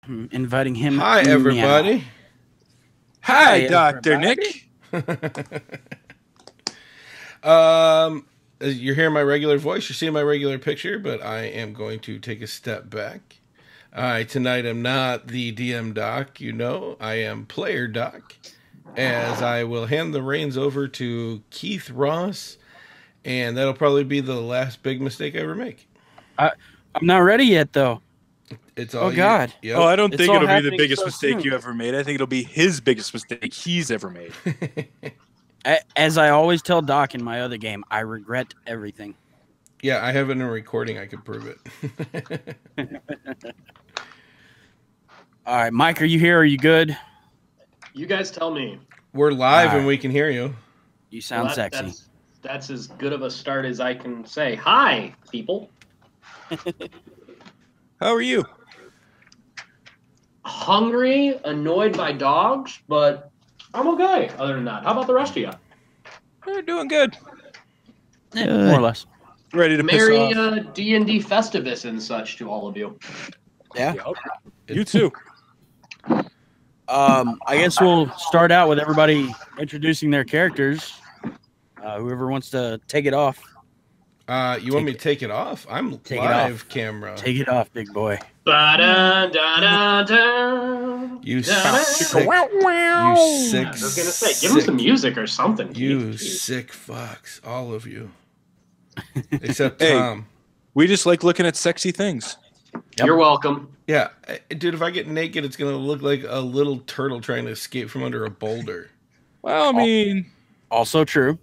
inviting him. Hi, everybody. Meow. Hi, Dr. Nick. You're hearing my regular voice. You're seeing my regular picture, but I am going to take a step back. Tonight I'm not the DM Doc, I am Player Doc, as I will hand the reins over to Keith Ross, and that'll probably be the last big mistake I ever make. I'm not ready yet, though. It's all God. Yep. Oh, I don't think it'll be the biggest so mistake soon. you ever made. I think it'll be his biggest mistake he's ever made. As I always tell Doc in my other game, I regret everything. Yeah, I have it in a recording. I could prove it. All right, Mike, are you here? Are you good? You guys tell me. We're live All right. and we can hear you. You sound Well, sexy. That's as good of a start as I can say. Hi, people. How are you? Hungry, annoyed by dogs, but I'm okay. Other than that, how about the rest of you? We're doing good. More or less. Ready to Merry piss off. D&D Festivus and such to all of you. Yeah. You too. I guess we'll start out with everybody introducing their characters. Whoever wants to take it off. You want me to take it off? I'm Take it live off. camera. Take it off, big boy. Ba-da-da-da-da. You Da-da. sick, you I sick, was gonna say, give him some music or something. you Jeez. sick fucks, all of you, except Hey. Tom. We just like looking at sexy things. Yep. You're welcome. Yeah, dude, if I get naked, it's gonna look like a little turtle trying to escape from under a boulder. Well, I mean, Also true.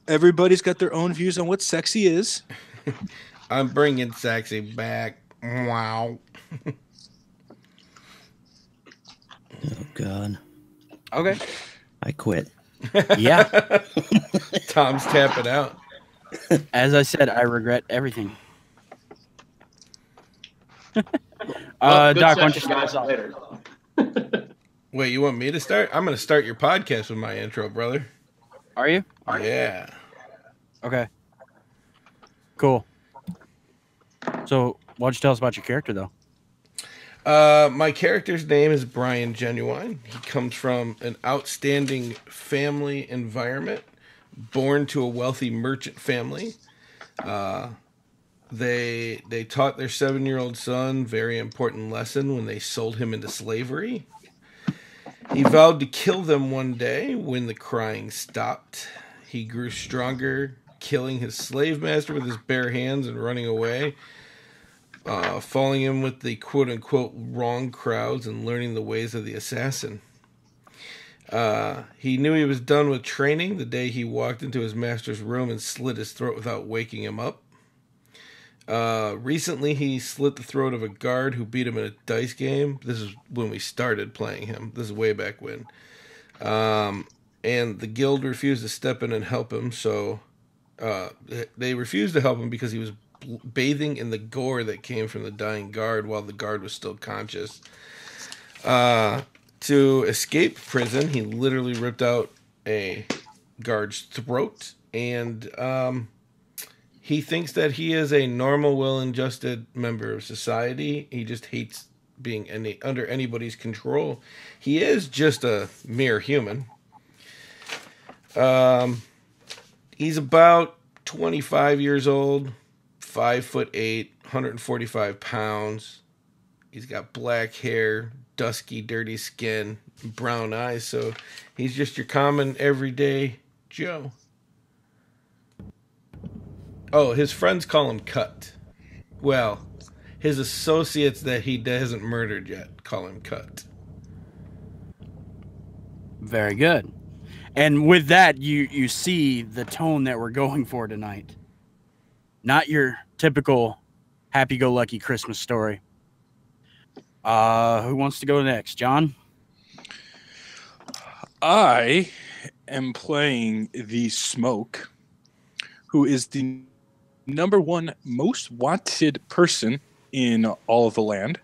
everybody's got their own views on what sexy is. I'm bringing sexy back. Wow. Oh, God. Okay. I quit. Yeah. Tom's tapping out. As I said, I regret everything. Well, good Doc, why don't you session, start guys. us off? Later. Wait, you want me to start? I'm gonna start your podcast with my intro, brother. Are you? Yeah. Okay. Cool. So, why don't you tell us about your character, though? My character's name is Brian Genuine. He comes from an outstanding family environment, born to a wealthy merchant family. They taught their 7-year-old son a very important lesson when they sold him into slavery. He vowed to kill them one day when the crying stopped. He grew stronger, killing his slave master with his bare hands and running away, falling in with the quote-unquote wrong crowds and learning the ways of the assassin. He knew he was done with training the day he walked into his master's room and slit his throat without waking him up. Recently, he slit the throat of a guard who beat him in a dice game. This is when we started playing him. This is way back when. And the guild refused to step in and help him, so they refused to help him because he was bathing in the gore that came from the dying guard while the guard was still conscious. To escape prison, he literally ripped out a guard's throat, and he thinks that he is a normal, well-adjusted member of society. He just hates being under anybody's control. He is just a mere human. He's about 25 years old, 5'8", 145 pounds. He's got black hair, dusky, dirty skin, brown eyes, so he's just your common, everyday Joe. Oh, his friends call him Cut. Well, his associates that he hasn't murdered yet call him Cut. Very good. And with that, you see the tone that we're going for tonight. Not your typical happy-go-lucky Christmas story. Who wants to go next? John? I am playing the Smoke, who is the #1 most wanted person in all of the land.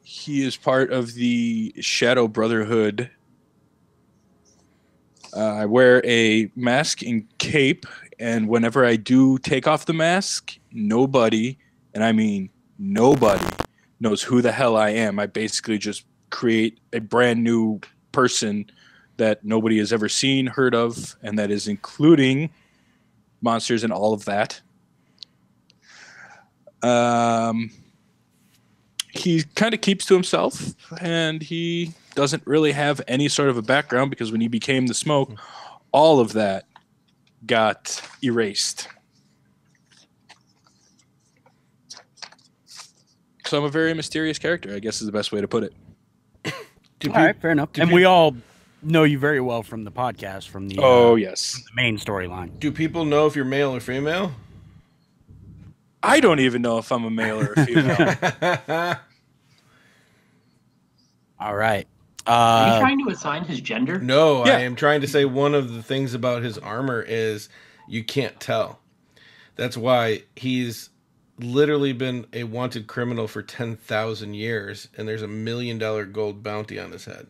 He is part of the Shadow Brotherhood. I wear a mask and cape, and whenever I do take off the mask, nobody And I mean, nobody knows who the hell I am. I basically just create a brand new person that nobody has ever seen, heard of, and that is including monsters and all of that. He kind of keeps to himself, and he doesn't really have any sort of a background because when he became the smoke, all of that got erased. So I'm a very mysterious character, I guess is the best way to put it. All right, fair enough. And we all know you very well from the podcast, from the Yes, from the main storyline. Do people know if you're male or female? I don't even know if I'm a male or a female. All right. Are you trying to assign his gender? No, Yeah. I am trying to say one of the things about his armor is you can't tell. That's why he's literally been a wanted criminal for 10,000 years, and there's $1 million gold bounty on his head.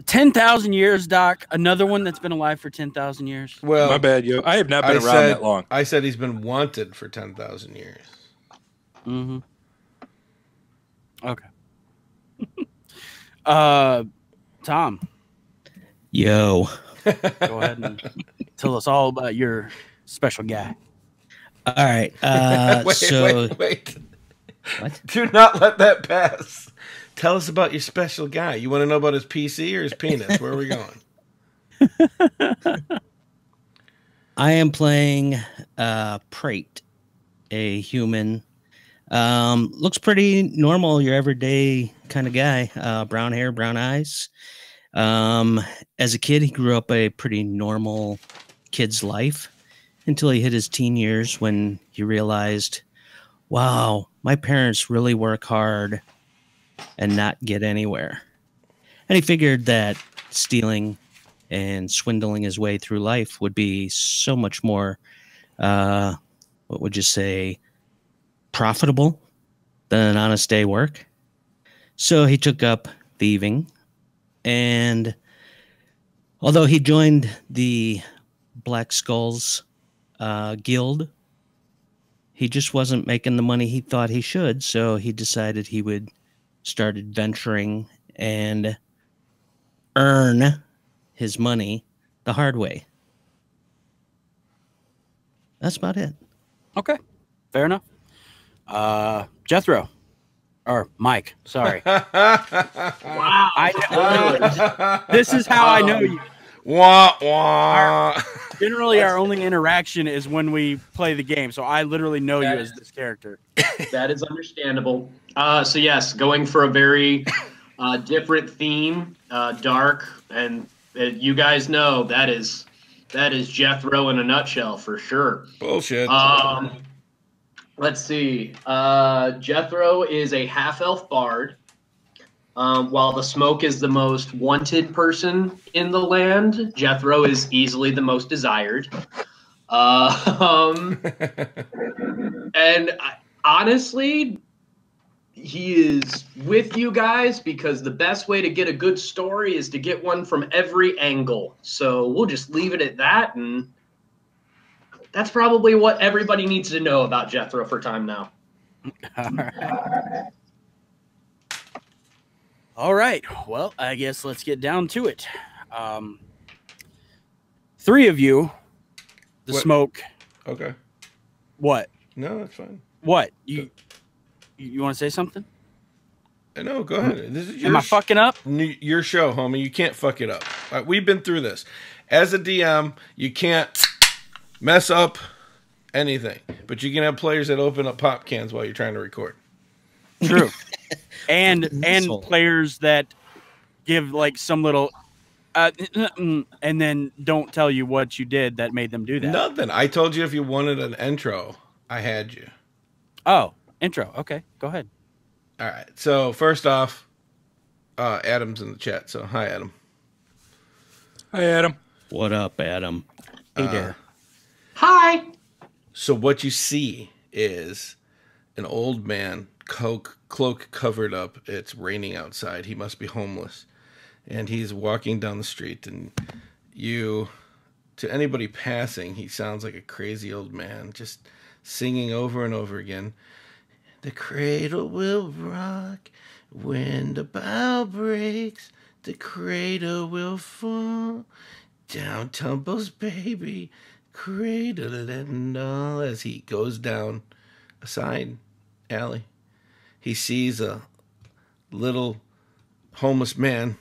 10,000 years, Doc. Another one that's been alive for 10,000 years. Well, My bad, yo. I have not been around that long. I said he's been wanted for 10,000 years. Mm-hmm. Okay. Tom, Yo. go ahead and tell us all about your special guy. All right. Wait. What? Do not let that pass. Tell us about your special guy. You want to know about his PC or his penis? Where are we going? I am playing Prate, a human. Looks pretty normal, your everyday kind of guy. Brown hair, brown eyes. As a kid, he grew up a pretty normal kid's life until he hit his teen years when he realized, wow, my parents really work hard and not get anywhere. And he figured that stealing and swindling his way through life would be so much more, what would you say, profitable than an honest day work. So he took up thieving, and although he joined the Black Skulls guild, he just wasn't making the money he thought he should, so he decided he would start adventuring and earn his money the hard way. That's about it. Okay, fair enough. Jethro, or Mike, sorry. Wow. This is how I know you. Wah, wah. Generally, our only interaction is when we play the game, so I literally know you as this character. That is understandable. So yes, going for a very different theme, dark, and you guys know that is Jethro in a nutshell for sure. Bullshit. Let's see. Jethro is a half-elf bard, while the Smoke is the most wanted person in the land. Jethro is easily the most desired. Honestly, he is with you guys because the best way to get a good story is to get one from every angle. So we'll just leave it at that, and that's probably what everybody needs to know about Jethro for time now. All right. Well, I guess let's get down to it. Three of you, the What? Smoke. Okay. What? No, that's fine. What? You want to say something? No, go ahead. This is your Am I fucking up? your show, homie. You can't fuck it up. We've been through this. As a DM, you can't mess up anything, but you can have players that open up pop cans while you're trying to record. True. and Asshole. players that give like some little and then don't tell you what you did that made them do that. Nothing. I told you if you wanted an intro, I had you. Oh, intro. Okay, go ahead. All right. So first off, Adam's in the chat. So hi, Adam. Hi, Adam. What up, Adam? Hey there. Hi. So what you see is an old man, cloak covered up. It's raining outside. He must be homeless. And he's walking down the street, and to anybody passing, he sounds like a crazy old man, just singing over and over again, "The cradle will rock when the bow breaks. The cradle will fall. Down tumbles baby, cradle and all," as he goes down a side alley. He sees a little homeless man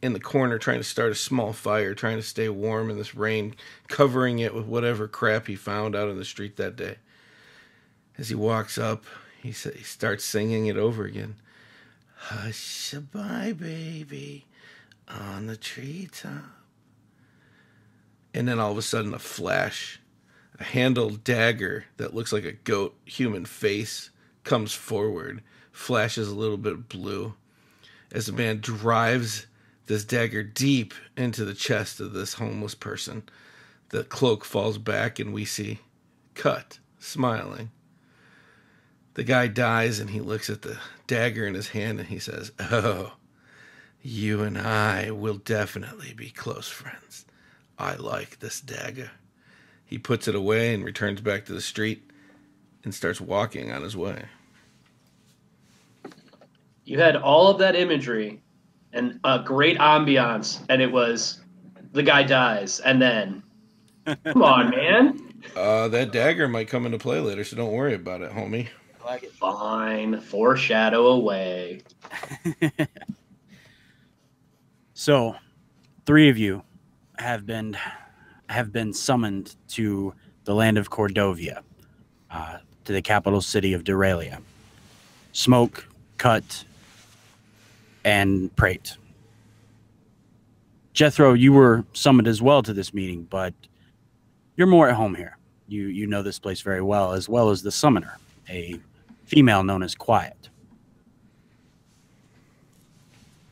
in the corner trying to start a small fire, trying to stay warm in this rain, covering it with whatever crap he found out on the street that day. As he walks up, he starts singing it over again. "Hush-a-bye, baby, on the treetop." And then all of a sudden, a flash, a handled dagger that looks like a goat human face comes forward, flashes a little bit blue, as the man drives this dagger deep into the chest of this homeless person. The cloak falls back, and we see Cut smiling. The guy dies, and he looks at the dagger in his hand, and he says, "Oh, you and I will definitely be close friends. I like this dagger." He puts it away and returns back to the street and starts walking on his way. You had all of that imagery and a great ambiance, and it was the guy dies, and then, come on, man. That dagger might come into play later, so don't worry about it, homie. I like it. Fine, foreshadow away. So, 3 of you have been summoned to the land of Cordovia, to the capital city of Duralia. Smoke, Cut, and Prate. Jethro, you were summoned as well to this meeting, but you're more at home here. You know this place very well as the summoner, a female known as Quiet.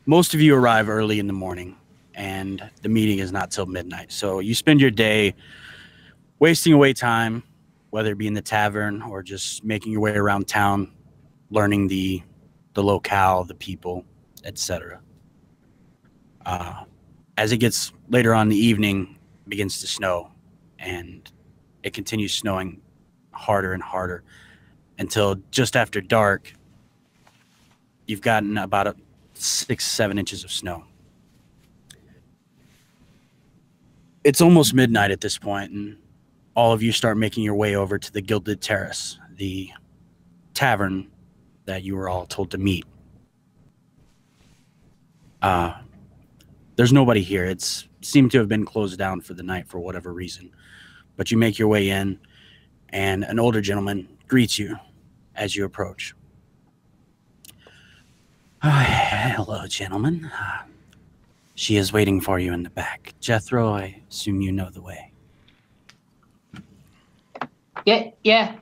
Most of you arrive early in the morning, and the meeting is not till midnight. So you spend your day wasting away time, whether it be in the tavern or just making your way around town, learning the locale, the people, etc. As it gets later on in the evening, it begins to snow, and it continues snowing harder and harder until just after dark, you've gotten about 6-7 inches of snow. It's almost midnight at this point, and all of you start making your way over to the Gilded Terrace, the tavern that you were all told to meet. There's nobody here. It's seemed to have been closed down for the night for whatever reason. But you make your way in, and an older gentleman greets you as you approach. Hello, gentlemen. She is waiting for you in the back. Jethro, I assume you know the way. Yeah.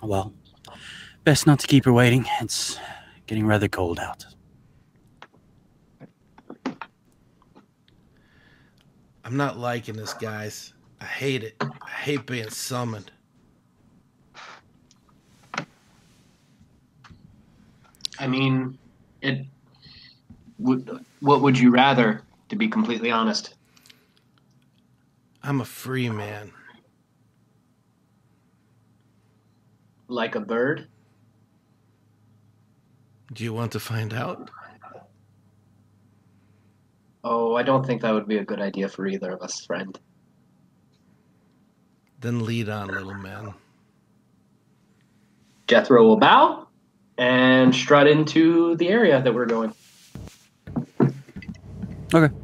Well, best not to keep her waiting. It's getting rather cold out. I'm not liking this, guys. I hate it. I hate being summoned. I mean, what would you rather, to be completely honest? I'm a free man. Like a bird? Do you want to find out? Oh, I don't think that would be a good idea for either of us, friend. Then lead on, little man. Jethro will bow and strut into the area that we're going. Okay.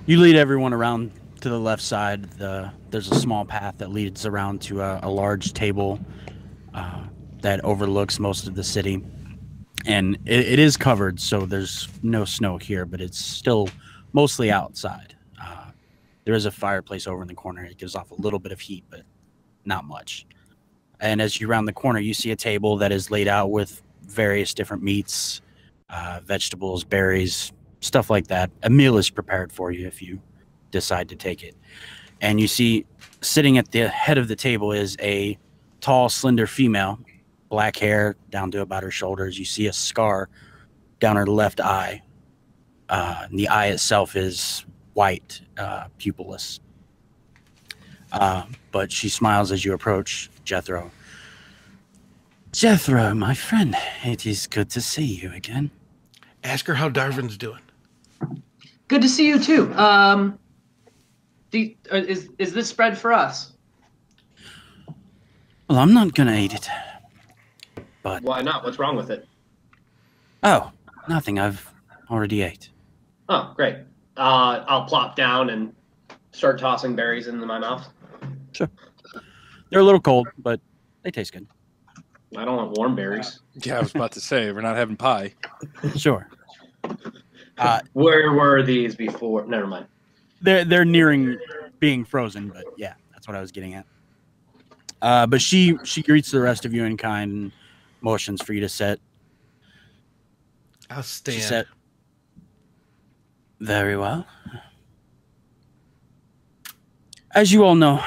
You lead everyone around to the left side. There's a small path that leads around to a large table that overlooks most of the city. And it is covered, so there's no snow here, but it's still mostly outside. There is a fireplace over in the corner. It gives off a little bit of heat, but not much. And as you round the corner, you see a table that is laid out with various different meats, vegetables, berries, stuff like that. A meal is prepared for you if you decide to take it. And you see sitting at the head of the table is a tall, slender female, black hair down to about her shoulders. You see a scar down her left eye. And the eye itself is white, pupilless. But she smiles as you approach Jethro. Jethro, my friend, it is good to see you again. Ask her how Darvin's doing. Good to see you too. Is this spread for us? Well, I'm not gonna eat it. But Why not? What's wrong with it? oh, nothing. I've already ate. Oh, great. I'll plop down and start tossing berries into my mouth. Sure. They're a little cold, but they taste good. I don't want warm berries. Yeah, I was about to say we're not having pie. Sure. Where were these before? Never mind. They're nearing being frozen, but yeah, that's what I was getting at. But she greets the rest of you in kind and motions for you to sit. I'll stand. She said, very well. As you all know,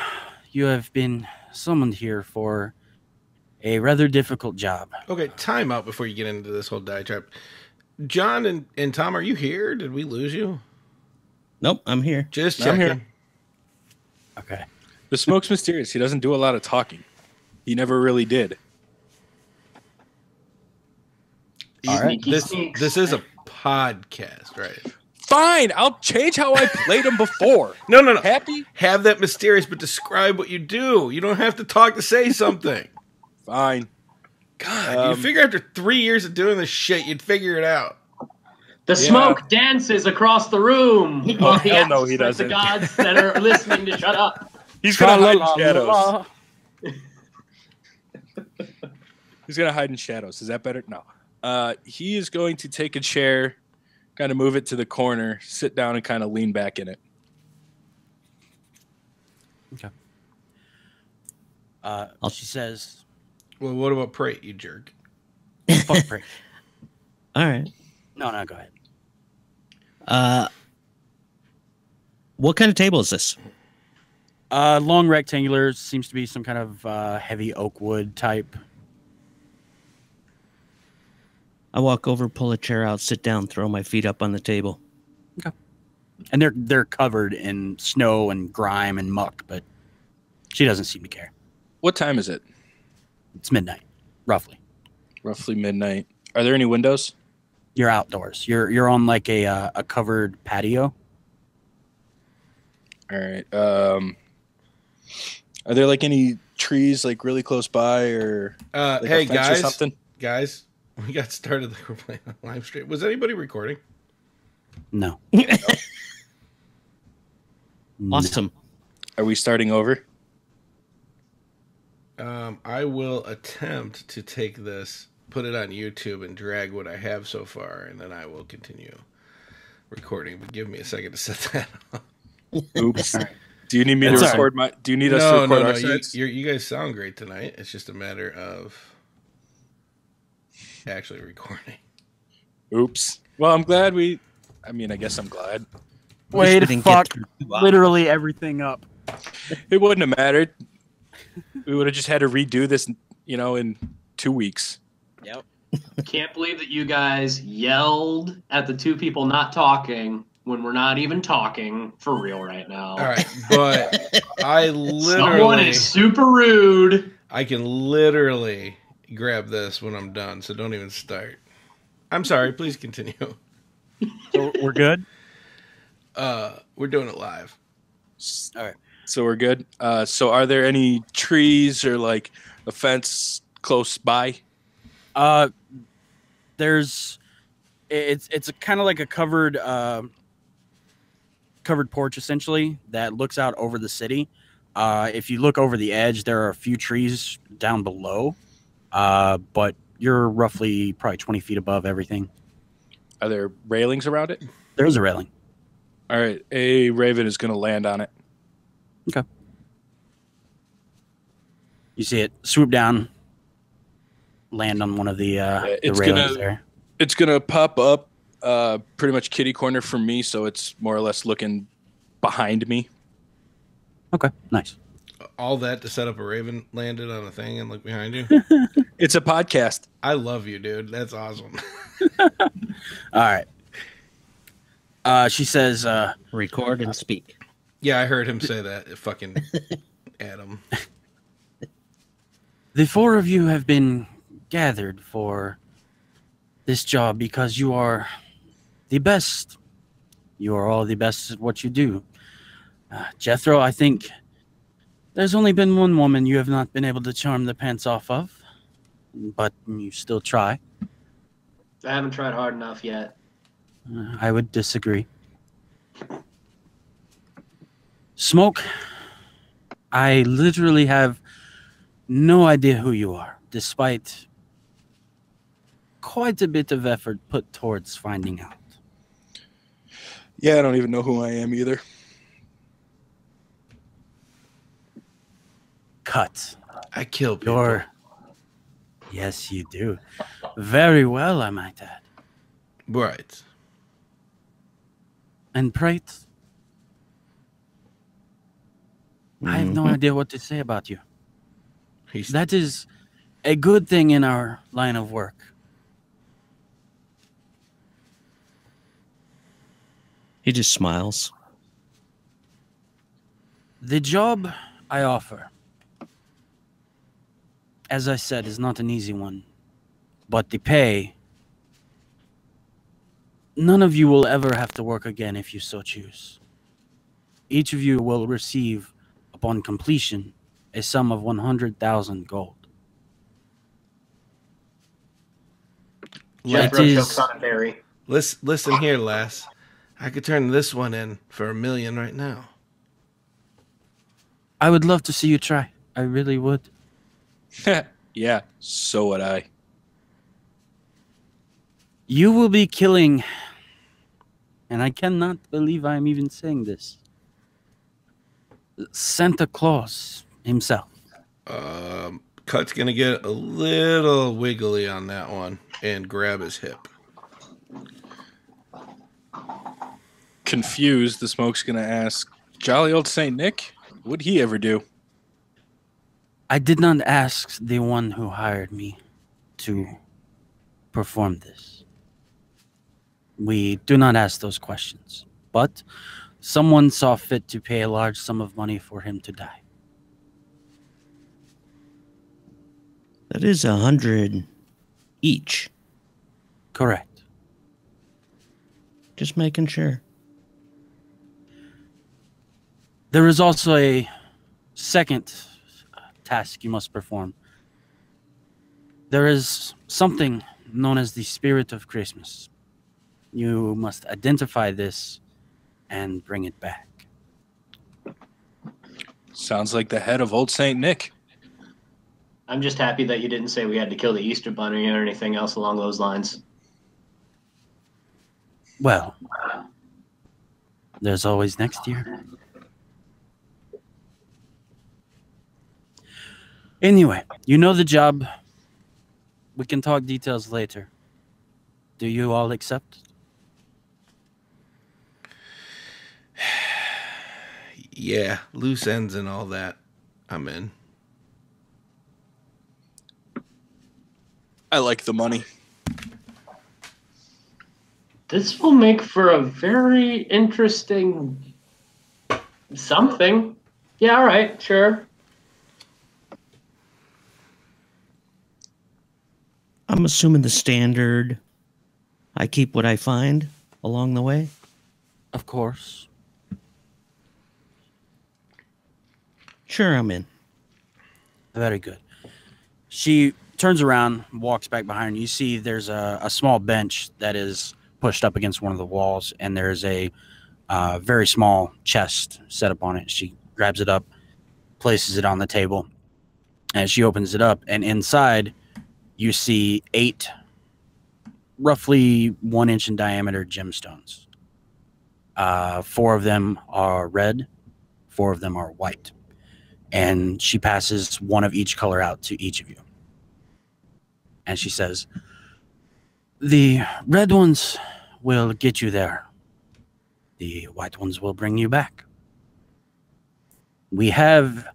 you have been summoned here for a rather difficult job. Okay, time out before you get into this whole diatribe. John and Tom, are you here? Did we lose you? Nope, I'm here. Just I'm checking. here. Okay. The smoke's mysterious. He doesn't do a lot of talking. He never really did. All right. This is a podcast, right? Fine, I'll change how I played him before. No. Happy? Have that mysterious, but describe what you do. You don't have to talk to say something. Fine. God, you figure after 3 years of doing this shit, you'd figure it out. The smoke dances across the room. Oh, hell no, he For doesn't. The gods that are listening to shut up. He's gonna hide in shadows. He's gonna hide in shadows. Is that better? No. He is going to take a chair, kind of move it to the corner, sit down, and kind of lean back in it. Okay. She says, Well, what about Prate, you jerk? fuck prick. All right. No, go ahead. What kind of table is this? Long rectangular, seems to be some kind of heavy oak wood type. I walk over, pull a chair out, sit down, throw my feet up on the table. Okay. And they're covered in snow and grime and muck, but she doesn't seem to care. What time is it? It's midnight, roughly. Roughly midnight. Are there any windows? You're outdoors. You're on like a covered patio. All right. Are there like any trees like really close by or like hey a fence guys, or something? Guys, we got started like we're playing on live stream. Was anybody recording? No. Awesome. Are we starting over? I will attempt to take this, put it on YouTube, and drag what I have so far, and then I will continue recording. But give me a second to set that up. Oops. Do you need me to It's all record my? Do you need us to record our You, sides? you guys sound great tonight. It's just a matter of actually recording. Oops. Well, I'm glad we. I mean, I guess I'm glad. Way to didn't fuck get through 2 hours. literally everything up. It wouldn't have mattered. We would have just had to redo this, in 2 weeks. Yep. Can't believe that you guys yelled at the two people not talking when we're not even talking for real right now. All right, but I Someone literally, is super rude. I can literally grab this when I'm done, so don't even start. I'm sorry. Please continue. So we're good. We're doing it live. All right. So we're good. So are there any trees or like a fence close by? There's it's a kind of like a covered porch essentially that looks out over the city. If you look over the edge, there are a few trees down below, but you're roughly probably 20 feet above everything. Are there railings around it? There's a railing. All right. A raven is going to land on it. Okay. You see it swoop down, land on one of the railings there. It's going to pop up pretty much kitty corner from me, so it's more or less looking behind me. Okay, nice. All that to set up a raven landed on a thing and look behind you. It's a podcast. I love you, dude. That's awesome. All right. She says, Record and speak. Yeah, I heard him say that. Fucking at him. The four of you have been gathered for this job because you are the best. You are all the best at what you do. Jethro, I think there's only been one woman you have not been able to charm the pants off of, but you still try. I haven't tried hard enough yet. I would disagree. Smoke, I literally have no idea who you are, despite quite a bit of effort put towards finding out. Yeah, I don't even know who I am either. Cut. I kill people. Yes, you do. Very well, I might add. Right. And Prate, I have no idea what to say about you. That is a good thing in our line of work. He just smiles. The job I offer, as I said, is not an easy one. But the pay, none of you will ever have to work again if you so choose. Each of you will receive, upon completion, a sum of 100,000 gold. Jethro chokes on a berry. Listen here, lass. I could turn this one in for $1 million right now. I would love to see you try. I really would. Yeah, so would I. You will be killing, and I cannot believe I am even saying this, Santa Claus himself. Cut's gonna get a little wiggly on that one and grab his hip. Confused, the Smoke's going to ask, jolly old Saint Nick, what'd he ever do? I did not ask the one who hired me to perform this. We do not ask those questions, but someone saw fit to pay a large sum of money for him to die. That is 100 each. Correct. Just making sure. There is also a second task you must perform. There is something known as the Spirit of Christmas. You must identify this and bring it back. Sounds like the head of old Saint Nick. I'm just happy that you didn't say we had to kill the Easter Bunny or anything else along those lines. Well, there's always next year. Anyway, you know the job. We can talk details later. Do you all accept? Yeah, loose ends and all that. I'm in. I like the money. This will make for a very interesting something. Yeah, all right, sure. I'm assuming the standard, I keep what I find along the way. Of course. Sure, I'm in. Very good. She turns around, walks back behind you. You see there's a small bench that is pushed up against one of the walls, and there's a very small chest set up on it. She grabs it up, places it on the table, and she opens it up, and inside you see 8 roughly 1 inch in diameter gemstones. 4 of them are red, 4 of them are white. And she passes one of each color out to each of you. And she says, the red ones will get you there. The white ones will bring you back. We have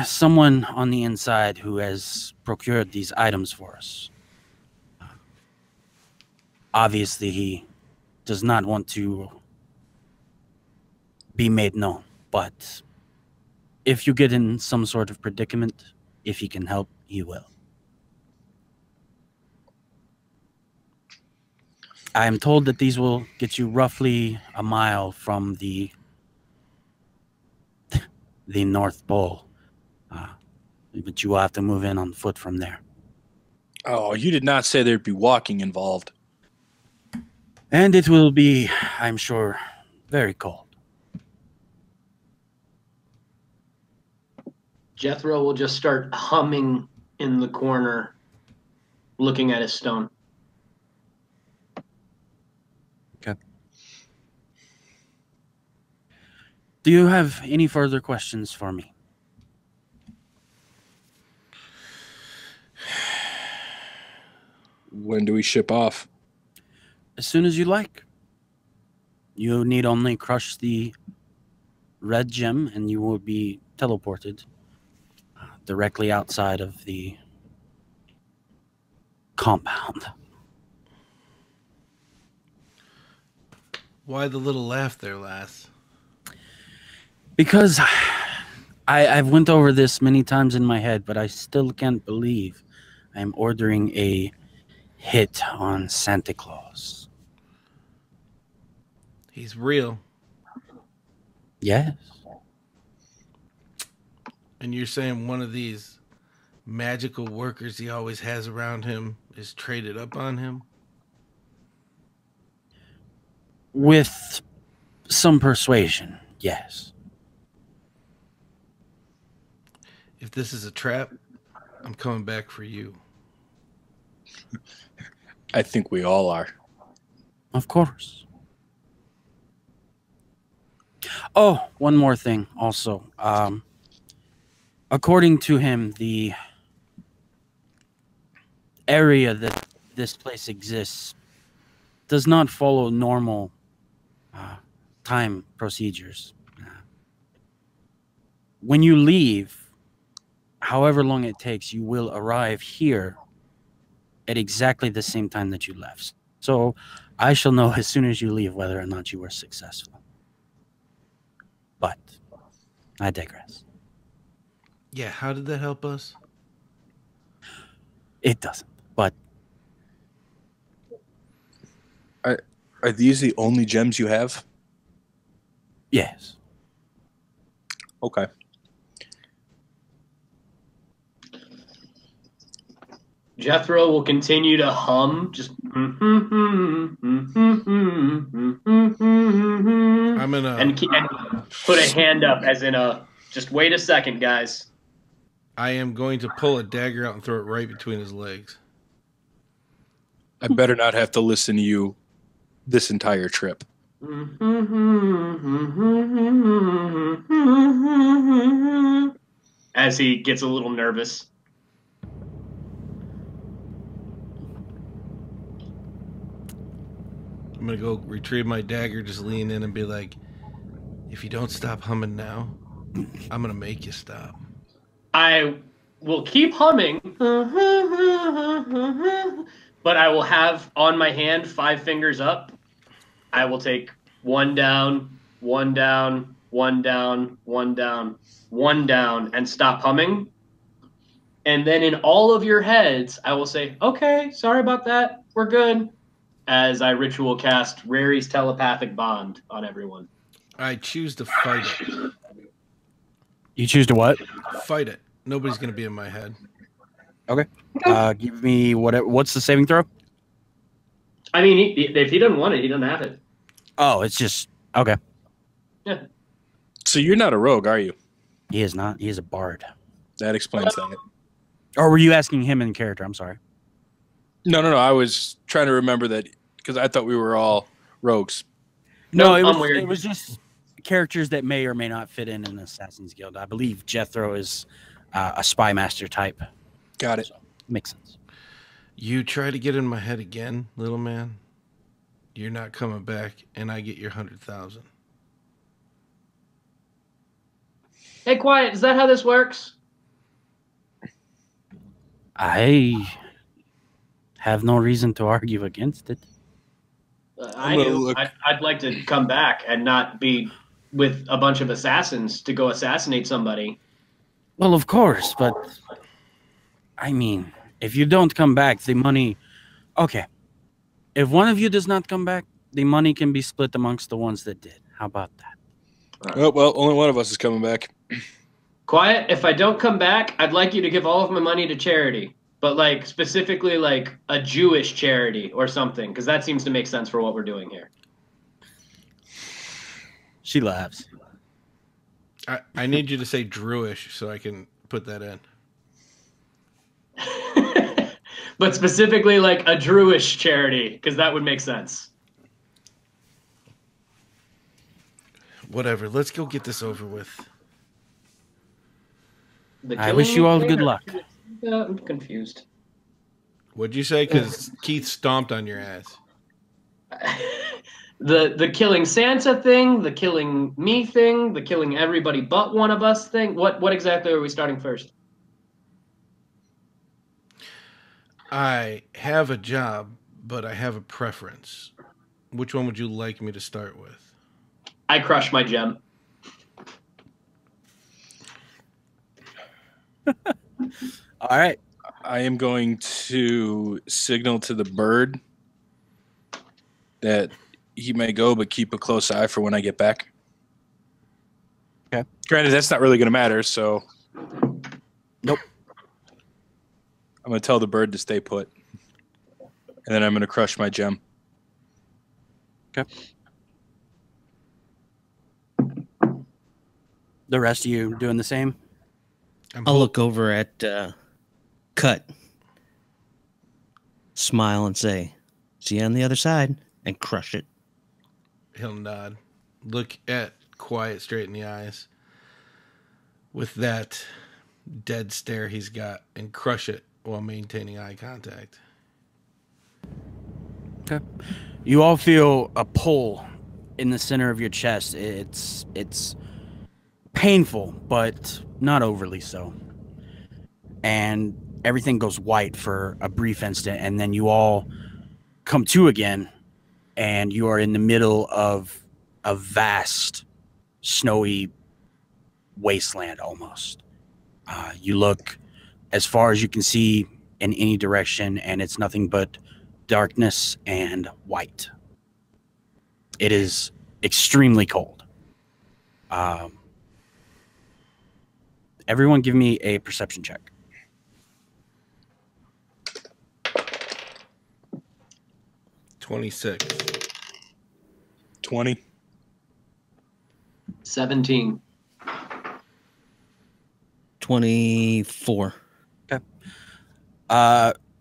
someone on the inside who has procured these items for us. Obviously, he does not want to be made known, but if you get in some sort of predicament, if he can help, he will. I am told that these will get you roughly a mile from the North Pole. But you will have to move in on foot from there. Oh, you did not say there'd be walking involved. And it will be, I'm sure, very cold. Jethro will just start humming in the corner, looking at his stone. Okay. Do you have any further questions for me? When do we ship off? As soon as you like. You need only crush the red gem and you will be teleported directly outside of the compound. Why the little laugh there, lass? Because I've went over this many times in my head, but I still can't believe I'm ordering a hit on Santa Claus. He's real. Yes. And you're saying one of these magical workers he always has around him is traded up on him? With some persuasion, yes. If this is a trap, I'm coming back for you. I think we all are. Of course. Oh, one more thing also. According to him, the area that this place exists does not follow normal time procedures. When you leave, however long it takes, you will arrive here at exactly the same time that you left. So I shall know as soon as you leave whether or not you were successful. But I digress. Yeah, how did that help us? It doesn't, but Are these the only gems you have? yes. Okay. Jethro will continue to hum, just. I'm gonna. And put a hand up, as in a. Just wait a second, guys. I am going to pull a dagger out and throw it right between his legs. I better not have to listen to you this entire trip. As he gets a little nervous. I'm gonna go retrieve my dagger, just lean in and be like, if you don't stop humming now, I'm gonna make you stop. I will keep humming, but I will have on my hand 5 fingers up. I will take 1 down, 1 down, 1 down, 1 down, 1 down, and stop humming. And then in all of your heads, I will say, okay, sorry about that. We're good. As I ritual cast Rary's telepathic bond on everyone. I choose to fight it. You choose to what? Fight it. Nobody's gonna be in my head. Okay. Give me what's the saving throw? I mean, if he doesn't want it, he doesn't have it. Oh, it's just okay. Yeah. So you're not a rogue, are you? He is not. He is a bard. That explains that. Or were you asking him in character? I'm sorry. No. I was trying to remember that because I thought we were all rogues. No, I'm weird. it was just characters that may or may not fit in an Assassin's Guild. I believe Jethro is a spy master type. Got it. So, makes sense. You try to get in my head again, little man. You're not coming back, and I get your 100,000. Hey, quiet. Is that how this works? I have no reason to argue against it. I do. I'd like to come back and not be with a bunch of assassins to go assassinate somebody. Well, of course, but I mean, if you don't come back, the money. Okay, if one of you does not come back, the money can be split amongst the ones that did. How about that? Oh, well, only one of us is coming back. Quiet. If I don't come back, I'd like you to give all of my money to charity, but like specifically like a Jewish charity or something, because that seems to make sense for what we're doing here. She laughs. I need you to say Druish so I can put that in. But specifically like a Jewish charity, because that would make sense. Whatever. Let's go get this over with. I wish you all good luck. I'm confused. What'd you say? Because Keith stomped on your ass. The killing Santa thing, the killing me thing, the killing everybody but one of us thing. What exactly are we starting first? I have a job, but I have a preference. Which one would you like me to start with? I crush my gem. All right. I am going to signal to the bird that he may go, but keep a close eye for when I get back. Okay. Granted, that's not really going to matter, so. Nope. I'm going to tell the bird to stay put. And then I'm going to crush my gem. Okay. The rest of you doing the same? I'll look over at Cut, smile, and say, "See you on the other side," and crush it. He'll nod. Look at Quiet straight in the eyes with that dead stare he's got and crush it while maintaining eye contact. Okay. You all feel a pull in the center of your chest. It's painful, but not overly so. And everything goes white for a brief instant, and then you all come to again, and you are in the middle of a vast, snowy wasteland almost. You look as far as you can see in any direction, and it's nothing but darkness and white. It is extremely cold. Everyone give me a perception check. 26. 20. 17. 24. Okay.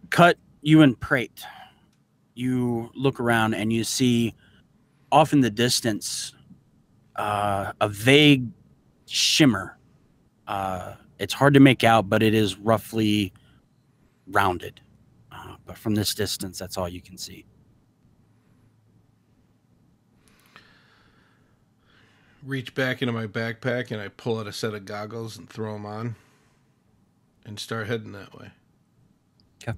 Cut, you and Prate. You look around and you see off in the distance a vague shimmer. It's hard to make out, but it is roughly rounded. But from this distance, that's all you can see. Reach back into my backpack and I pull out a set of goggles and throw them on and start heading that way. Okay.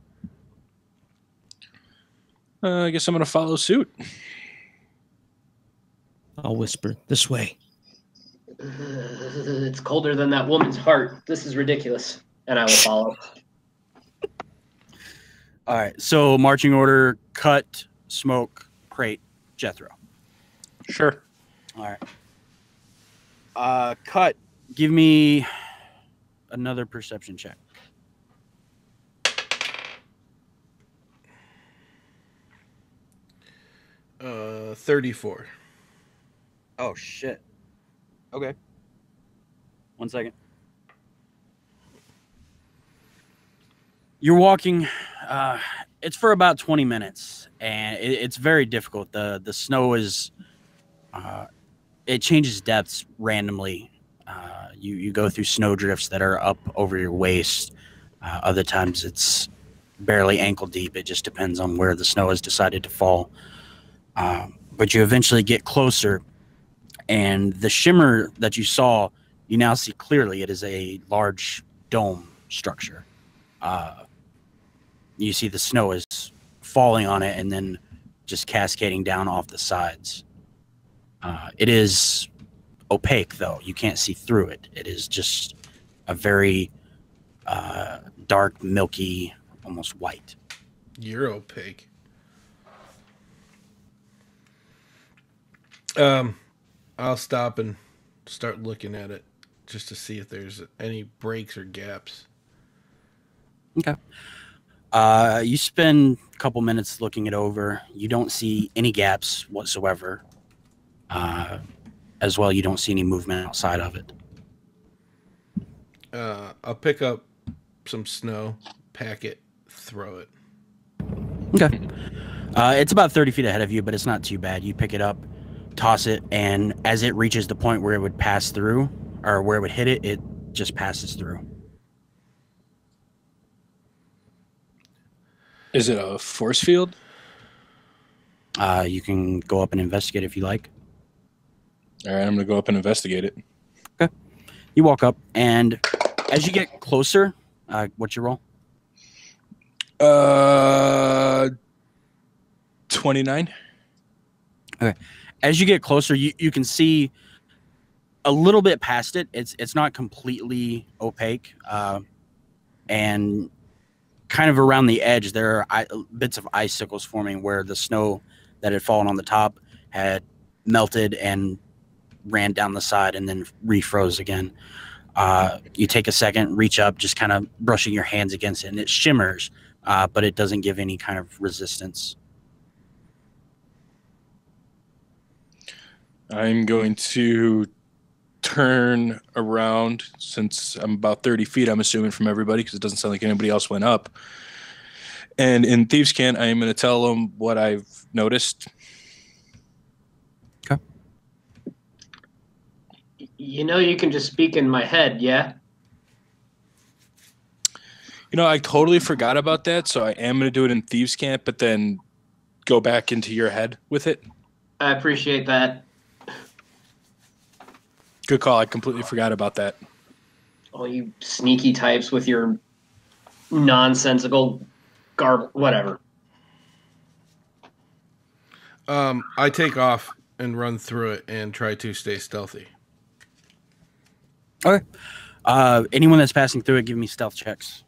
I guess I'm going to follow suit. I'll whisper, "This way." It's colder than that woman's heart. This is ridiculous. And I will follow. All right. So marching order: Cut, Smoke, Prate, Jethro. Sure. All right. Cut. Give me another perception check. 34. Oh shit. Okay. 1 second. You're walking. It's for about 20 minutes, and it's very difficult. The snow is. It changes depths randomly. You go through snow drifts that are up over your waist. Other times it's barely ankle deep. It just depends on where the snow has decided to fall. But you eventually get closer, and the shimmer that you saw, you now see clearly. It is a large dome structure. You see the snow is falling on it and then just cascading down off the sides. It is opaque, though. You can't see through it. It is just a very dark, milky, almost white. You're opaque. I'll stop and start looking at it just to see if there's any breaks or gaps. Okay. You spend a couple minutes looking it over. You don't see any gaps whatsoever. As well, you don't see any movement outside of it. I'll pick up some snow, pack it, throw it. Okay. It's about 30 feet ahead of you, but it's not too bad. You pick it up, toss it, and as it reaches the point where it would pass through, or where it would hit it, it just passes through. Is it a force field? You can go up and investigate if you like. All right, I'm going to go up and investigate it. Okay. You walk up, and as you get closer, what's your roll? 29. Okay. As you get closer, you can see a little bit past it. It's not completely opaque, and kind of around the edge, there are bits of icicles forming where the snow that had fallen on the top had melted and ran down the side and then refroze again. You take a second, reach up, just kind of brushing your hands against it, and it shimmers, but it doesn't give any kind of resistance. I'm going to turn around since I'm about 30 feet, I'm assuming, from everybody, because it doesn't sound like anybody else went up. And in Thieves' Cant, I am going to tell them what I've noticed. Okay. You can just speak in my head, yeah? I totally forgot about that, so I am going to do it in Thieves' Cant, but then go back into your head with it. I appreciate that. Good call. I completely forgot about that. Oh, you sneaky types with your nonsensical garb, whatever. I take off and run through it and try to stay stealthy. Okay. Anyone that's passing through it, give me stealth checks.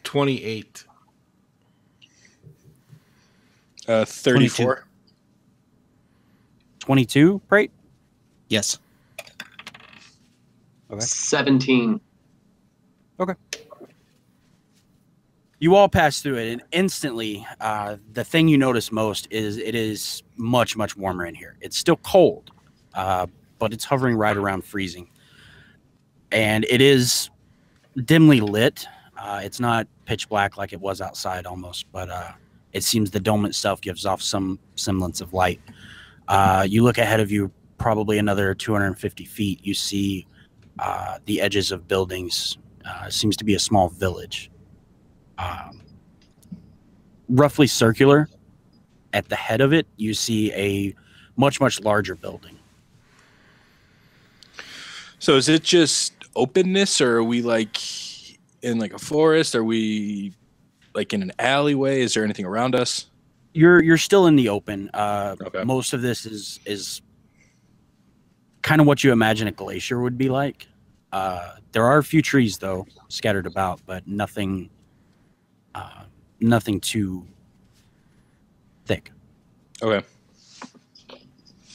28. 34. 22, right? Yes. Okay. 17. Okay. You all pass through it, and instantly, the thing you notice most is it is much, much warmer in here. It's still cold, but it's hovering right around freezing. And it is dimly lit. It's not pitch black like it was outside almost, but it seems the dome itself gives off some semblance of light. You look ahead of you, probably another 250 feet. You see the edges of buildings. Seems to be a small village. Roughly circular. At the head of it, you see a much, much larger building. So is it just openness, or are we like in like a forest? Are we like in an alleyway? Is there anything around us? You're still in the open. Okay. Most of this is kind of what you imagine a glacier would be like. There are a few trees though scattered about, but nothing too thick. Okay.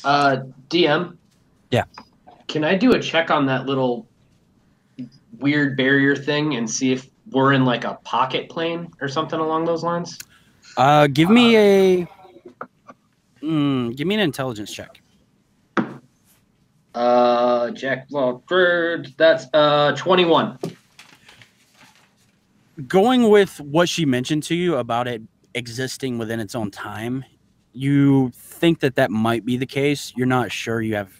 DM? Yeah. Can I do a check on that little weird barrier thing and see if we're in like a pocket plane or something along those lines? Give me an intelligence check. Jack Lockford, that's 21. Going with what she mentioned to you about it existing within its own time, you think that might be the case. You're not sure. You have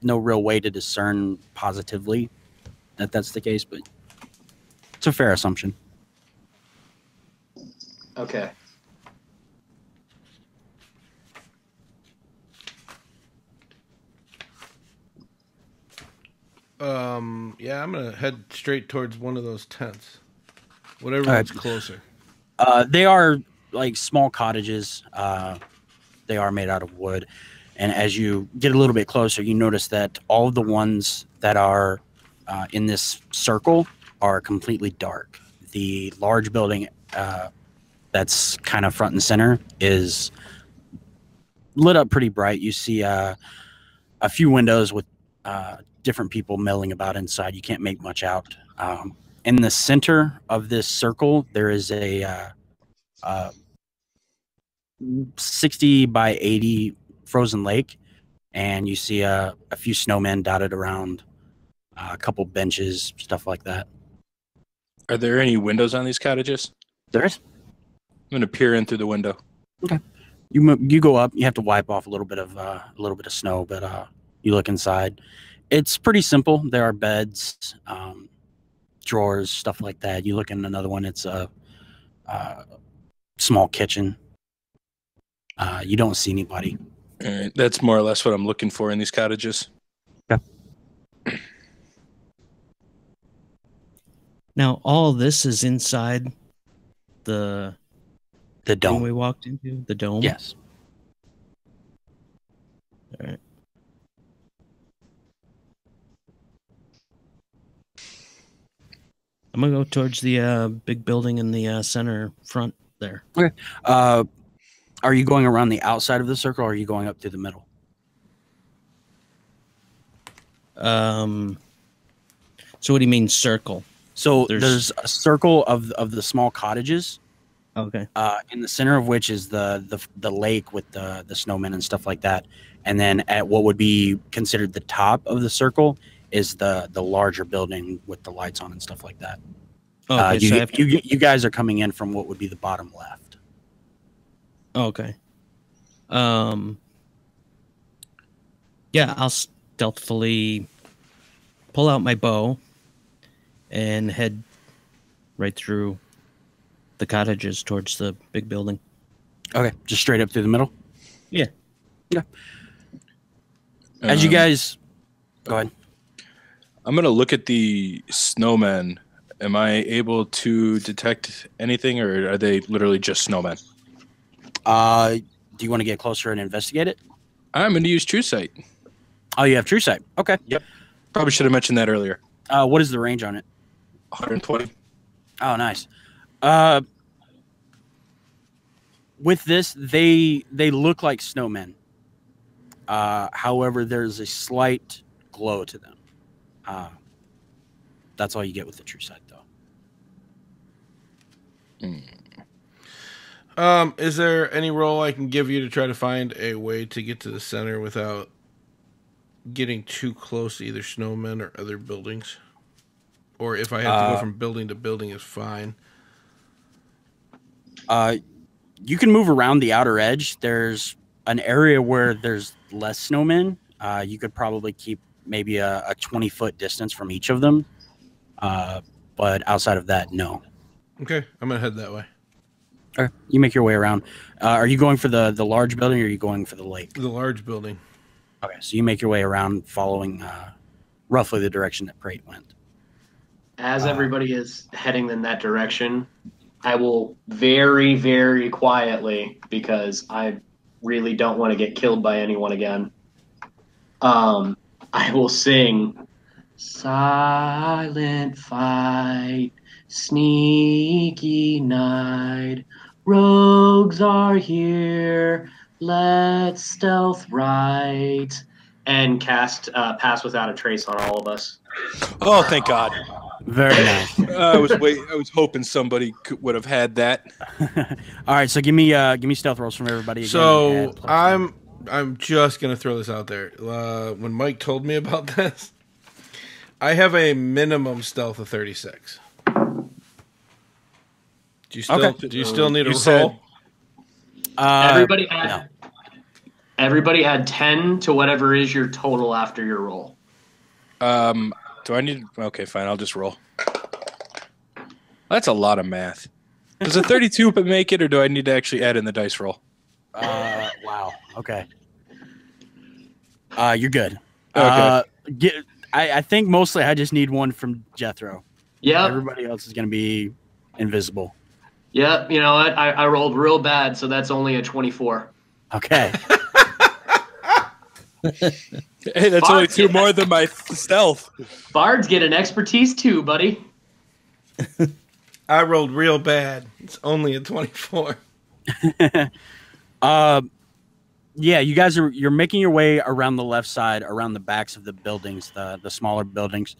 no real way to discern positively that that's the case, but it's a fair assumption. Okay. Yeah, I'm gonna head straight towards one of those tents. Whatever All right. one's closer. They are like small cottages. They are made out of wood. And as you get a little bit closer, you notice that all of the ones that are in this circle are completely dark. The large building that's kind of front and center is lit up pretty bright. You see a few windows with different people milling about inside. You can't make much out. In the center of this circle, there is a 60 by 80 frozen lake, and you see a few snowmen dotted around, a couple benches, stuff like that. Are there any windows on these cottages? There is. I'm going to peer in through the window. Okay. You go up. You have to wipe off a little bit of snow, but you look inside. It's pretty simple. There are beds, drawers, stuff like that. You look in another one. It's a small kitchen. You don't see anybody. All right, that's more or less what I'm looking for in these cottages. Yeah. Now, all this is inside the thing dome we walked into? The dome? Yes. All right. I'm going to go towards the big building in the center front there. Okay. Are you going around the outside of the circle, or are you going up through the middle? So what do you mean circle? So there's a circle of the small cottages. Okay. In the center of which is the lake with the snowmen and stuff like that. And then at what would be considered the top of the is the larger building with the lights on and stuff like that. Okay, you guys are coming in from what would be the bottom left. Okay. Yeah, I'll stealthily pull out my bow and head right through the cottages towards the big building. Okay, just straight up through the middle? Yeah. Yeah. As you guys... Go ahead. I'm going to look at the snowmen. Am I able to detect anything, or are they literally just snowmen? Do you want to get closer and investigate it? I'm going to use True Sight. Oh, you have True Sight. Okay. Yep. Probably should have mentioned that earlier. What is the range on it? 120. Oh, nice. With this, they look like snowmen. However, there's a slight glow to them. That's all you get with the True Sight, though. Is there any role I can give you to try to find a way to get to the center without getting too close to either snowmen or other buildings? Or if I have to go from building to building is fine. You can move around the outer edge. There's an area where there's less snowmen. You could probably keep maybe a 20-foot distance from each of them. But outside of that, no. Okay, I'm going to head that way. Okay, you make your way around. Are you going for the large building, or are you going for the lake? The large building. Okay, so you make your way around following roughly the direction that Prate went. As everybody is heading in that direction, I will very, very quietly, because I really don't want to get killed by anyone again. I will sing "Silent Fight, Sneaky Night, Rogues are here, let's stealth right," and cast Pass Without a Trace on all of us. Oh, thank God. Very nice. I was hoping somebody would have had that. All right, so give me stealth rolls from everybody again. So I'm just gonna throw this out there. When Mike told me about this, I have a minimum stealth of 36. Do you still need a roll? Everybody add 10 to whatever is your total after your roll. Do I need... Okay, fine. I'll just roll. That's a lot of math. Does a 32 make it, or do I need to actually add in the dice roll? Wow. Okay. You're good. Okay. I think mostly I just need one from Jethro. Yeah. Everybody else is going to be invisible. Yep, you know what? I rolled real bad, so that's only a 24. Okay. Hey, that's only 2 more than my stealth. Bards get an expertise too, buddy. I rolled real bad. It's only a 24. Yeah, you're making your way around the left side, around the backs of the buildings, the smaller buildings.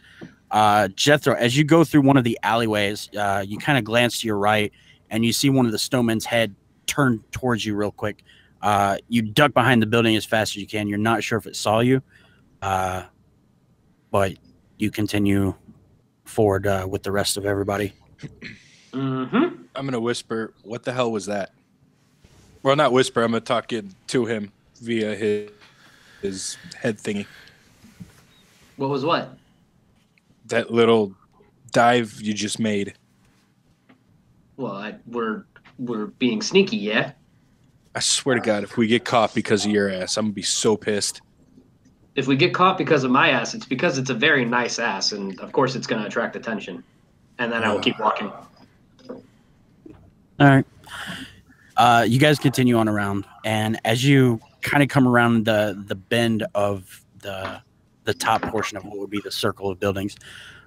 Jethro, as you go through one of the alleyways, you kind of glance to your right, and you see one of the snowmen's head turn towards you real quick. You duck behind the building as fast as you can. You're not sure if it saw you, but you continue forward with the rest of everybody. Mm-hmm. I'm going to whisper, what the hell was that? Well, not whisper. I'm going to talk to him via his head thingy. What was what? That little dive you just made. Well, we're being sneaky, yeah? I swear to God, if we get caught because of your ass, I'm going to be so pissed. If we get caught because of my ass, it's because it's a very nice ass, and of course it's going to attract attention. And then I will keep walking. All right. You guys continue on around, and as you kind of come around the bend of the top portion of what would be the circle of buildings,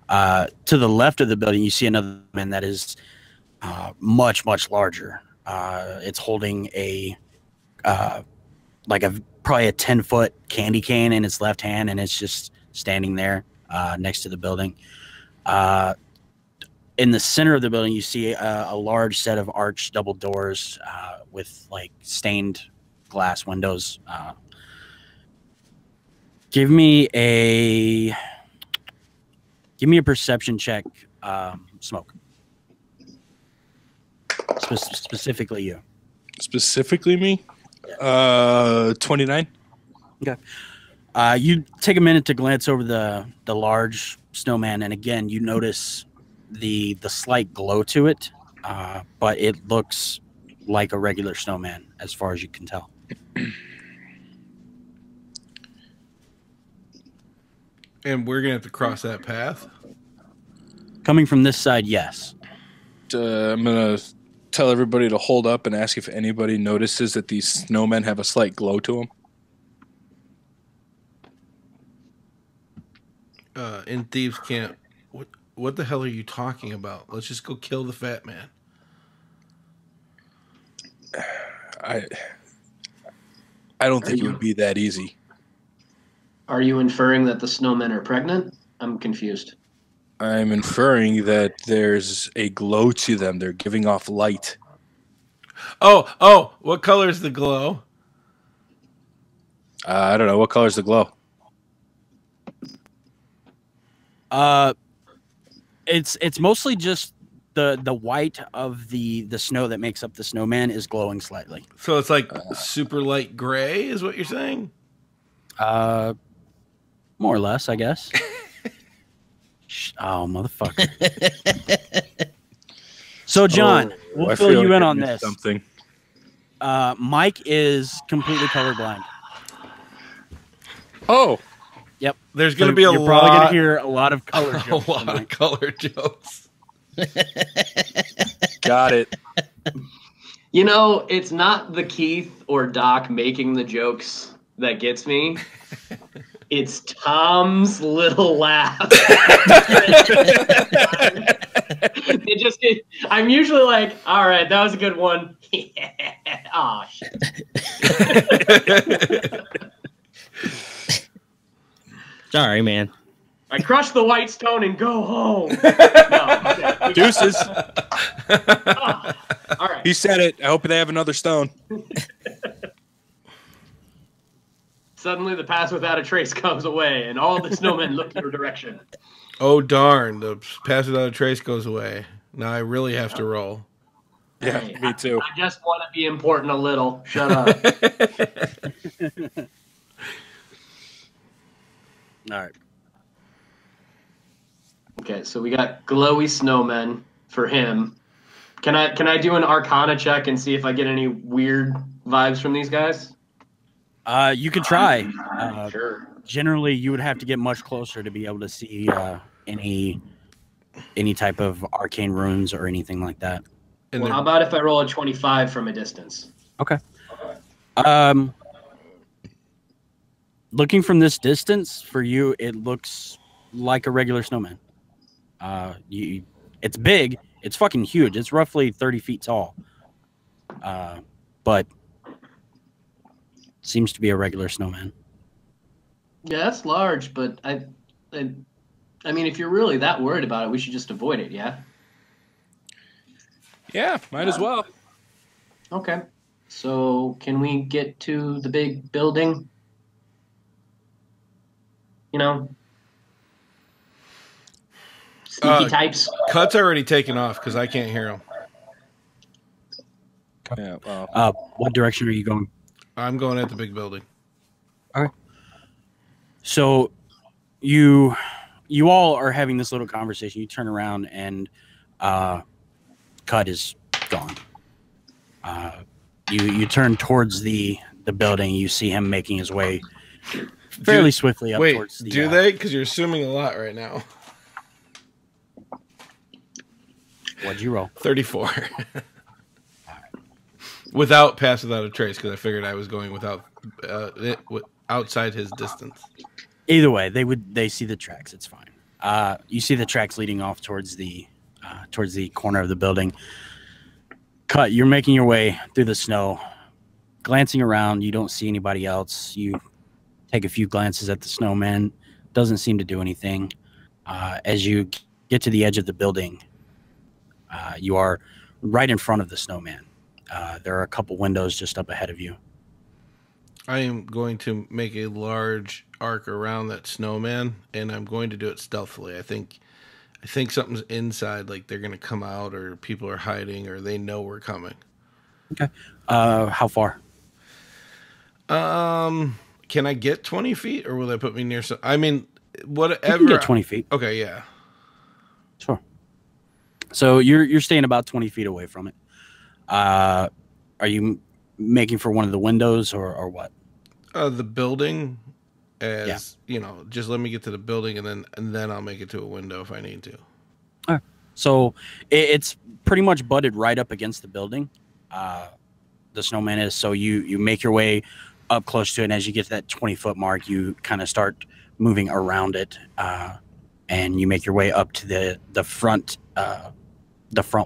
to the left of the building, you see another man that is much, much larger. It's holding probably a 10-foot candy cane in its left hand, and it's just standing there next to the building. In the center of the building, you see a large set of arched double doors with like stained glass windows. Give me a perception check, Smoke. Specifically you. Specifically me? 29. Okay. You take a minute to glance over the large snowman, and again, you notice the slight glow to it, but it looks like a regular snowman as far as you can tell. And we're going to have to cross that path? Coming from this side, yes. I'm going to tell everybody to hold up and ask if anybody notices that these snowmen have a slight glow to them. In Thieves' Camp, what the hell are you talking about? Let's just go kill the fat man. I don't think it would be that easy. Are you inferring that the snowmen are pregnant? I'm confused. I'm inferring that there's a glow to them. They're giving off light. Oh, what color is the glow? I don't know. What color is the glow? It's mostly just the white of the snow that makes up the snowman is glowing slightly. So it's like super light gray is what you're saying? More or less, I guess. Oh, motherfucker. So, John, we'll fill you in on this. Something. Mike is completely colorblind. Oh. Yep. There's going to be You're probably going to hear a lot of color jokes. A lot of color jokes. Got it. You know, it's not the Keith or Doc making the jokes that gets me. It's Tom's little laugh. It just I'm usually like, all right, that was a good one. Oh, shit. Sorry, man. I crush the white stone and go home. No, okay. Deuces. Oh, all right. He said it. I hope they have another stone. Suddenly the pass without a trace comes away, and all the snowmen look your direction. Oh, darn. The pass without a trace goes away. Now I really have to roll. Yeah, Hey, me too. I just want to be important a little. Shut up. All right. Okay, so we got glowy snowmen for him. Can I do an Arcana check and see if I get any weird vibes from these guys? You could try. Sure. Generally, you would have to get much closer to be able to see any type of arcane runes or anything like that. And Well, they're how about if I roll a 25 from a distance? Okay. Looking from this distance, for you, it looks like a regular snowman. It's big. It's fucking huge. It's roughly 30 feet tall. But seems to be a regular snowman. Yeah, that's large, but I mean, if you're really that worried about it, we should just avoid it. Yeah. Yeah, might as well. Okay. So can we get to the big building? You know, sneaky types. Cut's already taken off because I can't hear him. Yeah, well, What direction are you going? I'm going at the big building. So you all are having this little conversation. You turn around and Cut is gone. You turn towards the building. You see him making his way fairly swiftly up towards the... do they? Because you're assuming a lot right now. What'd you roll? 34. Without Pass Without a Trace, because I figured I was going without outside his distance. Either way, they see the tracks. It's fine. You see the tracks leading off towards the corner of the building. Cut. You're making your way through the snow, glancing around. You don't see anybody else. You take a few glances at the snowman. Doesn't seem to do anything. As you get to the edge of the building, you are right in front of the snowman. There are a couple windows just up ahead of you. I am going to make a large arc around that snowman, and I'm going to do it stealthily. I think something's inside, like they're going to come out, or people are hiding, or they know we're coming. Okay. How far? Can I get 20 feet, or will that put me near some... I mean, whatever. You can get 20 feet. Okay, yeah. Sure. So you're staying about 20 feet away from it. Are you making for one of the windows or what? The building, just let me get to the building, and then I'll make it to a window if I need to. All right. So it's pretty much butted right up against the building. The snowman is. So you make your way up close to it, and as you get to that 20-foot mark, you kind of start moving around it, and you make your way up to the front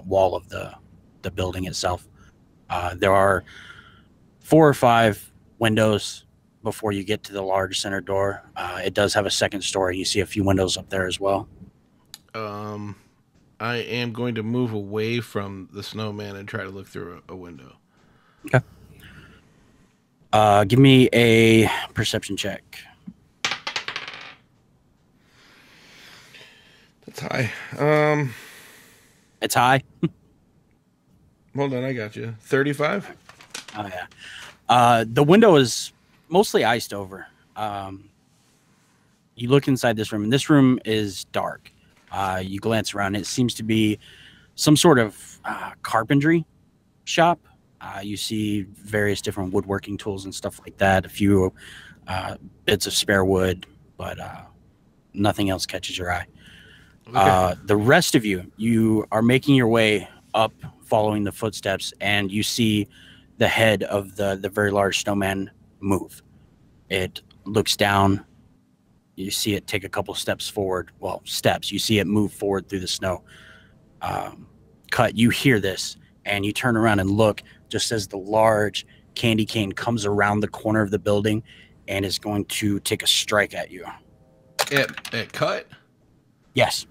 wall of the building itself. There are 4 or 5 windows before you get to the large center door. It does have a second story. You see a few windows up there as well. I am going to move away from the snowman and try to look through a window. Okay. Give me a perception check. That's high. It's high. Hold on, I got you. 35? Oh, yeah. The window is mostly iced over. You look inside this room, and this room is dark. You glance around. It seems to be some sort of carpentry shop. You see various different woodworking tools and stuff like that. A few bits of spare wood, but nothing else catches your eye. Okay. The rest of you are making your way up following the footsteps, and you see the head of the very large snowman move. It looks down. You see it take a couple steps forward. Well, steps. You see it move forward through the snow. Cut. You hear this, and you turn around and look just as the large candy cane comes around the corner of the building and is going to take a strike at you. At Cut? Yes.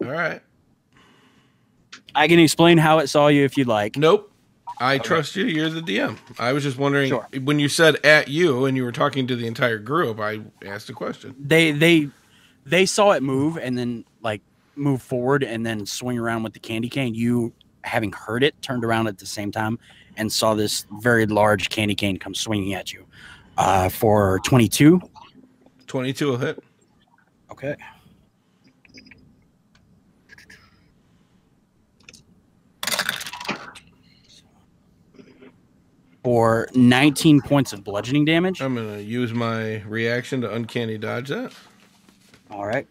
All right. I can explain how it saw you if you'd like. Nope. I trust you. You're the DM. I was just wondering, sure. When you said at you and you were talking to the entire group, I asked a question. They saw it move and then move forward and then swing around with the candy cane. You, having heard it, turned around at the same time and saw this very large candy cane come swinging at you. For 22. 22 will hit. Okay. For 19 points of bludgeoning damage. I'm going to use my reaction to uncanny dodge that. All right.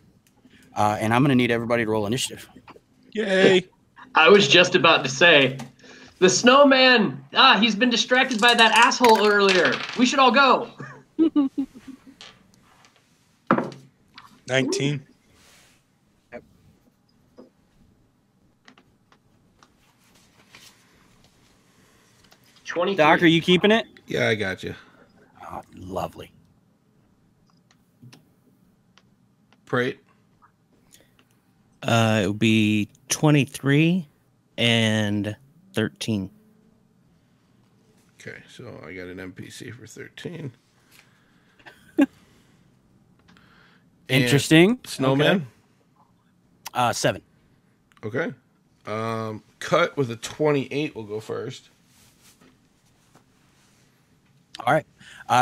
And I'm going to need everybody to roll initiative. Yay. I was just about to say, The snowman. He's been distracted by that asshole earlier. We should all go. 19. 23. Doc, are you keeping it? Yeah, I got you. Oh, lovely. Prate. It would be 23 and 13. Okay, so I got an NPC for 13. Interesting. Snowman. Okay. 7. Okay. Cut with a 28 will go first. All right.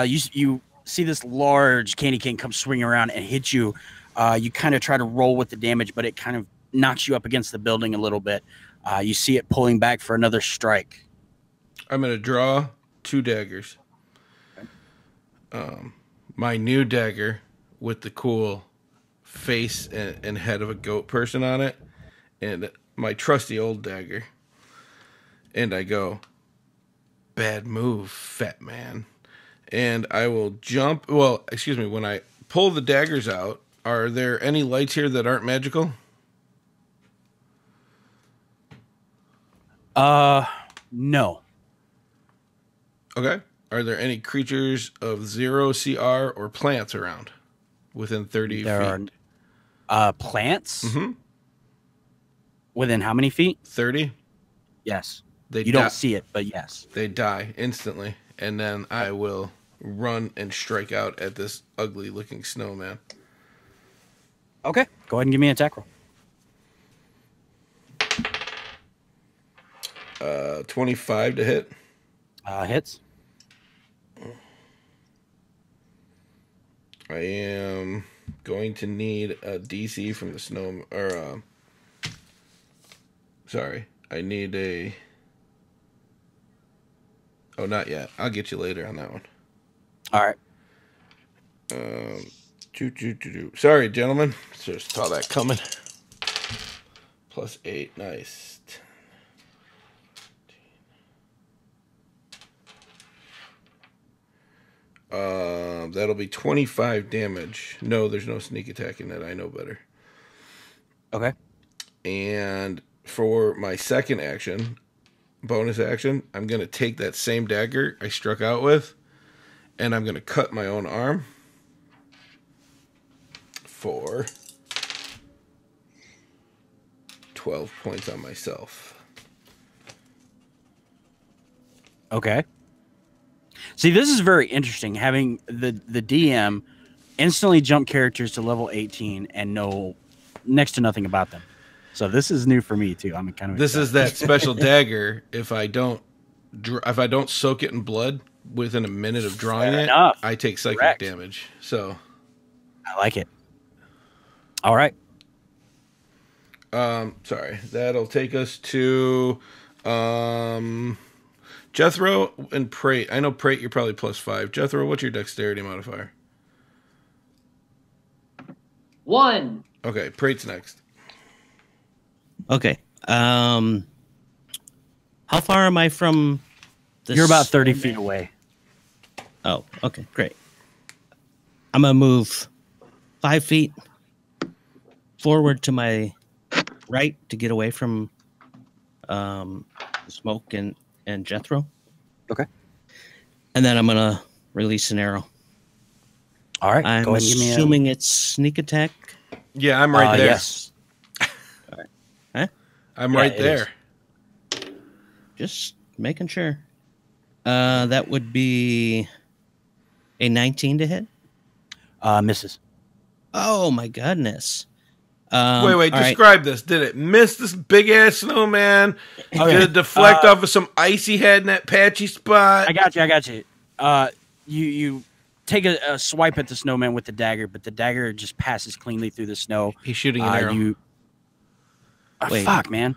You see this large candy cane come swinging around and hit you. You kind of try to roll with the damage, but it kind of knocks you up against the building a little bit. You see it pulling back for another strike. I'm going to draw 2 daggers. My new dagger with the cool face and head of a goat person on it, and my trusty old dagger. And I go, bad move, fat man. And I will jump. Well, excuse me. When I pull the daggers out, are there any lights here that aren't magical? No. Okay. Are there any creatures of 0 CR or plants around within 30 There feet? are plants. Mm-hmm. Within how many feet? 30? Yes. They You don't see it, but yes. They die instantly. And then I will run and strike out at this ugly looking snowman. Okay. Go ahead and give me an attack roll. 25 to hit. Hits. I am going to need a DC from the snow, or sorry, I need a. Oh, not yet. I'll get you later on that one. All right. Sorry, gentlemen. Just saw that coming. +8, nice. That'll be 25 damage. No, there's no sneak attack in that. I know better. Okay. And for my second action, bonus action, I'm going to take that same dagger I struck out with, and I'm going to cut my own arm for 12 points on myself. Okay. See, this is very interesting, having the DM instantly jump characters to level 18 and know next to nothing about them. So this is new for me too. I'm kind of This excited. is that special dagger. If I don't soak it in blood within a minute of drawing Fair it, enough. I take psychic Correct. damage. So, I like it. All right. sorry. That'll take us to Jethro and Prate. I know Prate, you're probably +5. Jethro, what's your dexterity modifier? 1. Okay, Prate's next. Okay. How far am I from the You're about 30 snowman? feet away. Oh, okay, great. I'm gonna move 5 feet forward to my right to get away from Smoke and Jethro. Okay. And then I'm gonna release an arrow. All right. I'm Go ahead and give me assuming it's sneak attack. Yeah, I'm right there. Yes. Huh? I'm Yeah, right it there. Just making sure. That would be a 19 to hit. Misses. Oh my goodness. Wait, all right. describe this. Did it miss this big ass snowman? Okay. Did it deflect off of some icy head in that patchy spot? I got you. You take a swipe at the snowman with the dagger, but the dagger just passes cleanly through the snow. He's shooting an arrow. Wait. Fuck, man.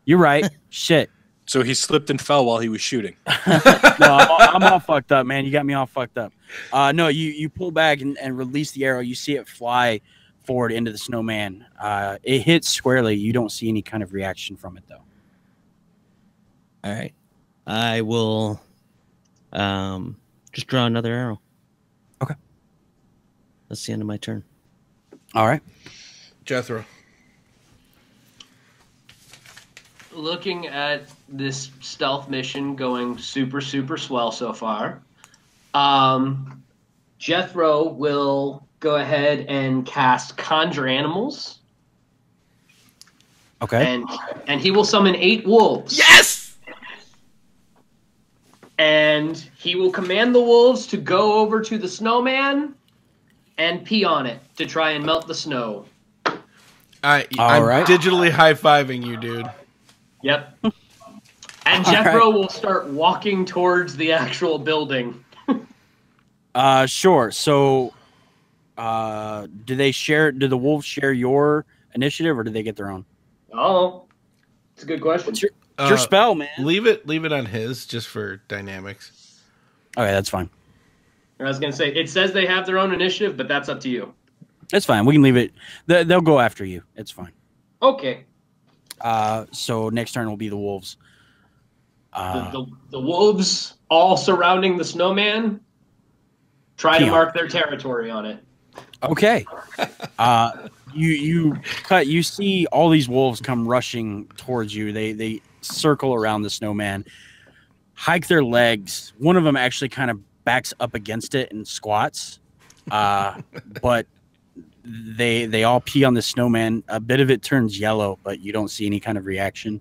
You're right. Shit. So he slipped and fell while he was shooting. No, I'm all fucked up, man. You got me all fucked up. No, you pull back and release the arrow. You see it fly forward into the snowman. It hits squarely. You don't see any kind of reaction from it, though. All right. I will just draw another arrow. Okay. That's the end of my turn. All right. Jethro. Looking at this stealth mission going super, super swell so far, Jethro will go ahead and cast Conjure Animals. Okay. And he will summon 8 wolves. Yes! And he will command the wolves to go over to the snowman and pee on it to try and melt the snow. I'm right. digitally high-fiving you, dude. Yep. And Jethro will start walking towards the actual building. Sure. So, do the wolves share your initiative, or do they get their own? Oh, it's a good question. What's your spell, man? Leave it on his, just for dynamics. Okay, that's fine. I was going to say, it says they have their own initiative, but that's up to you. That's fine. We can leave it. They'll go after you. It's fine. Okay. So next turn will be the wolves. The wolves all surrounding the snowman try to mark their territory on it. Okay. You see all these wolves come rushing towards you. They circle around the snowman, hike their legs. One of them actually kind of backs up against it and squats. But they all pee on the snowman. A bit of it turns yellow, but you don't see any kind of reaction.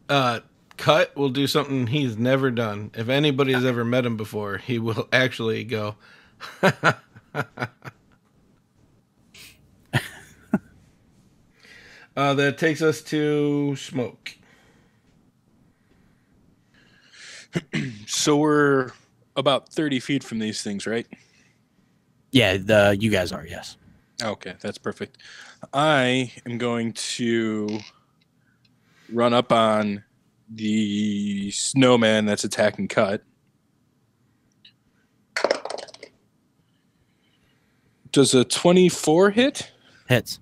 Cut will do something he's never done. If anybody has ever met him before, he will actually go. That takes us to Smoke. So we're about 30 feet from these things, right? Yeah, you guys are, yes. Okay, that's perfect. I am going to run up on the snowman that's attacking Cut. Does a 24 hit? Hits.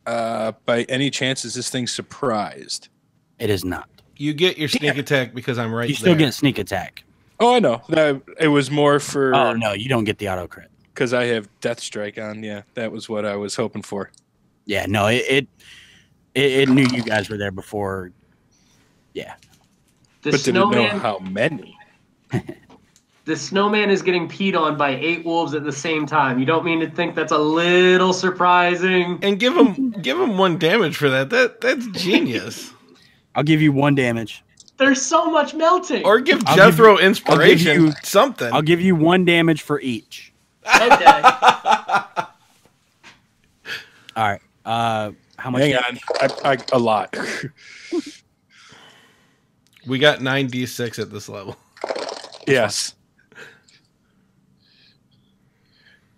By any chance, is this thing surprised? It is not. You get your sneak attack because I'm right there. You still get sneak attack. Oh, I know. It was more for... Oh, no, you don't get the auto crit. Because I have Death Strike on. Yeah, that was what I was hoping for. Yeah, no, it knew you guys were there before. Yeah. But didn't know how many. The snowman is getting peed on by 8 wolves at the same time. You don't mean to think that's a little surprising? And give him 1 damage for that. That's genius. I'll give you 1 damage. There's so much melting. Or give Jethro inspiration. Something. I'll give you 1 damage for each. Okay. All right. How much? Hang on. A lot. We got 9d6 at this level. Yes.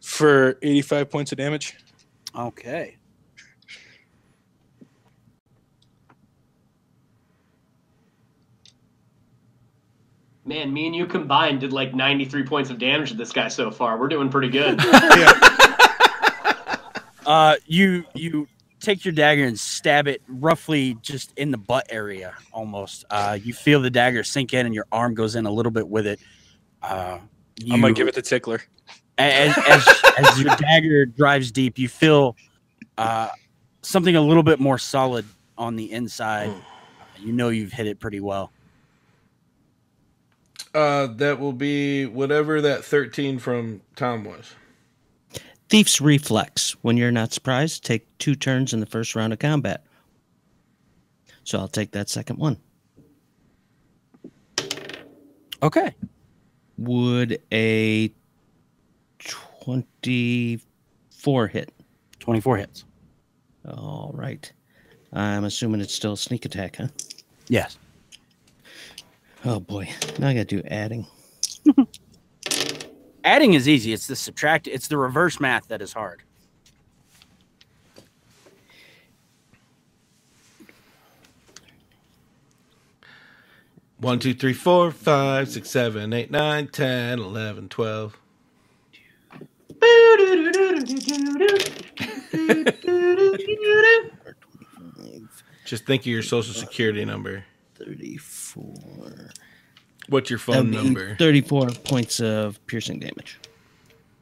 For 85 points of damage. Okay. Man, me and you combined did like 93 points of damage to this guy so far. We're doing pretty good. You take your dagger and stab it roughly just in the butt area, almost. You feel the dagger sink in, and your arm goes in a little bit with it. I'm gonna give it the tickler. As your dagger drives deep, you feel something a little bit more solid on the inside. You know you've hit it pretty well. That will be whatever that 13 from Tom was. Thief's Reflex. When you're not surprised, take 2 turns in the first round of combat. So I'll take that second one. Okay. Would a 24 hit? 24 hits. All right. I'm assuming it's still sneak attack, huh? Yes. Oh, boy. Now I got to do adding. Adding is easy. It's the subtract. It's the reverse math that is hard. One, 2, 3, 4, 5, 6, 7, 8, 9, 10, 11, 12. Just think of your social security number. 34. What's your That would phone be number? 34 points of piercing damage.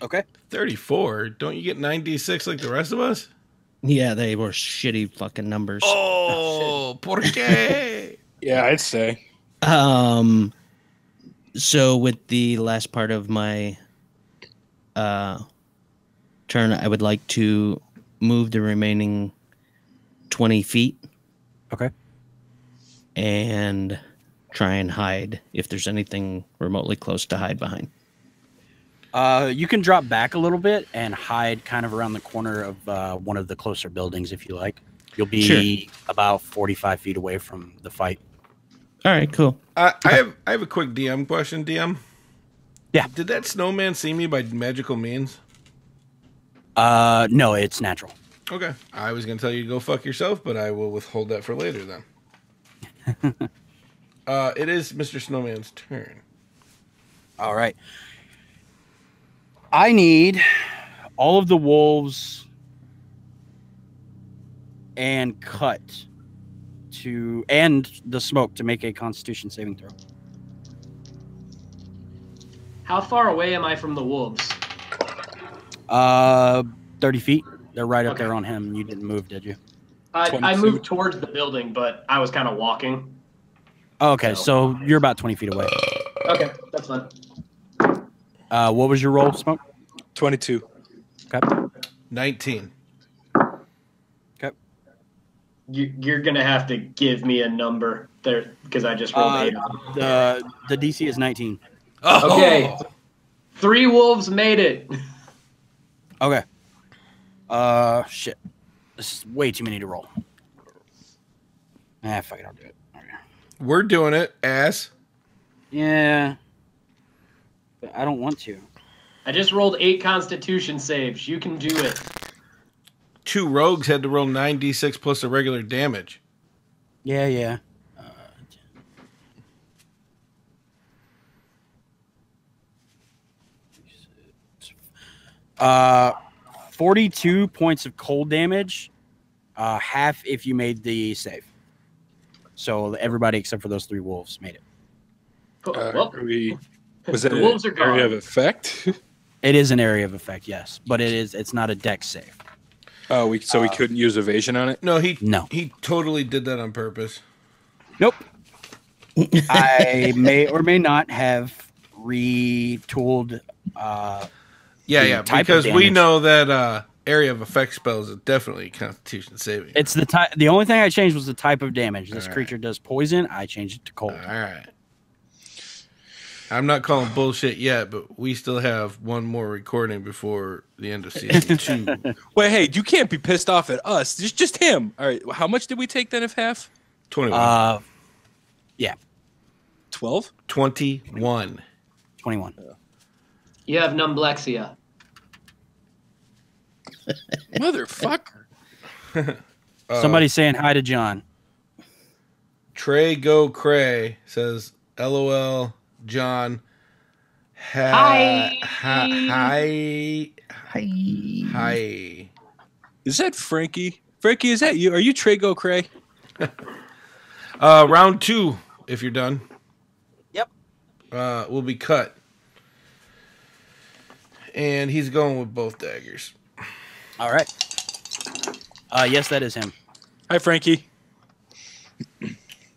Okay. 34. Don't you get 9d6 like the rest of us? Yeah, they were shitty fucking numbers. Oh, por qué? Yeah, I'd say. So with the last part of my turn, I would like to move the remaining 20 feet Okay. and try and hide if there's anything remotely close to hide behind. You can drop back a little bit and hide kind of around the corner of one of the closer buildings if you like. You'll be about 45 feet away from the fight. All right, cool. I have a quick DM question, DM. Yeah. Did that snowman see me by magical means? No, it's natural. Okay. I was going to tell you to go fuck yourself, but I will withhold that for later then. It is Mr. Snowman's turn. All right. I need all of the wolves and cut and the smoke to make a Constitution saving throw. How far away am I from the wolves? 30 feet. They're right up Okay. there on him. You didn't move, did you? I 22. moved towards the building, but I was kind of walking. Oh, okay, so you're about 20 feet away. Okay, that's fine. What was your roll, Smoke? 22. Okay. 19. Okay. You're gonna have to give me a number there because I just rolled 8. The DC is 19. Oh! Okay. 3 wolves made it. Okay. Shit. This is way too many to roll. Fuck it, I'll do it. Okay. We're doing it, ass. Yeah. But I don't want to. I just rolled 8 Constitution saves. You can do it. 2 rogues had to roll 9d6 plus the regular damage. Yeah. 42 points of cold damage. Half if you made the save. So everybody except for those 3 wolves made it. Well, Was the that wolves are an area of gone. effect? It is an area of effect, yes, but it's not a dex save. Oh, we couldn't use evasion on it? No, No. he totally did that on purpose. Nope. I may or may not have retooled. Yeah, type of because we damage. know that area of effect spells is definitely Constitution saving. It's the type. The only thing I changed was the type of damage. This All right. creature does poison. I changed it to cold. All right. I'm not calling bullshit yet, but we still have one more recording before the end of season 2. Wait, hey, you can't be pissed off at us. It's just him. All right, how much did we take then if half? 21. Yeah, 12? 21. 21. You have numblexia. Motherfucker. Somebody's saying hi to John. Trey Go Cray says, LOL, John. Hi. Hi. Is that Frankie? Frankie, is that you? Are you Trago Cray? Round 2, if you're done. Yep. Will be cut. And he's going with both daggers. All right. Yes, that is him. Hi, Frankie.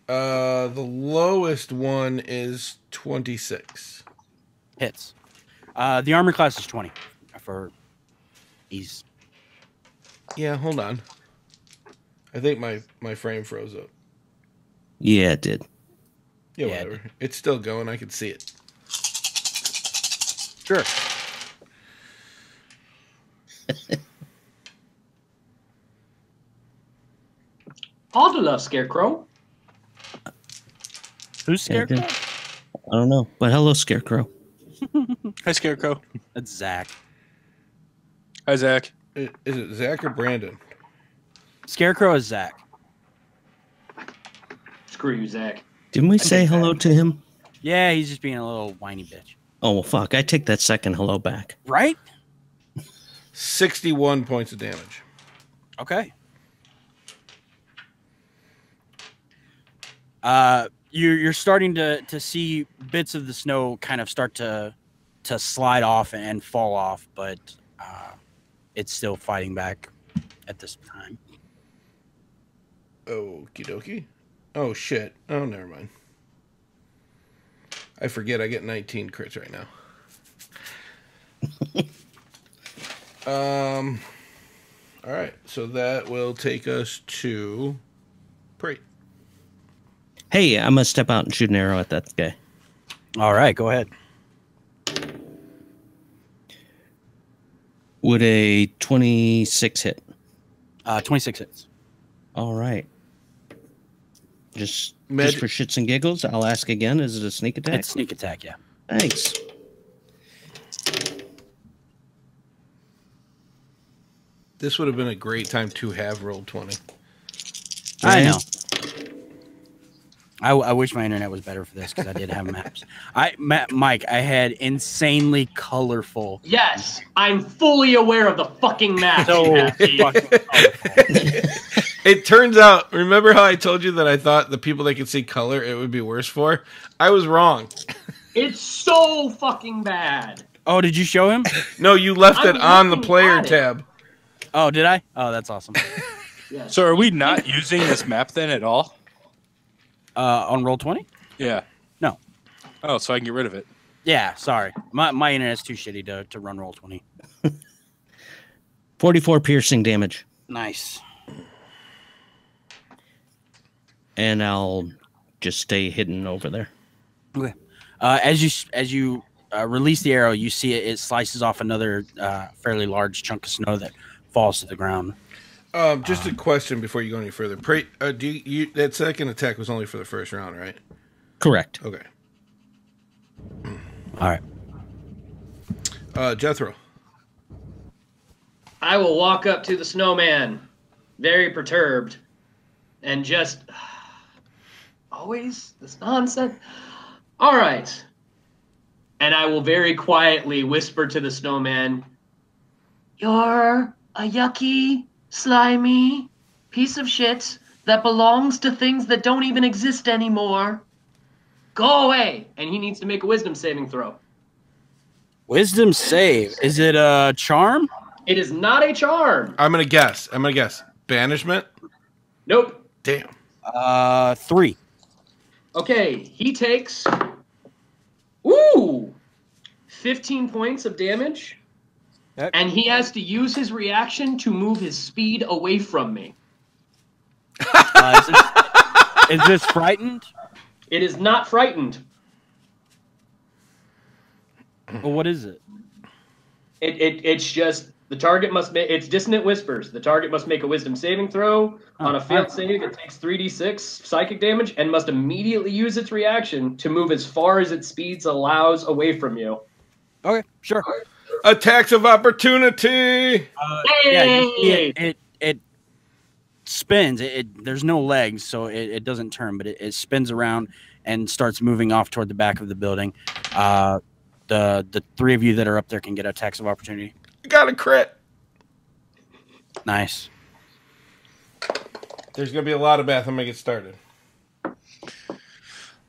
The lowest one is 26. Hits. The armor class is 20 for ease. Yeah, hold on. I think my frame froze up. Yeah, it did. Yeah, Yeah, it whatever. It's still going. I can see it. Sure. Audula, Scarecrow. Who's Yeah, Scarecrow? good. I don't know, but hello, Scarecrow. Hi, Scarecrow. That's Zach. Hi, Zach. Is it Zach or Brandon? Scarecrow is Zach. Screw you, Zach. Didn't we say take hello that. to him? Yeah, he's just being a little whiny bitch. Oh, well, fuck. I take that second hello back. Right? 61 points of damage. Okay. You're starting to see bits of the snow kind of start to slide off and fall off, but it's still fighting back at this time. Okie dokie. Oh, shit. Oh, never mind. I forget I get 19 crits right now. All right. So that will take us to Prate. Hey, I'm gonna step out and shoot an arrow at that guy. All right, go ahead. Would a 26 hit? 26 hits. All right. Just Med- for shits and giggles, I'll ask again. Is it a sneak attack? It's sneak attack, yeah. Thanks. This would have been a great time to have rolled 20. I know. I wish my internet was better for this because I did have maps. Mike, I had insanely colorful. Yes, I'm fully aware of the fucking map. So fucking colorful. It turns out, remember how I told you that I thought the people that could see color it would be worse for? I was wrong. It's so fucking bad. Oh, did you show him? No, you left it I'm on the looking player at it. tab. Oh, did I? Oh, that's awesome. Yes. So are we not using this map then at all? On Roll20? Yeah. No. Oh, so I can get rid of it. Yeah, sorry. My internet's too shitty to run Roll20. 44 piercing damage. Nice. And I'll just stay hidden over there. Okay. As you release the arrow, you see it slices off another fairly large chunk of snow that falls to the ground. Just a question before you go any further. Prate, that second attack was only for the first round, right? Correct. Okay. All right. Jethro. I will walk up to the snowman, very perturbed, and just always this nonsense. All right. And I will very quietly whisper to the snowman, "You're a yucky, slimy piece of shit that belongs to things that don't even exist anymore. Go away." And he needs to make a wisdom saving throw. Wisdom save. Is it a charm? It is not a charm. I'm gonna guess. Banishment. Nope. Damn. 3. Okay, he takes 15 points of damage. Yep. And he has to use his reaction to move his speed away from me. Is this frightened? It is not frightened. Well, what is it? It's just the target must make. It's dissonant whispers. The target must make a wisdom saving throw. On a failed save, it takes 3d6 psychic damage and must immediately use its reaction to move as far as its speeds allows away from you. Okay, sure. Attacks of opportunity. Yeah, it spins. There's no legs, so it doesn't turn, but it spins around and starts moving off toward the back of the building. The three of you that are up there can get attacks of opportunity. Got a crit. Nice. There's gonna be a lot of math. I'm gonna get started.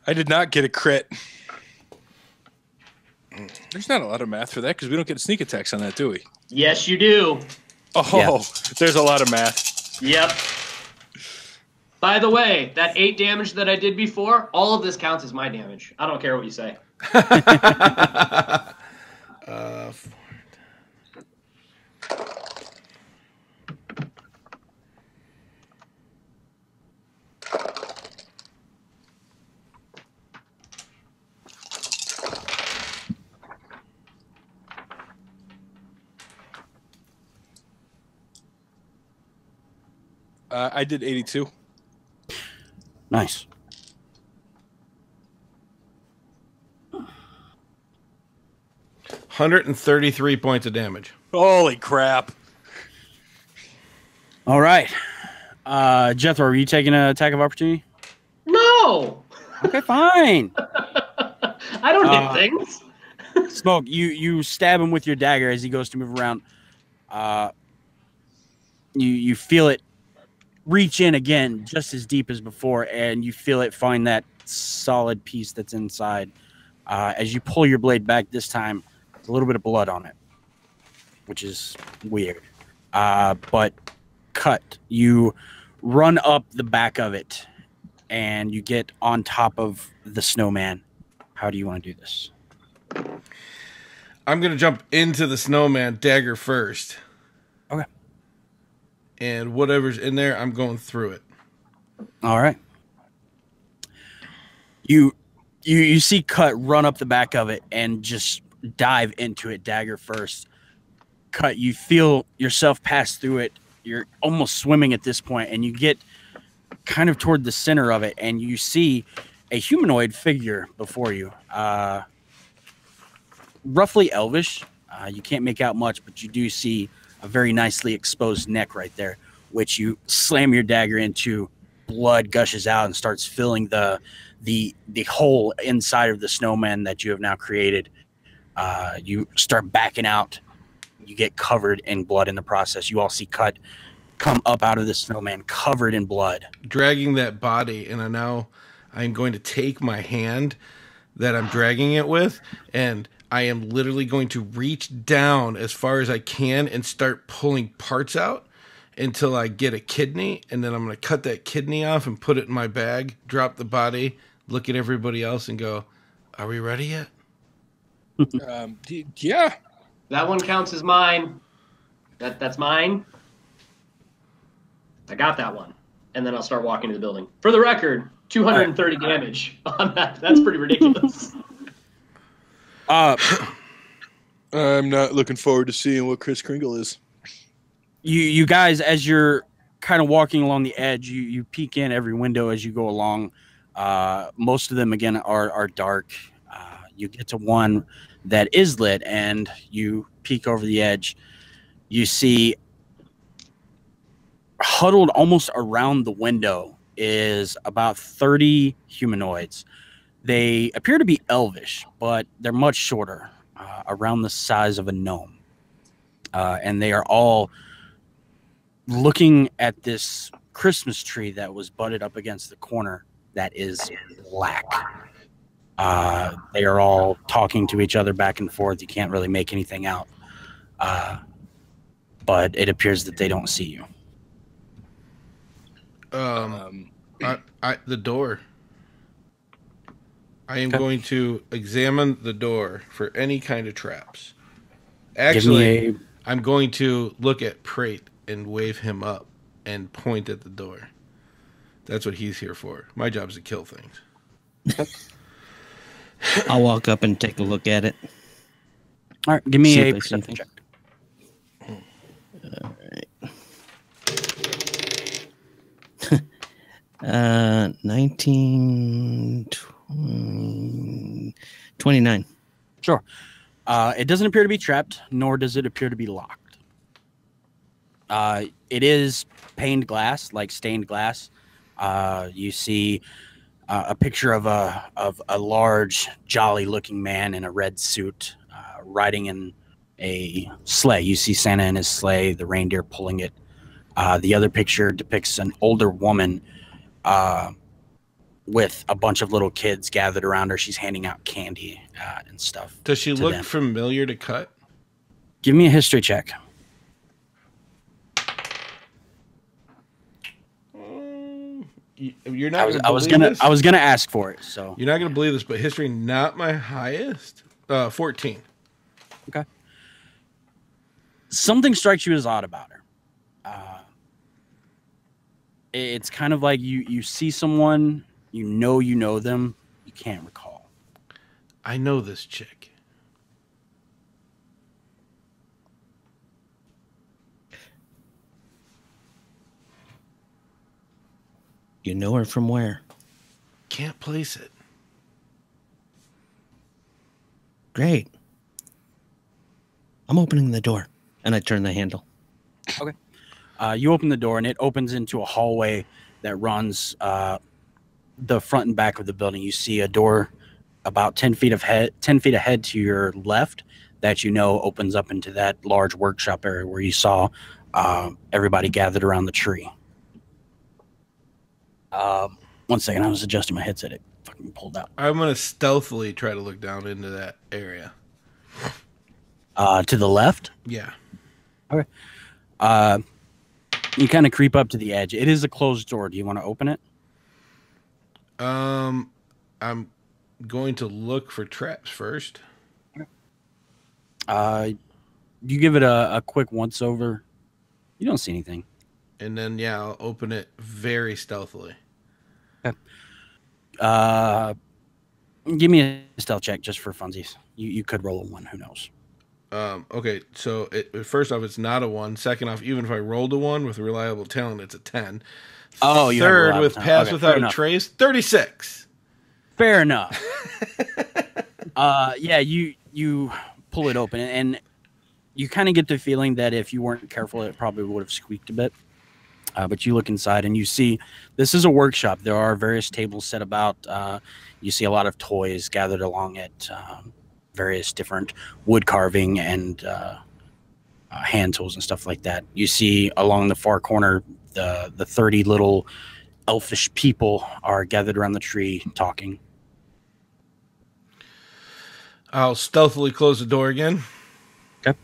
I did not get a crit. There's not a lot of math for that because we don't get sneak attacks on that, do we? Yes, you do. Oh, Yeah. There's a lot of math. Yep. By the way, that 8 damage that I did before, all of this counts as my damage. I don't care what you say. I did 82. Nice. $133 points of damage. Holy crap. All right. Jethro, are you taking an attack of opportunity? No! Okay, fine. I don't hit things. Smoke, you stab him with your dagger as he goes to move around. You feel it reach in again just as deep as before, and you feel it find that solid piece that's inside. As you pull your blade back this time, there's a little bit of blood on it, which is weird. But cut. You run up the back of it, and you get on top of the snowman. How do you want to do this? I'm going to jump into the snowman, dagger first. Okay. And whatever's in there, I'm going through it. All right. You see Cut run up the back of it and just dive into it, dagger first. Cut, you feel yourself pass through it. You're almost swimming at this point, and you get kind of toward the center of it, and you see a humanoid figure before you. Roughly elvish. You can't make out much, but you do see a very nicely exposed neck right there, which you slam your dagger into. Blood gushes out and starts filling the hole inside of the snowman that you have now created. You start backing out. You get covered in blood in the process. You all see Cut come up out of the snowman covered in blood. Dragging that body, and I'm going to take my hand that I'm dragging it with, and I am literally going to reach down as far as I can and start pulling parts out until I get a kidney, and then I'm going to cut that kidney off and put it in my bag, drop the body, look at everybody else, and go, "Are we ready yet?" Yeah. That one counts as mine. That's mine. I got that one. And then I'll start walking to the building. For the record, 230 damage on that. That's pretty ridiculous. I'm not looking forward to seeing what Kris Kringle is. You guys, as you're kind of walking along the edge, you peek in every window as you go along. Most of them, again, are dark. You get to one that is lit, and you peek over the edge. You see huddled almost around the window is about 30 humanoids. They appear to be elvish, but they're much shorter, around the size of a gnome. And they are all looking at this Christmas tree that was butted up against the corner that is black. They are all talking to each other back and forth. You can't really make anything out. But it appears that they don't see you. The door. I am going to examine the door for any kind of traps. Actually, I'm going to look at Prate and wave him up and point at the door. That's what he's here for. My job is to kill things. I'll walk up and take a look at it. All right, give me See a if I see perception check. All right. 19, 20, 29. Sure. It doesn't appear to be trapped, nor does it appear to be locked. It is paned glass, like stained glass. You see a picture of a large, jolly-looking man in a red suit riding in a sleigh. You see Santa in his sleigh, the reindeer pulling it. The other picture depicts an older woman with a bunch of little kids gathered around her. She's handing out candy and stuff. Does she look familiar to Cut? Give me a history check. You're not. I was gonna ask for it. So you're not gonna believe this, but history not my highest. 14. Okay. Something strikes you as odd about her. It's kind of like you see someone, you know them, you can't recall. I know this chick. You know her from where? Can't place it. Great. I'm opening the door, and I turn the handle. Okay. You open the door, and it opens into a hallway that runs the front and back of the building. You see a door about 10 feet ahead to your left that opens up into that large workshop area where you saw everybody gathered around the tree. One second, I was adjusting my headset. It fucking pulled out. I'm gonna stealthily try to look down into that area. To the left. Yeah. Okay. You kind of creep up to the edge. It is a closed door. Do you want to open it? I'm going to look for traps first. You give it a quick once over. You don't see anything. And then, yeah, I'll open it very stealthily. Okay. Give me a stealth check just for funsies. You could roll a 1. Who knows? Okay, so first off, it's not a 1. Second off, even if I rolled a 1 with reliable talent, it's a 10. Oh, you have Third, reliable with talent. pass Okay, without fair a enough. trace, 36. Fair enough. Yeah, you pull it open, and you kind of get the feeling that if you weren't careful, it probably would have squeaked a bit. But you look inside, and you see this is a workshop. There are various tables set about. You see a lot of toys gathered along it, various different wood carving and hand tools and stuff like that. You see along the far corner the 30 little elfish people are gathered around the tree talking. I'll stealthily close the door again. Okay.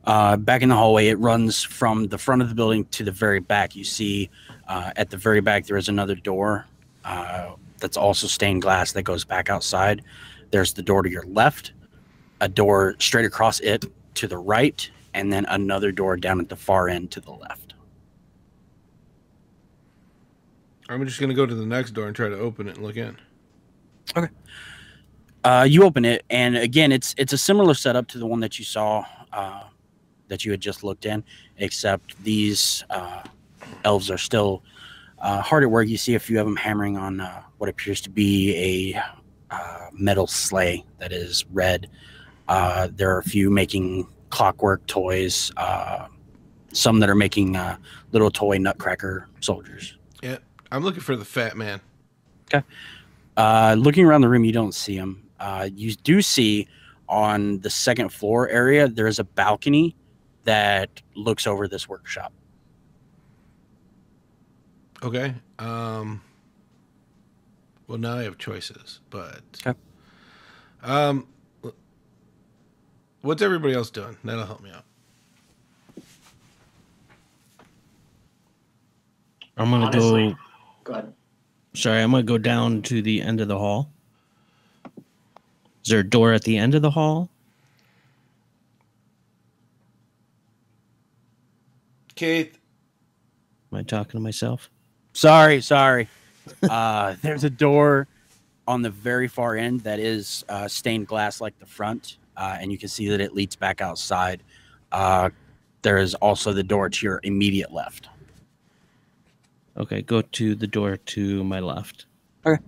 Back in the hallway, it runs from the front of the building to the very back. You see at the very back there is another door that's also stained glass that goes back outside. There's the door to your left, a door straight across it to the right, and then another door down at the far end to the left. I'm just going to go to the next door and try to open it and look in. Okay. You open it, and again, it's a similar setup to the one that you saw that you had just looked in, except these elves are still hard at work. You see a few of them hammering on what appears to be a metal sleigh that is red. There are a few making clockwork toys, some that are making little toy nutcracker soldiers. Yeah, I'm looking for the fat man. Okay. Looking around the room, you don't see him. You do see on the second floor area, there is a balcony that looks over this workshop. Okay. Well, now I have choices, but Okay. What's everybody else doing? That'll help me out. I'm gonna Honestly. go. Go ahead. Sorry, I'm gonna go down to the end of the hall. Is there a door at the end of the hall? Keith, Am I talking to myself? Sorry. There's a door on the very far end that is stained glass like the front, and you can see that it leads back outside. There is also the door to your immediate left. Okay, go to the door to my left. Okay.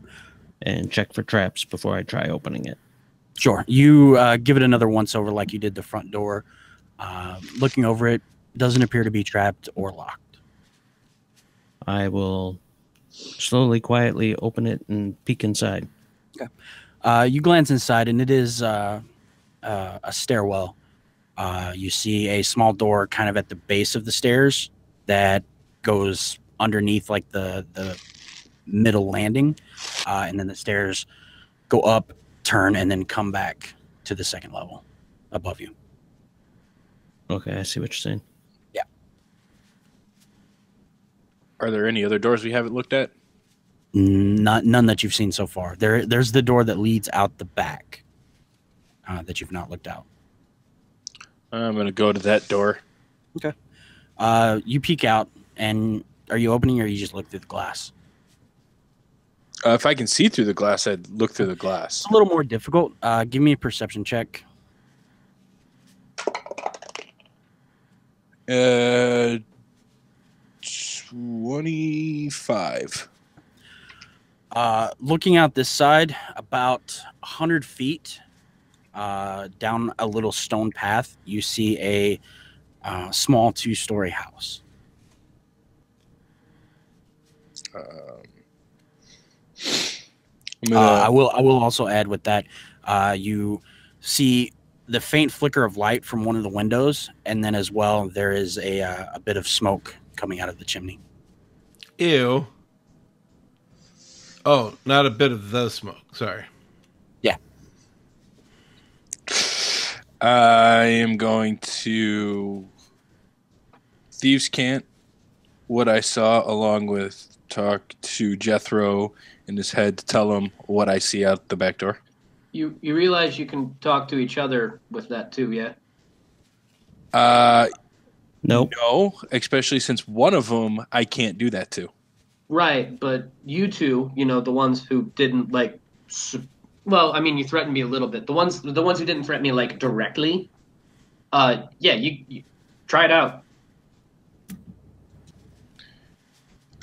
And check for traps before I try opening it. Sure. You give it another once over like you did the front door. Looking over it, doesn't appear to be trapped or locked. I will slowly, quietly open it and peek inside. Okay. You glance inside, and it is a stairwell. You see a small door kind of at the base of the stairs that goes underneath like the middle landing, and then the stairs go up, turn, and then come back to the second level above you. Okay, I see what you're saying. Yeah. Are there any other doors we haven't looked at? None that you've seen so far. There's the door that leads out the back that you've not looked out. I'm going to go to that door. Okay. You peek out, and are you opening or you just look through the glass? If I can see through the glass, I'd look through the glass. It's a little more difficult. Give me a perception check. 25. Looking out this side, about 100 feet down a little stone path, you see a small 2-story house. I will also add with that, you see the faint flicker of light from one of the windows, and then as well there is a bit of smoke coming out of the chimney. ew. Oh, not a bit of the smoke. Sorry. Yeah. I am going to Thieves' Cant what I saw, along with talk to Jethro in his head to tell him what I see out the back door. You realize you can talk to each other with that too, yeah? Nope. No, especially since one of them I can't do that to. Right, but you two, the ones who didn't well, I mean, you threatened me a little bit. The ones who didn't threaten me like directly. Yeah, you try it out.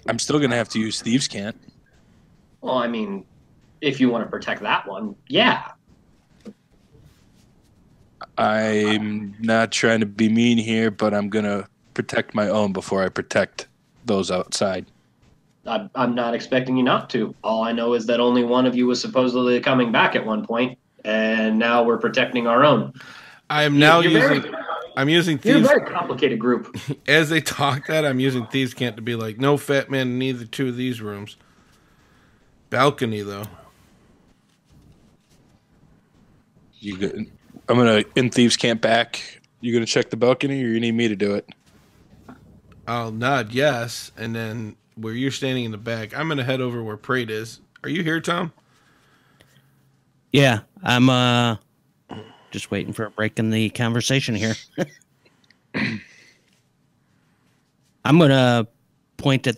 I'm still going to have to use Thieves' Cant. Well, I mean, if you want to protect that one, yeah. I'm not trying to be mean here, but I'm going to protect my own before I protect those outside. I'm not expecting you not to. All I know is that only one of you was supposedly coming back at one point, and now we're protecting our own. I'm now You're using. very- I'm using You're a thieves. very complicated group. As they talk that, I'm using Thieves' Cant to be like, no fat man in either two of these rooms. Balcony, though. I'm going to in Thieves' Cant back. You going to check the balcony, or you need me to do it? I'll nod yes, and then where you're standing in the back, I'm going to head over where Prate is. Are you here, Tom? Yeah, I'm just waiting for a break in the conversation here. I'm gonna point at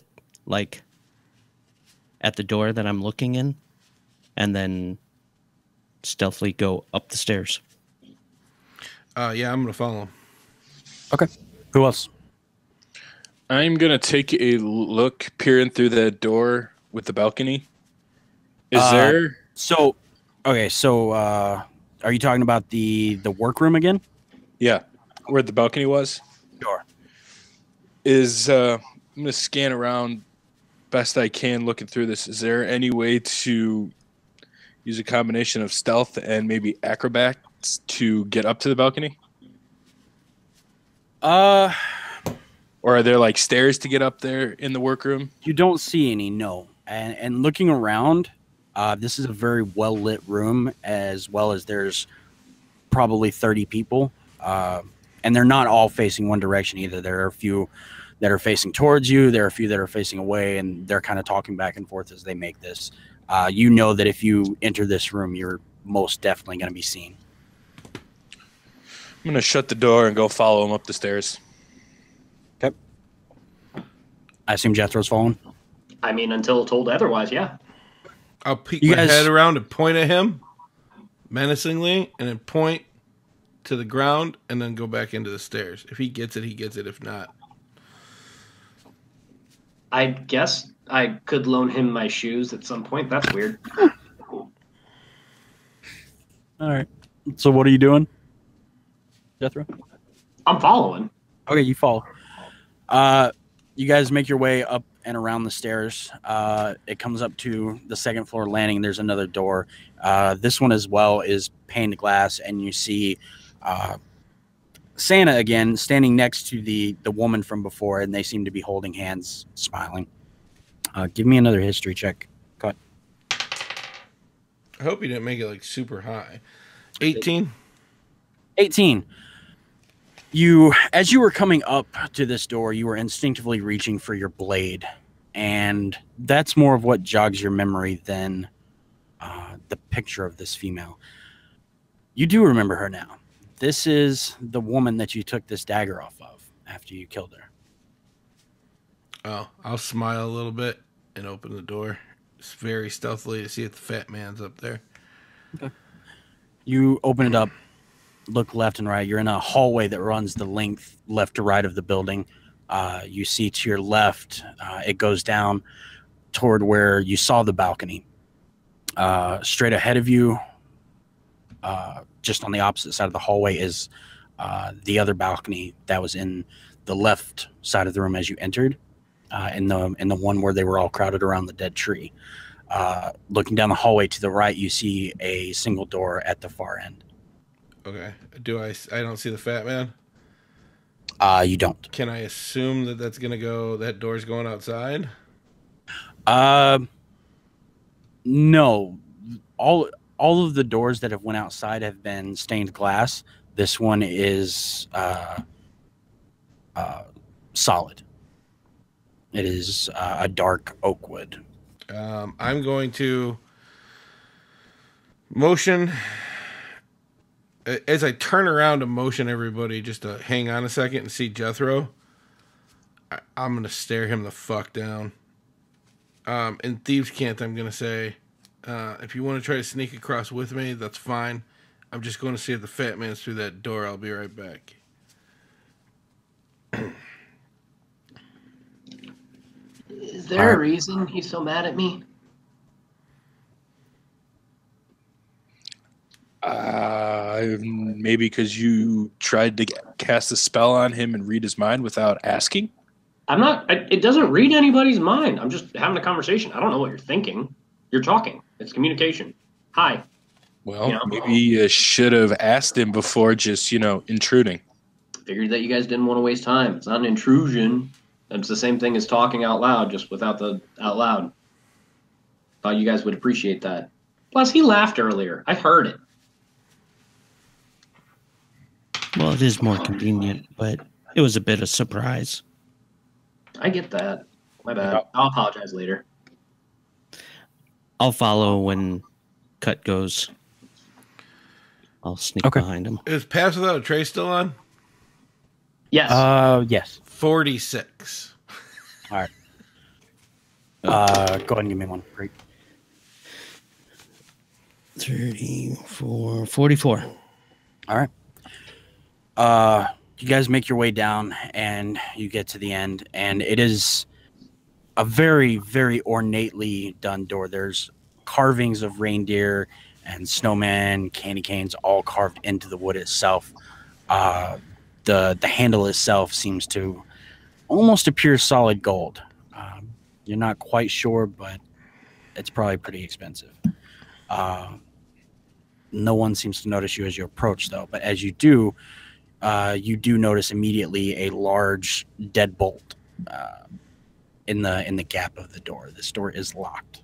at the door that I'm looking in, and then stealthily go up the stairs. Yeah, I'm going to follow him. Okay. Who else? I'm going to take a look, peering through that door with the balcony. Is there... So, okay, are you talking about the workroom again? Yeah, where the balcony was? Sure. I'm going to scan around best I can looking through this. Is there any way to use a combination of stealth and maybe acrobats to get up to the balcony? Or are there like stairs to get up there in the workroom? You don't see any, no. And looking around, this is a very well lit room, as well as there's probably 30 people, and they're not all facing one direction either. There are a few that are facing towards you. There are a few that are facing away, and they're kind of talking back and forth as they make this. You know that if you enter this room, you're most definitely going to be seen. I'm going to shut the door and go follow him up the stairs. Okay. I assume Jethro's following. I mean, until told otherwise, yeah. I'll peek my head around and point at him menacingly, and then point to the ground, and then go back into the stairs. If he gets it, he gets it. If not, I guess I could loan him my shoes at some point. That's weird. All right. So what are you doing, Jethro? I'm following. Okay, you follow. You guys make your way up and around the stairs. It comes up to the second floor landing. There's another door. This one as well is paned glass, and you see Santa again standing next to the woman from before, and they seem to be holding hands, smiling. Give me another history check. Cut. I hope he didn't make it like super high. 18. 18. As you were coming up to this door, you were instinctively reaching for your blade, and that's more of what jogs your memory than the picture of this female. You do remember her now. This is the woman that you took this dagger off of after you killed her. Oh, I'll smile a little bit and open the door. It's very stealthily to see if the fat man's up there. Okay. You open it up, look left and right. You're in a hallway that runs the length left to right of the building. You see to your left, it goes down toward where you saw the balcony. Straight ahead of you, just on the opposite side of the hallway, is the other balcony that was in the left side of the room as you entered, in the one where they were all crowded around the dead tree. Looking down the hallway to the right, you see a single door at the far end. Okay. I don't see the fat man? You don't. Can I assume that that door's going outside? No, all of the doors that have went outside have been stained glass. This one is solid. It is a dark oak wood. I'm going to motion as I turn around to motion everybody just to hang on a second and see Jethro. I'm going to stare him the fuck down. In Thieves' Cant, I'm going to say, if you want to try to sneak across with me, that's fine. I'm just going to see if the fat man's through that door. I'll be right back. Is there a reason he's so mad at me? Maybe because you tried to cast a spell on him and read his mind without asking. I'm not. It doesn't read anybody's mind. I'm just having a conversation. I don't know what you're thinking. You're talking. It's communication. Hi. Well, maybe you should have asked him before just, intruding. Figured that you guys didn't want to waste time. It's not an intrusion. It's the same thing as talking out loud, just without the out loud. Thought you guys would appreciate that. Plus, he laughed earlier. I heard it. Well, it is more convenient, but it was a bit of surprise. I get that. My bad. I'll apologize later. I'll follow when Cut goes. I'll sneak behind him. Is Pass Without a Trace still on? Yes. Yes. 46. All right. Go ahead and give me one. Great. 34, 44. All right. You guys make your way down and you get to the end, and it is a very, very ornately done door. There's carvings of reindeer and snowmen, candy canes, all carved into the wood itself. The handle itself seems to almost appear solid gold. You're not quite sure, but it's probably pretty expensive. No one seems to notice you as you approach, though. But as you do notice immediately a large deadbolt in the gap of the door. This door is locked.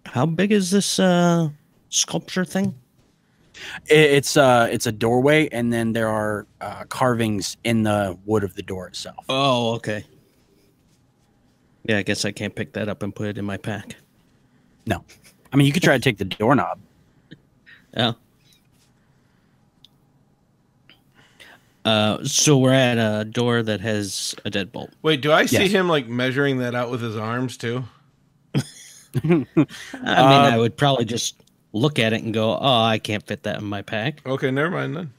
How big is this sculpture thing? It's a doorway, and then there are carvings in the wood of the door itself. Oh, okay. Yeah, I guess I can't pick that up and put it in my pack. No. I mean, you could try to take the doorknob. Yeah. So we're at a door that has a deadbolt. Wait, do I see him like measuring that out with his arms too? I mean, I would probably just look at it and go, "Oh, I can't fit that in my pack." Okay, never mind then.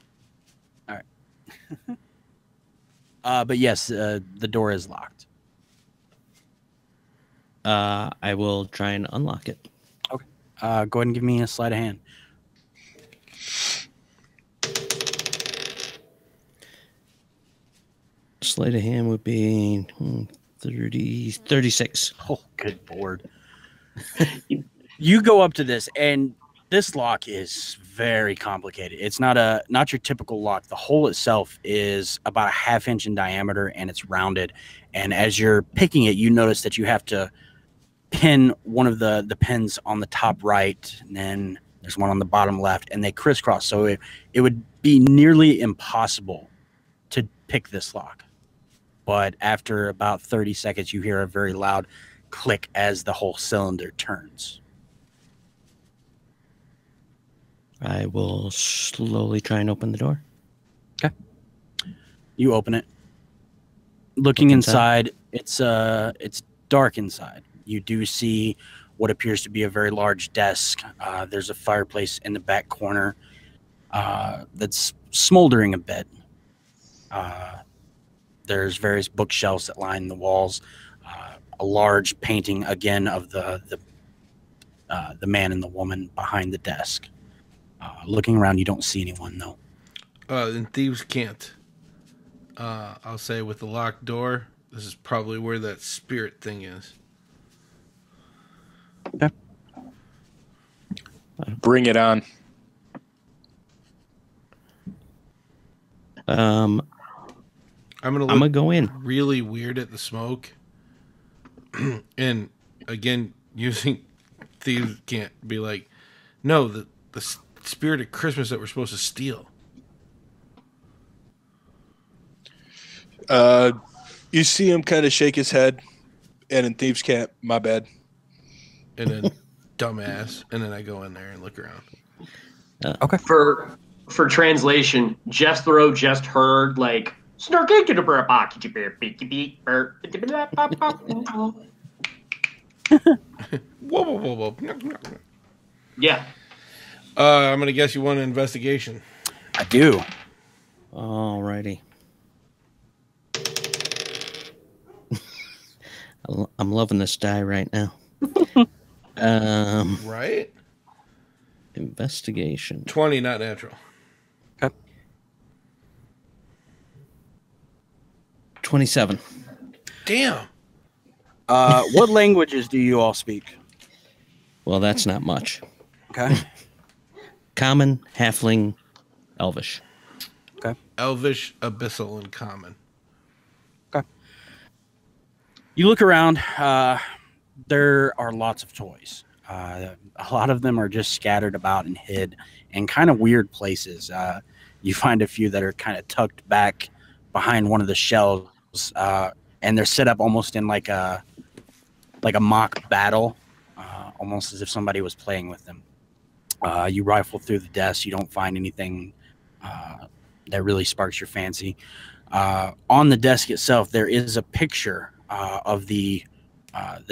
All right. But yes, the door is locked. I will try and unlock it. Okay. Go ahead and give me a sleight of hand. Sleight of hand would be 36. Oh, good lord. You go up to this, and this lock is very complicated. It's not your typical lock. The hole itself is about a half-inch in diameter, and it's rounded. And as you're picking it, you notice that you have to pin one of the pins on the top right, and then there's one on the bottom left, and they crisscross. So it would be nearly impossible to pick this lock. But after about 30 seconds, you hear a very loud click as the whole cylinder turns. I will slowly try and open the door. Okay. You open it. Looking inside, it's dark inside. You do see what appears to be a very large desk. There's a fireplace in the back corner that's smoldering a bit. There's various bookshelves that line the walls. A large painting again of the man and the woman behind the desk. Looking around, you don't see anyone though. And Thieves' Cant. I'll say with the locked door, this is probably where that spirit thing is. Okay. Bring it on. I'm gonna go in. really weird at the smoke, and again, using thieves can't be like, no, the spirit of Christmas that we're supposed to steal. You see him kind of shake his head, and in Thieves' Camp, my bad. And then, dumbass. And then I go in there and look around. Okay. For translation, Jethro just heard like Whoa, whoa, whoa, whoa. yeah. I'm going to guess you want an investigation. I do. Alrighty. I'm loving this die right now. Right? Investigation. 20, not natural. Okay. 27. Damn. What languages do you all speak? Well, that's not much. Okay. Common, Halfling, Elvish. Okay. Elvish, Abyssal, and Common. Okay. You look around. There are lots of toys. A lot of them are just scattered about and hid in kind of weird places. You find a few that are kind of tucked back behind one of the shelves, and they're set up almost in like a mock battle, almost as if somebody was playing with them. You rifle through the desk. You don't find anything that really sparks your fancy. On the desk itself, there is a picture of the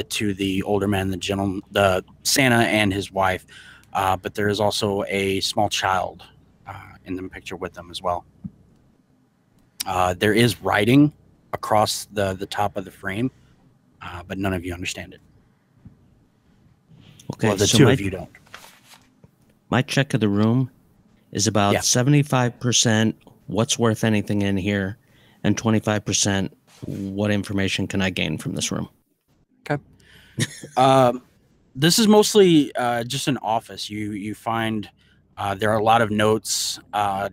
two, the older man, the Santa and his wife, but there is also a small child in the picture with them as well. There is writing across the top of the frame, but none of you understand it. Okay, Well, the so two of you don't. My check of the room is about Yeah. 75% what's worth anything in here, and 25% what information can I gain from this room. Okay. This is mostly just an office. You find there are a lot of notes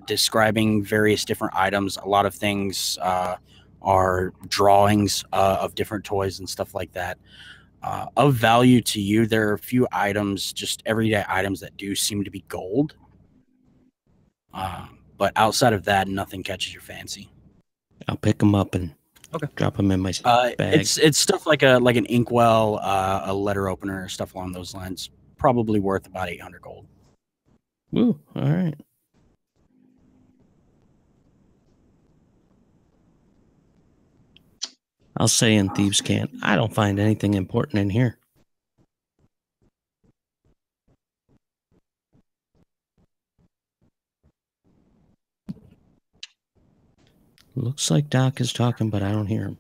describing various different items. A lot of things are drawings of different toys and stuff like that. Of value to you, there are a few items, just everyday items that do seem to be gold. But outside of that, nothing catches your fancy. I'll pick them up and drop them in my bag. It's stuff like an inkwell, a letter opener, stuff along those lines. Probably worth about 800 gold. Woo, all right. I'll say in Thieves' Camp, I don't find anything important in here. Looks like Doc is talking, but I don't hear him.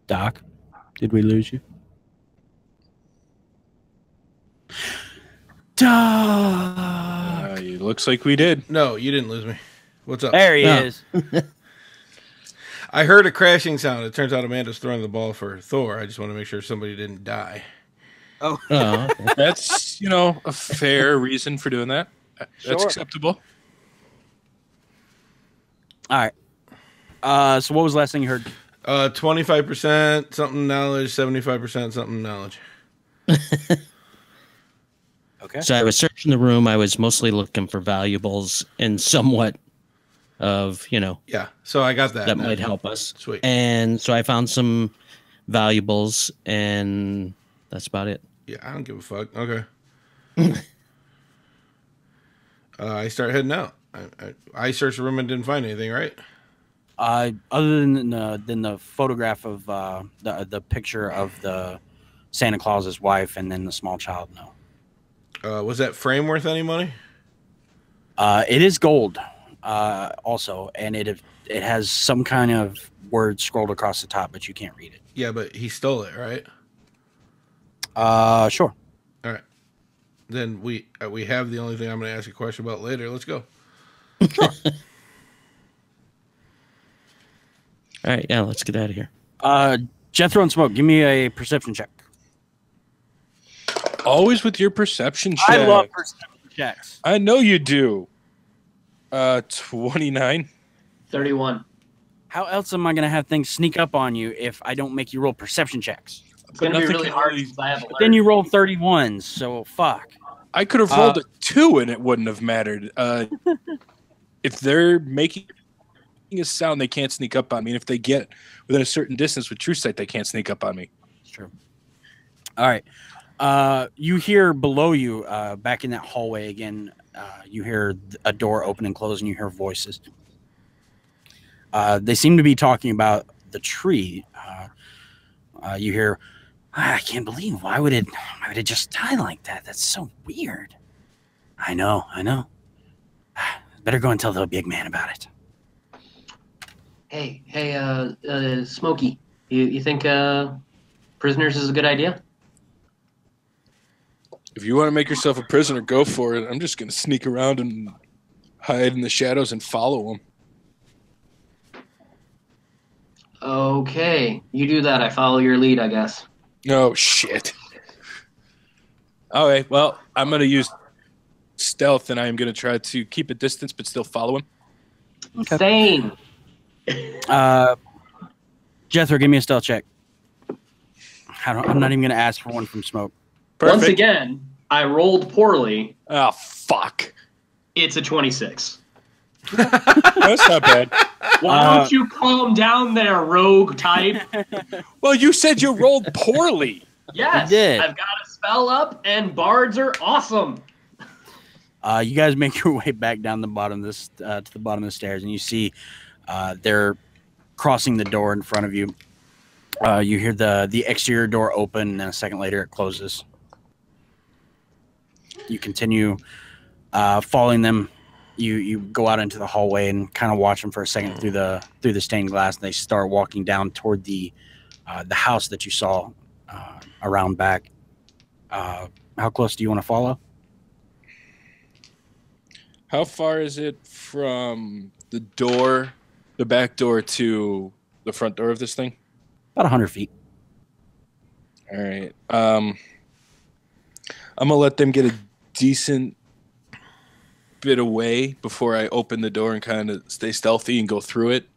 Doc, did we lose you? Doc! It looks like we did. No, you didn't lose me. What's up? There he is. I heard a crashing sound. It turns out Amanda's throwing the ball for Thor. I just want to make sure somebody didn't die. Oh, Okay. That's, a fair reason for doing that. That's Sure. acceptable. all right. So what was the last thing you heard? 25% something knowledge, 75% something knowledge. Okay. So I was searching the room. I was mostly looking for valuables and somewhat of, Yeah, so I got that. that now. might help us. Sweet. And so I found some valuables, and that's about it. Yeah, I don't give a fuck. Okay. I start heading out. I searched the room and didn't find anything, right? Other than the photograph of the picture of the Santa Claus's wife and then the small child, no. Was that frame worth any money? It is gold, also, and it has some kind of word scrolled across the top, but you can't read it. Yeah, but he stole it, right? Sure. All right. Then we have the only thing I'm going to ask a question about later. Let's go. All right, yeah, let's get out of here. Jethro and Smoke, give me a perception check. Always with your perception check. I love perception checks. I know you do. 29. 31. How else am I going to have things sneak up on you if I don't make you roll perception checks? It's going to be nothing really can hard really- since I have But then alert. you rolled 31s, so fuck. I could have rolled a 2 and it wouldn't have mattered. If they're making a sound, they can't sneak up on me. And if they get within a certain distance with True Sight, they can't sneak up on me. It's true. All right. You hear below you, back in that hallway again, you hear a door open and close, and you hear voices. They seem to be talking about the tree. You hear, I can't believe, why would it just die like that? That's so weird. I know. Better go and tell the big man about it. Hey, Smokey, you think prisoners is a good idea? If you want to make yourself a prisoner, go for it. I'm just going to sneak around and hide in the shadows and follow them. Okay, you do that. I follow your lead, I guess. Oh, shit. Okay, well, I'm going to use stealth, and I am going to try to keep a distance but still follow him. Okay. Same. Jethro, give me a stealth check. I'm not even going to ask for one from Smoke. Perfect. Once again, I rolled poorly. Oh, fuck. It's a 26. That's not bad. Why don't you calm down there, rogue type? Well, you said you rolled poorly. Yes, did. I've got a spell up, and bards are awesome. You guys make your way back down the bottom of this to the bottom of the stairs, and you see they're crossing the door in front of you. You hear the exterior door open, and then a second later it closes. You continue following them. You go out into the hallway and kind of watch them for a second through the stained glass. And they start walking down toward the house that you saw around back. How close do you want to follow? How far is it from the door, the back door, to the front door of this thing? About 100 feet. All right. I'm going to let them get a decent bit away before I open the door and kind of stay stealthy and go through it.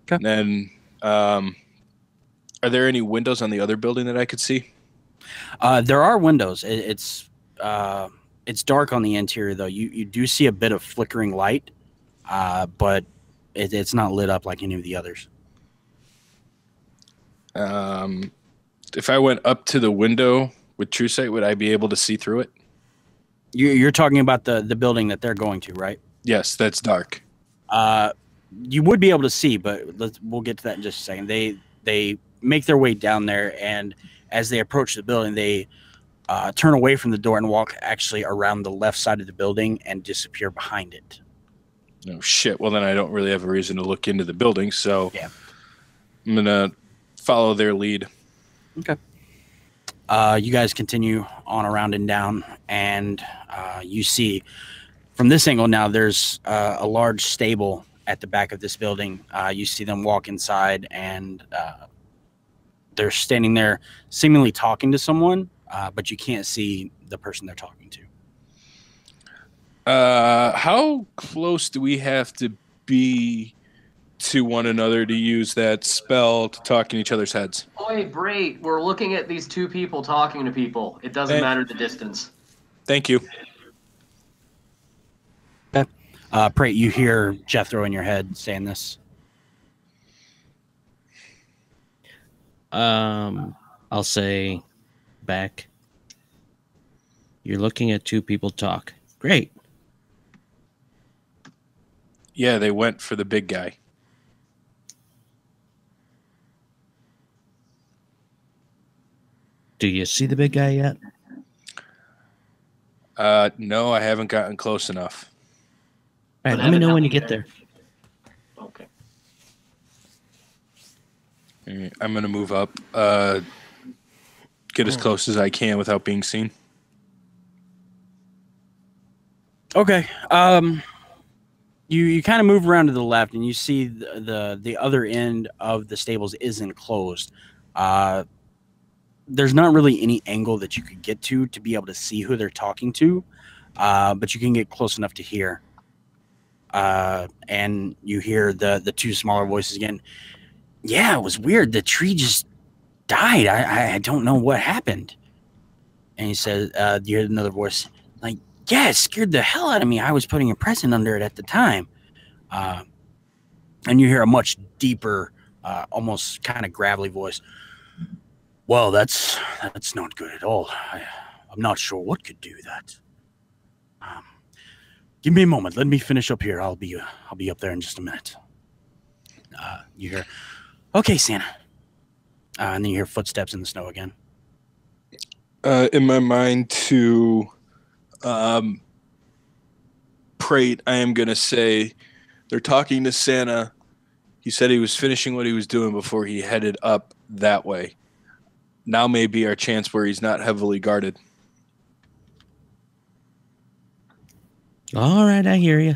Okay. And then, are there any windows on the other building that I could see? There are windows. It's dark on the interior, though. You do see a bit of flickering light, but it's not lit up like any of the others. If I went up to the window with True Sight, would I be able to see through it? You're talking about the building that they're going to, right? Yes, that's dark. You would be able to see, but we'll get to that in just a second. They make their way down there, and as they approach the building, they turn away from the door and walk actually around the left side of the building and disappear behind it. Oh, shit. Well, then I don't really have a reason to look into the building, so Yeah. I'm going to follow their lead. Okay. You guys continue on around and down, and you see from this angle now there's a large stable at the back of this building. You see them walk inside, and they're standing there seemingly talking to someone, but you can't see the person they're talking to. How close do we have to be to one another to use that spell to talk in each other's heads? Boy, great. We're looking at these two people talking to people. It doesn't matter the distance. Thank you. Pray, you hear Jethro in your head saying this. I'll say back. You're looking at two people talk. Great. Yeah, they went for the big guy. Do you see the big guy yet? No, I haven't gotten close enough. All right, But let me have it know when you happen get there. Okay. All right, I'm going to move up, get as close as I can without being seen. Okay. You kind of move around to the left, and you see the other end of the stables is enclosed. There's not really any angle that you could get to be able to see who they're talking to, but you can get close enough to hear. And you hear the two smaller voices again. Yeah, it was weird. The tree just died. I don't know what happened. And he says, you hear another voice, like, yeah, it scared the hell out of me. I was putting a present under it at the time. And you hear a much deeper, almost kind of gravelly voice. Well, that's not good at all. I'm not sure what could do that. Give me a moment. Let me finish up here. I'll be up there in just a minute. You hear, okay, Santa. And then you hear footsteps in the snow again. In my mind, to Prate, I am going to say they're talking to Santa. He said he was finishing what he was doing before he headed up that way. Now may be our chance where he's not heavily guarded. All right, I hear you.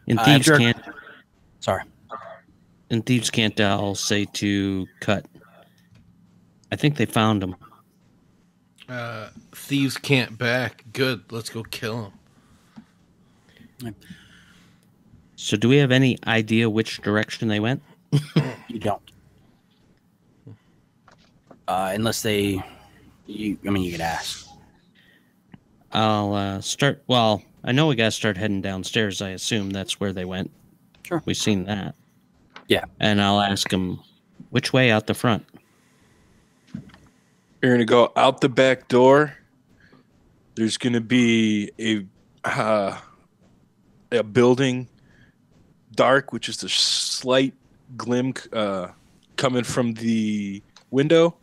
And thieves can't. Sorry. And thieves can't. I'll say to cut. I think they found him. Thieves can't back. Good. Let's go kill him. So, do we have any idea which direction they went? You don't. Unless you could ask. I'll start. Well, I know we got to start heading downstairs. I assume that's where they went. Sure. We've seen that. Yeah. And I'll ask them, which way out the front? You're going to go out the back door. There's going to be a building, dark, which is the slight glim coming from the window.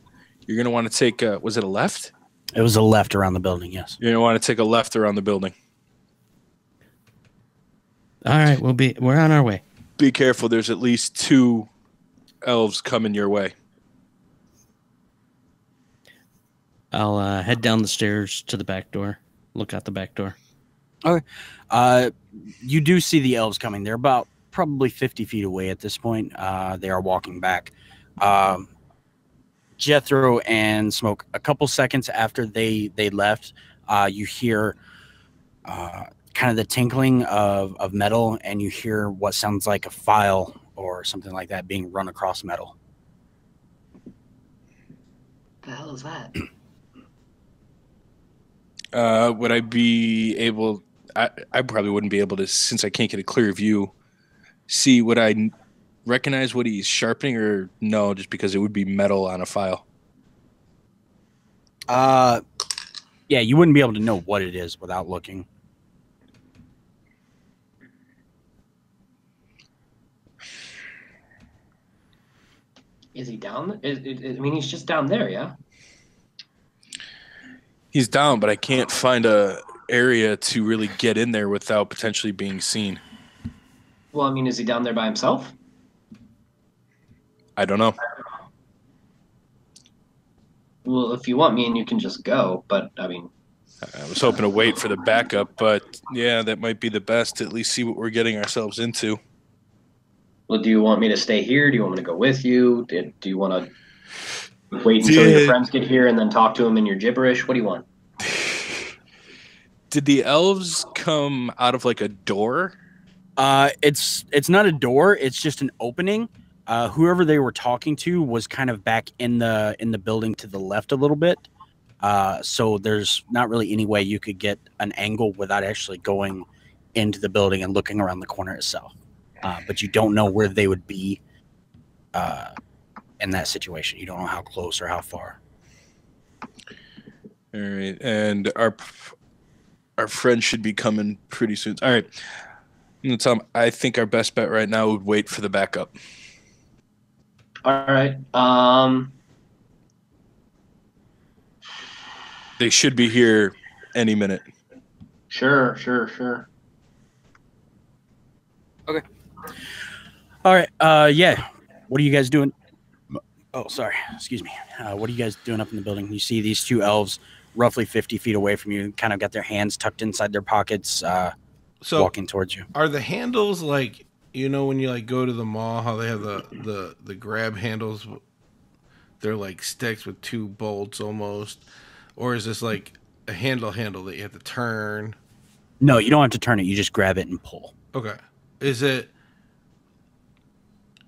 You're going to want to take was it a left? It was a left around the building, yes. You're going to want to take a left around the building. All right, we're on our way. Be careful. There's at least 2 elves coming your way. I'll head down the stairs to the back door. Look out the back door. Okay. You do see the elves coming. They're about probably 50 feet away at this point. They are walking back. Jethro and Smoke, a couple seconds after they left, you hear kind of the tinkling of metal, and you hear what sounds like a file or something like that being run across metal. The hell is that? Would I be able... I probably wouldn't be able to, since I can't get a clear view, see, would I recognize what he's sharpening, or no, just because it would be metal on a file? Yeah, you wouldn't be able to know what it is without looking. Is he down? I mean, he's just down there, yeah? He's down, but I can't find a area to really get in there without potentially being seen. Well, I mean, is he down there by himself? I don't know. Well, if you want me and you can just go, but I mean... I was hoping to wait for the backup, but yeah, that might be the best to at least see what we're getting ourselves into. Well, do you want me to stay here? Do you want me to go with you? Do you want to wait until your friends get here and then talk to them in your gibberish? What do you want? Did the elves come out of like a door? It's not a door. It's just an opening. Whoever they were talking to was kind of back in the building to the left a little bit. So there's not really any way you could get an angle without actually going into the building and looking around the corner itself. But you don't know where they would be in that situation. You don't know how close or how far. All right, and our friend should be coming pretty soon. All right, I'm gonna tell him I think our best bet right now would wait for the backup. All right. They should be here any minute. Sure. Okay. All right. Yeah. What are you guys doing? Oh, sorry. Excuse me. What are you guys doing up in the building? You see these 2 elves roughly 50 feet away from you, kind of got their hands tucked inside their pockets, walking towards you. Are the handles like, when you like go to the mall, how they have the grab handles? They're like sticks with 2 bolts almost. Or is this like a handle that you have to turn? No, you don't have to turn it. You just grab it and pull. Okay. Is it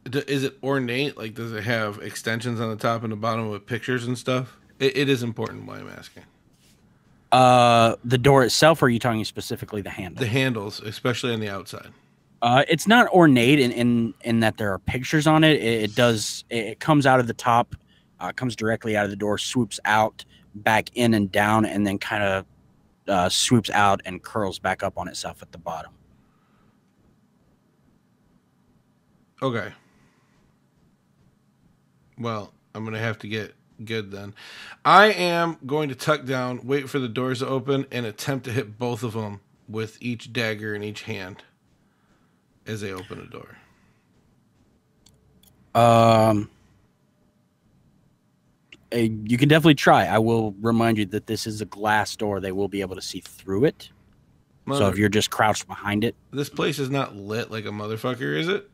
Is it ornate? Like, does it have extensions on the top and the bottom with pictures and stuff? It is important why I'm asking. The door itself, or are you talking specifically the handle? The handles, especially on the outside. It's not ornate in that there are pictures on it. It comes out of the top, comes directly out of the door, swoops out, back in and down, and then kind of swoops out and curls back up on itself at the bottom. Okay. Well, I'm going to have to get good then. I am going to tuck down, wait for the doors to open, and attempt to hit both of them with each dagger in each hand as they open a door. You can definitely try. I will remind you that this is a glass door. They will be able to see through it. So if you're just crouched behind it. This place is not lit like a motherfucker, is it?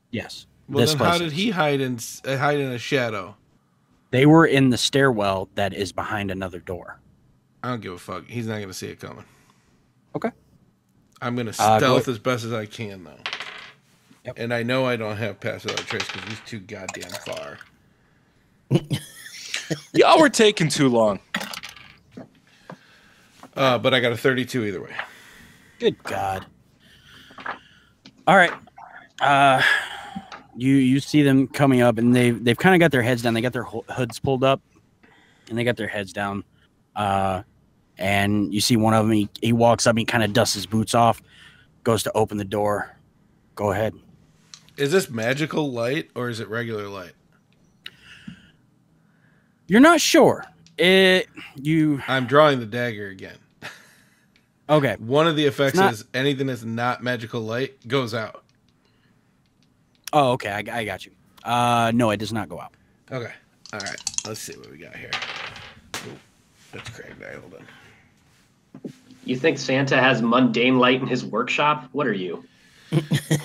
Yes. Well, then how did he hide in a shadow? They were in the stairwell that is behind another door. I don't give a fuck. He's not going to see it coming. Okay. I'm going to stealth as best as I can, though. Yep. And I know I don't have pass without a trace because he's too goddamn far. Y'all were taking too long. But I got a 32 either way. Good God. All right. You see them coming up, and they've kind of got their heads down. They got their hoods pulled up, and they got their heads down. And you see one of them. He walks up. He kind of dusts his boots off, goes to open the door. Go ahead. Is this magical light or is it regular light? You're not sure. I'm drawing the dagger again. Okay. One of the effects is anything that's not magical light goes out. Oh, okay. I got you. No, it does not go out. Okay. All right. Let's see what we got here. Ooh, that's cracked. Hold on. You think Santa has mundane light in his workshop? What are you?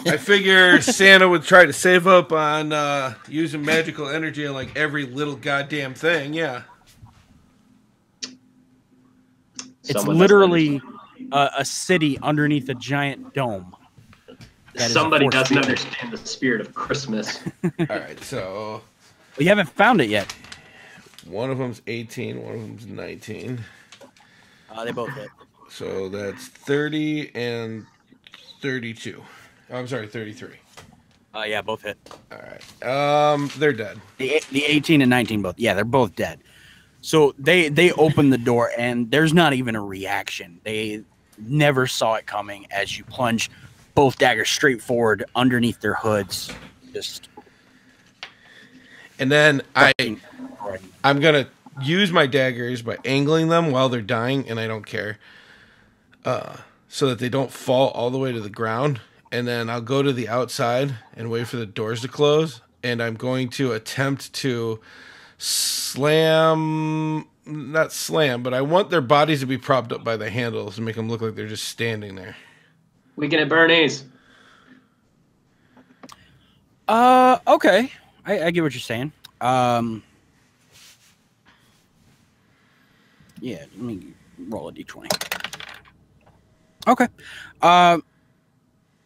I figure Santa would try to save up on using magical energy on like every little goddamn thing. Yeah. It's literally a city underneath a giant dome. Somebody doesn't understand the spirit of Christmas. All right, so... Well, you haven't found it yet. One of them's 18, one of them's 19. They both hit. So that's 30 and 32. Oh, I'm sorry, 33. Yeah, both hit. All right. They're dead. The 18 and 19 both. Yeah, they're both dead. So they open the door, and there's not even a reaction. They never saw it coming as you plunge both daggers straight forward underneath their hoods. And then I'm going to use my daggers by angling them while they're dying, and I don't care, so that they don't fall all the way to the ground. And then I'll go to the outside and wait for the doors to close, and I'm going to attempt to not slam, but I want their bodies to be propped up by the handles and make them look like they're just standing there. Weekend at Bernie's. Okay. I get what you're saying. Yeah, let me roll a d20. Okay.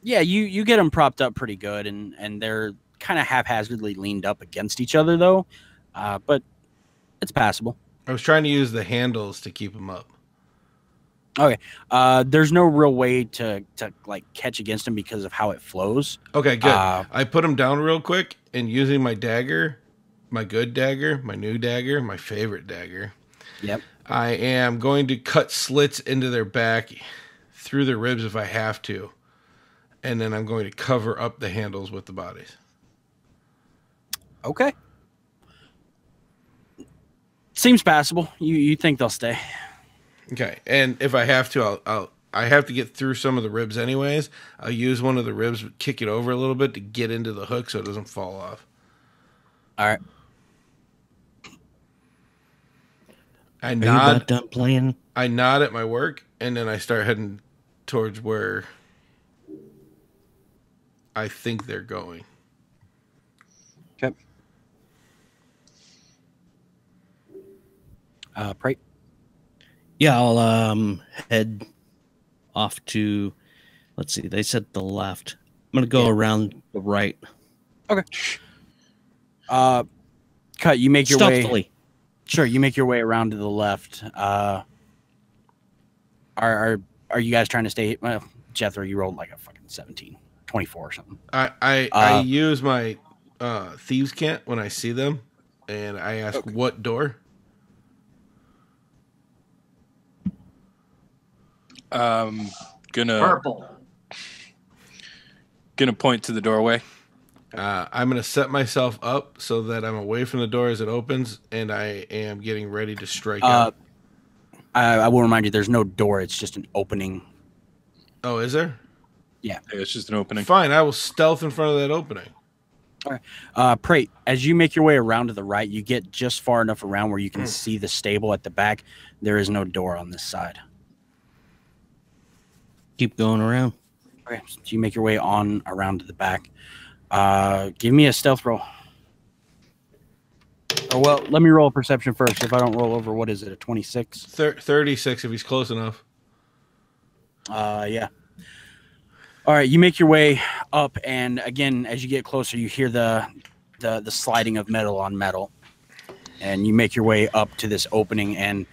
Yeah, you get them propped up pretty good, and they're kind of haphazardly leaned up against each other, though. But it's passable. I was trying to use the handles to keep them up. Okay. There's no real way to like catch against them because of how it flows. Okay, good. I put them down real quick, and using my dagger, my good dagger, my new dagger, my favorite dagger. Yep. I am going to cut slits into their back, through their ribs if I have to, and then I'm going to cover up the handles with the bodies. Okay. Seems passable. You think they'll stay? Okay, and if I have to, I have to get through some of the ribs anyways. I'll use one of the ribs, kick it over a little bit to get into the hook so it doesn't fall off. All right. Are you about done playing? I nod at my work, and then I start heading towards where I think they're going. Okay. Pray. Yeah, I'll head off to, let's see, they said the left. I'm going to go around the right. Okay. Cut. You make your way. Stealthily. Sure, you make your way around to the left. Are you guys trying to stay? Well, Jethro, you rolled like a fucking 17, 24 or something. I use my thieves' cant when I see them, and I ask what door. Purple. Gonna point to the doorway. I'm gonna set myself up so that I'm away from the door as it opens, and I am getting ready to strike out. I will remind you, there's no door. It's just an opening. Oh, is there? Yeah. It's just an opening. Fine, I will stealth in front of that opening. All right. Pray, as you make your way around to the right, you get just far enough around where you can see the stable at the back. There is no door on this side. Keep going around. Okay, so you make your way on around to the back. Give me a stealth roll. Or, well, let me roll a perception first. If I don't roll over, what is it, a 26? 36 if he's close enough. Yeah. All right, you make your way up, and again, as you get closer, you hear the sliding of metal on metal, and you make your way up to this opening, and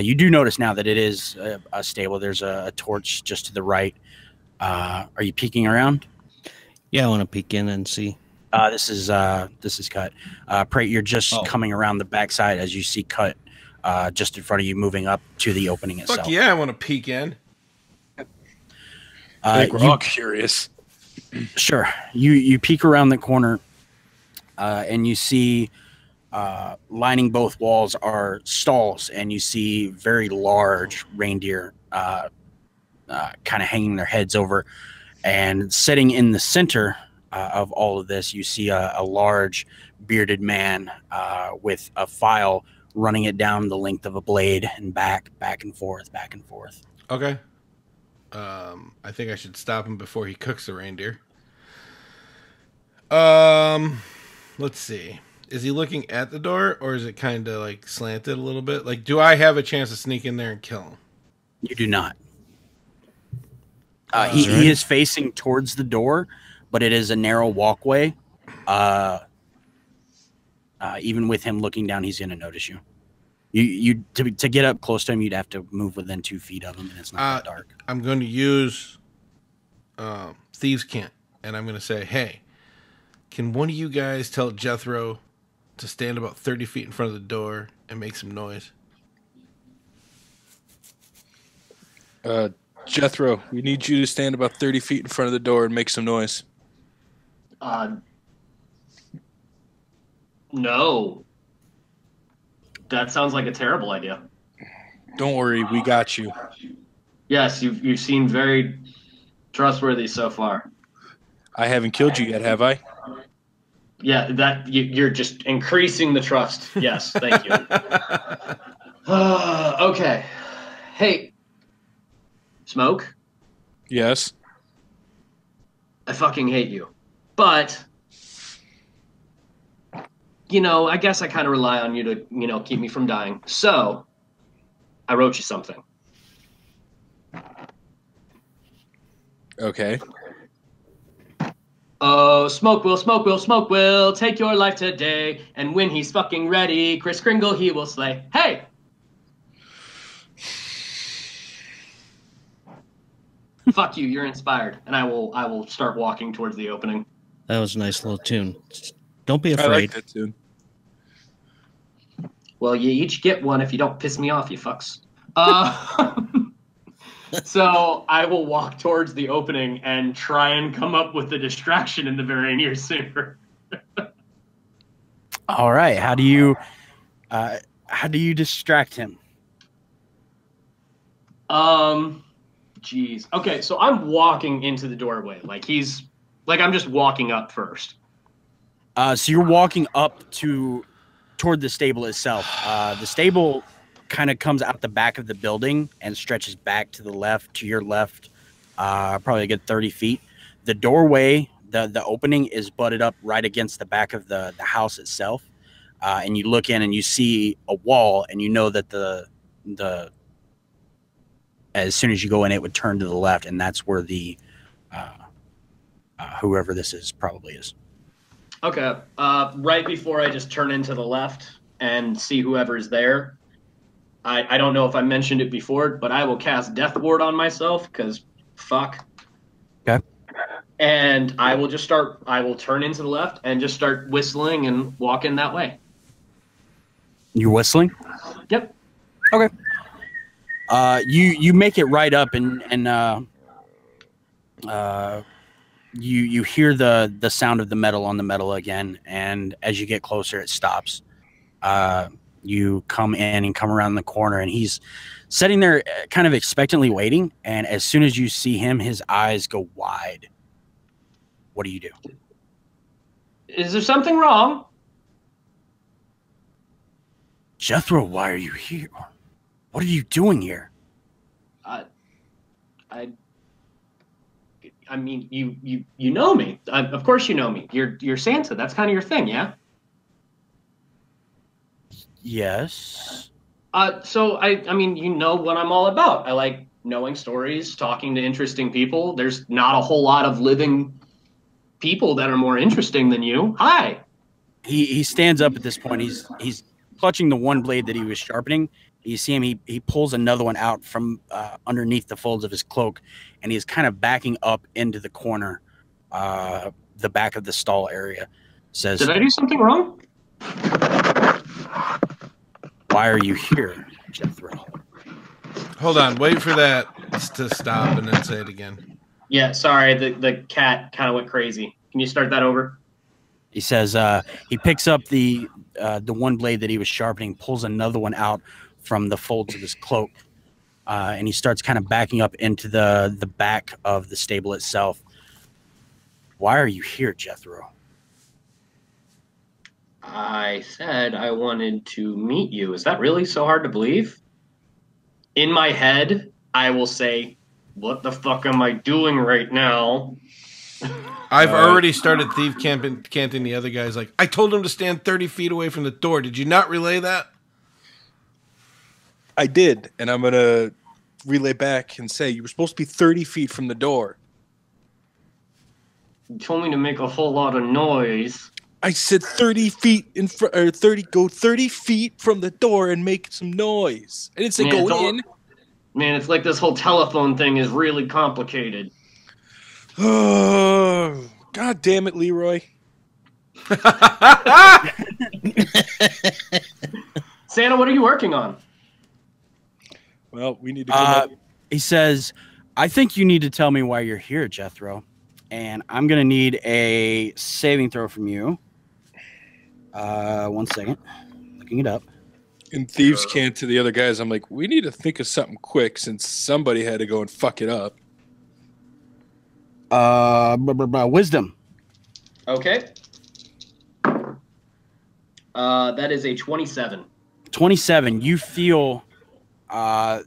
you do notice now that it is a stable. There's a torch just to the right. Are you peeking around? Yeah, I want to peek in and see. This is Cut. Pray, you're just coming around the backside as you see Cut just in front of you, moving up to the opening itself. Fuck yeah, I want to peek in. I think we're all curious. Sure. You peek around the corner, and you see lining both walls are stalls, and you see very large reindeer kind of hanging their heads over. And sitting in the center of all of this, you see a large bearded man with a file running it down the length of a blade and back and forth, back and forth. Okay. I think I should stop him before he cooks the reindeer. Let's see. Is he looking at the door, or is it kind of like slanted a little bit? Like, do I have a chance to sneak in there and kill him? You do not. He is facing towards the door, but it is a narrow walkway. Even with him looking down, he's going to notice you. To get up close to him, you'd have to move within 2 feet of him, and it's not that dark. I'm going to use Thieves' Cant, and I'm going to say, hey, can one of you guys tell Jethro to stand about 30 feet in front of the door and make some noise? Jethro, we need you to stand about 30 feet in front of the door and make some noise. No. That sounds like a terrible idea. Don't worry, we got you. Yes, you've seemed very trustworthy so far. I haven't killed you yet, have I? Yeah, you're just increasing the trust. Yes, thank you. Okay. Hey, Smoke? Yes. I fucking hate you. But, I guess I kind of rely on you to, keep me from dying. So, I wrote you something. Okay. Oh, Smoke will take your life today. And when he's fucking ready, Kris Kringle he will slay. Hey! Fuck you, you're inspired. And I will start walking towards the opening. That was a nice little tune. Don't be I afraid. like that tune. Well, you each get one if you don't piss me off, you fucks. So I will walk towards the opening and try and come up with a distraction in the very near future. All right. How do you distract him? Jeez. Okay, so I'm walking into the doorway. I'm just walking up first. So you're walking up toward the stable itself. The stable kind of comes out the back of the building and stretches back to the left, to your left, probably a good 30 feet. The doorway, the opening is butted up right against the back of the house itself. And you look in and you see a wall, and you know that the as soon as you go in, it would turn to the left, and that's where the whoever this is probably is. Okay. Right before I just turn into the left and see whoever's there, I don't know if I mentioned it before, but I will cast Death Ward on myself because fuck. Okay. And I will turn into the left and just start whistling and walking that way. You're whistling. Yep. Okay. You make it right up and you hear the sound of the metal on the metal again, and as you get closer, it stops. You come in and come around the corner, and he's sitting there, kind of expectantly waiting. And as soon as you see him, his eyes go wide. What do you do? Is there something wrong? Jethro, why are you here? What are you doing here? I mean, you know me. Of course you know me. You're Santa. That's kind of your thing, yeah? Yes. So I mean, you know what I'm all about. I like knowing stories, talking to interesting people. There's not a whole lot of living people that are more interesting than you. Hi. He stands up at this point. He's clutching the one blade that he was sharpening. You see him. He pulls another one out from underneath the folds of his cloak, and he's kind of backing up into the corner, the back of the stall area. Says, Did I do something wrong? "Why are you here, Jethro?" Hold on, wait for that to stop and then say it again. Yeah, sorry. The cat kind of went crazy. Can you start that over? He says he picks up the one blade that he was sharpening, pulls another one out from the folds of his cloak, and he starts kind of backing up into the back of the stable itself. Why are you here, Jethro? I said I wanted to meet you. Is that really so hard to believe? In my head, I will say, what the fuck am I doing right now? I've already started thief canting the other guys. Like, I told him to stand 30 feet away from the door. Did you not relay that? I did, and I'm going to relay back and say you were supposed to be 30 feet from the door. You told me to make a whole lot of noise. I said 30 feet in front, or 30 feet from the door and make some noise. I didn't say Man, go in. Man, it's like this whole telephone thing is really complicated. Oh, God damn it, Leroy. Santa, what are you working on? Well, we need to come up. He says, I think you need to tell me why you're here, Jethro. And I'm going to need a saving throw from you. 1 second. Looking it up. And thieves can't to the other guys. I'm like, we need to think of something quick since somebody had to go and fuck it up. Wisdom. Okay. That is a 27. 27. You feel a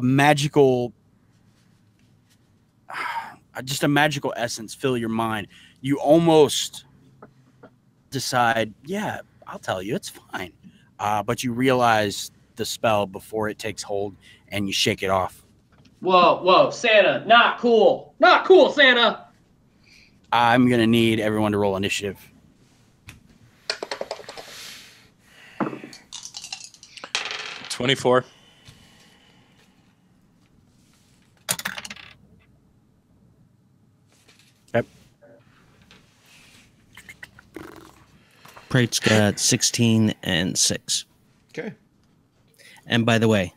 magical, just a magical essence fill your mind. You almost decide, yeah, I'll tell you, it's fine. But you realize the spell before it takes hold, and you shake it off. Whoa, Santa, not cool. Not cool, Santa. I'm going to need everyone to roll initiative. 24. Yep. Prate's got 16 and 6. Okay. And by the way,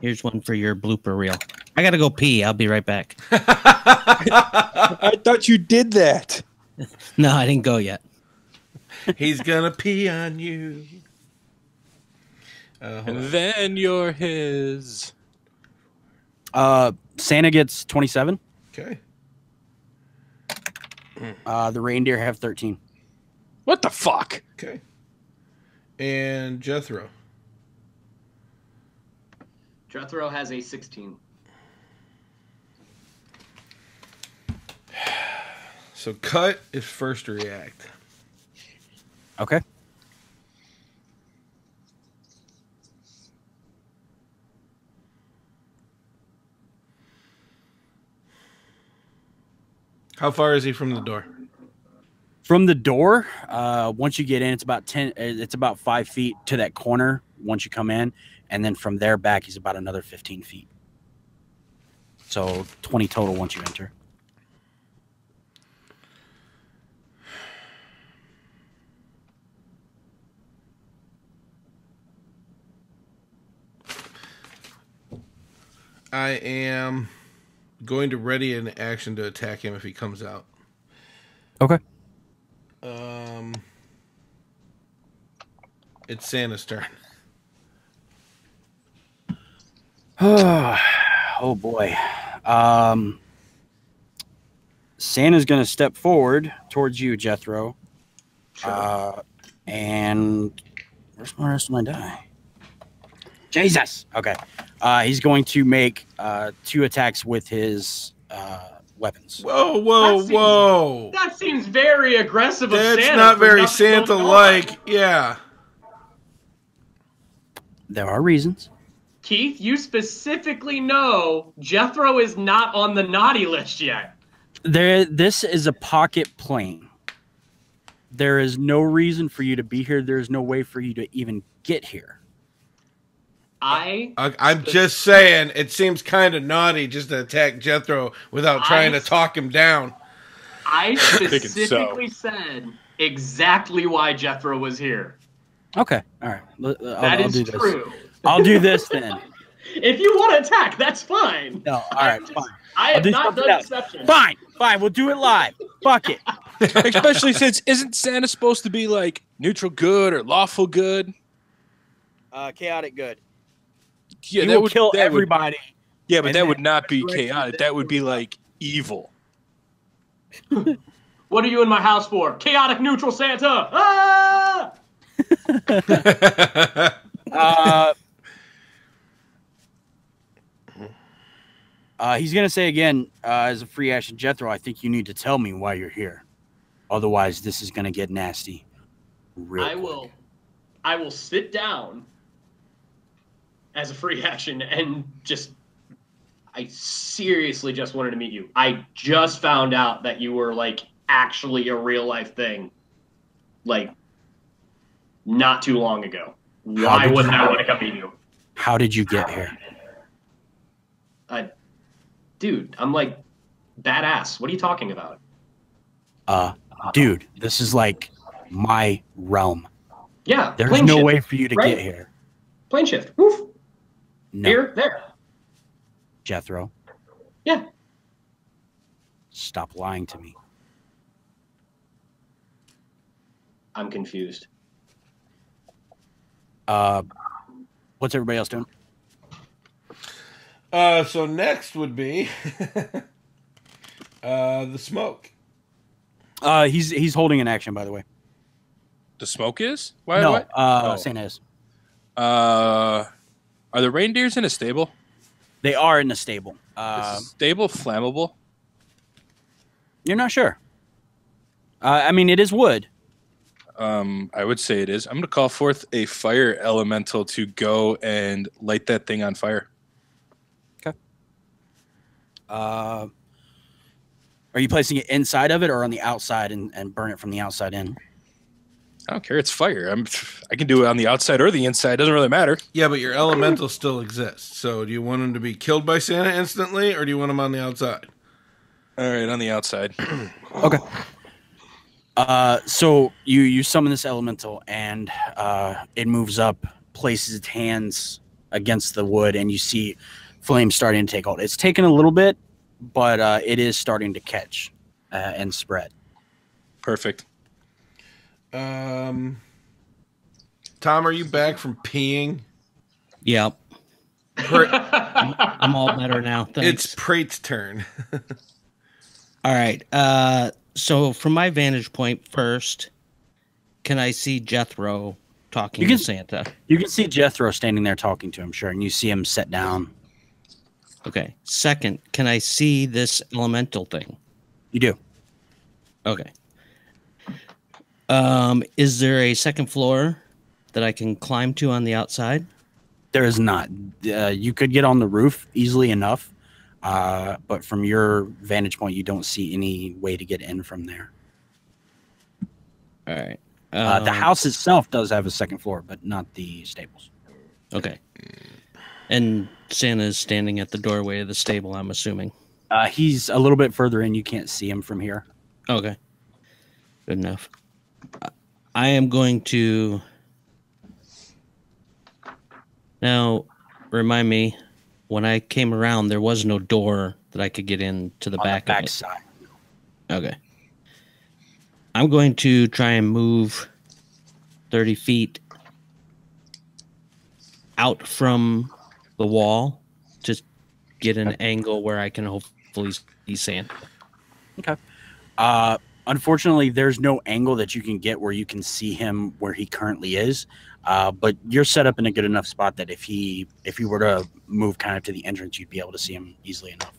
here's one for your blooper reel. I gotta go pee. I'll be right back. I thought you did that. No, I didn't go yet. He's gonna pee on you. And then you're his. Santa gets 27. Okay. The reindeer have 13. What the fuck? Okay. And Jethro. Jethro has a 16. So Cut is first to react. Okay. How far is he from the door? From the door, once you get in, it's about 10. It's about 5 feet to that corner once you come in, and then from there back, he's about another 15 feet. So 20 total once you enter. I am going to ready an action to attack him if he comes out. Okay. It's Santa's turn. Oh boy. Santa's gonna step forward towards you, Jethro. Sure. And where's the rest of my die? Jesus. Okay. He's going to make 2 attacks with his weapons. Whoa. That seems very aggressive of That's Santa. not for very nothing going on. Santa-like. Yeah. There are reasons. Keith, you specifically know Jethro is not on the naughty list yet. This is a pocket plane. There is no reason for you to be here. There's no way for you to even get here. I'm just saying, it seems kind of naughty just to attack Jethro without trying to talk him down. I specifically said exactly why Jethro was here. Okay. All right. I'll do this. True. I'll do this then. If you want to attack, that's fine. No. All right. Fine. I have not done deception. Fine. We'll do it live. Fuck it. Especially since isn't Santa supposed to be like neutral good or lawful good? Chaotic good. Yeah, He will kill everybody. Yeah, but And that then would not be resurrect chaotic. That would be like evil. What are you in my house for? Chaotic neutral Santa. Ah! He's gonna say again, as a free action, Jethro, I think you need to tell me why you're here. Otherwise, this is gonna get nasty. I will sit down as a free action and I seriously just wanted to meet you. I just found out that you were like actually a real life thing, like not too long ago. Why wouldn't I want to come meet you? How did you get here? Dude, I'm like badass. What are you talking about? Dude, this is like my realm. Yeah, there's no way for you to get here. Plane shift. Woof. No. Here, there. Jethro. Yeah. Stop lying to me. I'm confused. What's everybody else doing? So next would be the smoke. He's holding an action, by the way. The smoke is? Why? No, What? Santa is. Are the reindeers in a stable? They are in the stable. Is the stable flammable? You're not sure. I mean, it is wood. I would say it is. I'm going to call forth a fire elemental to go and light that thing on fire. Okay. Are you placing it inside of it or on the outside and burn it from the outside in? I don't care. It's fire. I can do it on the outside or the inside. It doesn't really matter. Yeah, but your elemental still exists. So do you want him to be killed by Santa instantly, or do you want him on the outside? All right, on the outside. Okay. So you summon this elemental, and it moves up, places its hands against the wood, and you see flames starting to take hold. It's taken a little bit, but it is starting to catch and spread. Perfect. Tom, are you back from peeing? Yep. I'm all better now. Thanks. It's Prate's turn. All right. So from my vantage point first, can I see Jethro talking to Santa? You can see Jethro standing there talking to him, sure, and you see him sit down. Okay. Second, can I see this elemental thing? You do. Okay. Is there a second floor that I can climb to on the outside? There is not. You could get on the roof easily enough, but from your vantage point, you don't see any way to get in from there. All right. The house itself does have a second floor, but not the stables. Okay. And Santa's standing at the doorway of the stable, I'm assuming. He's a little bit further in. You can't see him from here. Okay. Good enough. I am going to... Now, remind me, when I came around, there was no door that I could get in to the back of it. Side. Okay. I'm going to try and move 30 feet out from the wall to get an angle where I can hopefully see Santa. Okay. Unfortunately, there's no angle that you can get where you can see him where he currently is. But you're set up in a good enough spot that if you were to move kind of to the entrance, you'd be able to see him easily enough.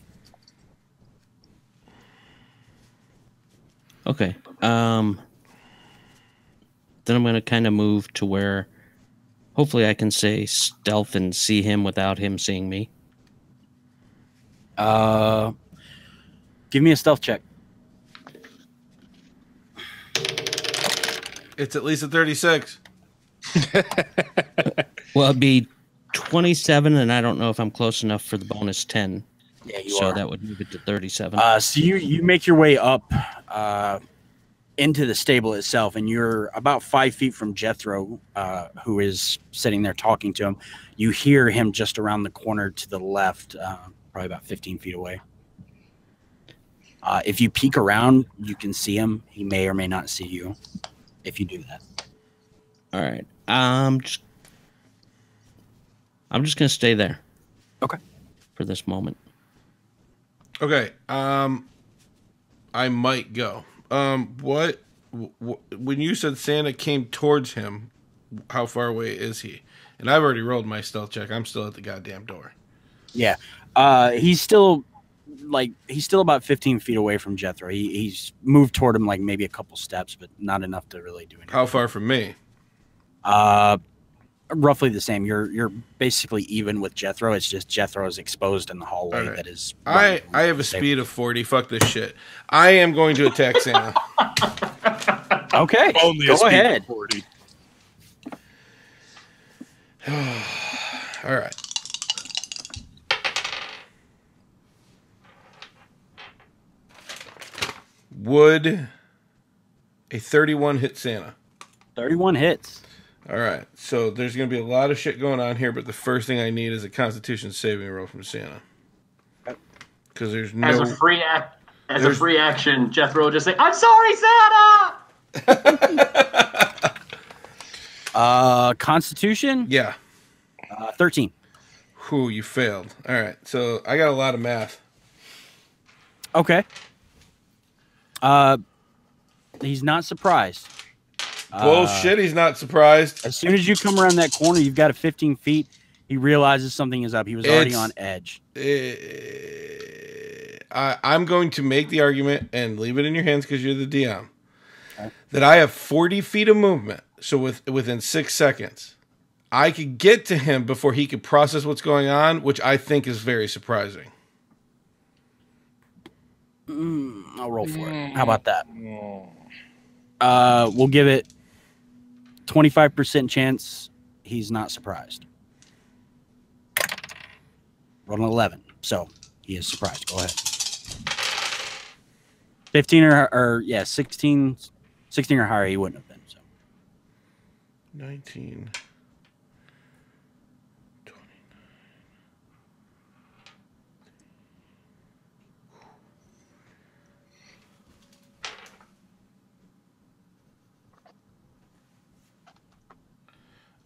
Okay. Then I'm going to kind of move to where hopefully I can say stealth and see him without him seeing me. Give me a stealth check. It's at least a 36. Well, it'd be 27, and I don't know if I'm close enough for the bonus 10. Yeah, you so are. That would move it to 37. So you make your way up into the stable itself, and you're about 5 feet from Jethro, who is sitting there talking to him. You hear him just around the corner to the left, probably about 15 feet away. If you peek around, you can see him. He may or may not see you if you do that. All right. I'm just going to stay there. Okay. For this moment. Okay. I might go. When you said Santa came towards him, how far away is he? And I've already rolled my stealth check. I'm still at the goddamn door. Yeah. He's still about 15 feet away from Jethro. He's moved toward him like maybe a couple steps, but not enough to really do anything. How far from me? Roughly the same. You're basically even with Jethro. It's just Jethro is exposed in the hallway. Right. That is. I have a speed of 40. Fuck this shit. I am going to attack Santa. Okay. Only Go a speed ahead. of 40. All right. Would a 31 hit Santa? 31 hits. All right. So there's going to be a lot of shit going on here, but the first thing I need is a Constitution saving roll from Santa. Because there's no... As a free action, Jethro will just say, "I'm sorry, Santa!" Constitution? Yeah. 13. Whew, you failed. All right. So I got a lot of math. Okay. He's not surprised. Bullshit, he's not surprised. As soon as you come around that corner, you've got a 15 feet. He realizes something is up. He was already on edge. I'm going to make the argument and leave it in your hands because you're the DM. Okay. That I have 40 feet of movement. So within 6 seconds, I could get to him before he could process what's going on, which I think is very surprising. I'll roll for it. How about that? We'll give it 25% chance he's not surprised. Roll an 11. So he is surprised. Go ahead. 15 or 16 or higher, he wouldn't have been. So 19. 20.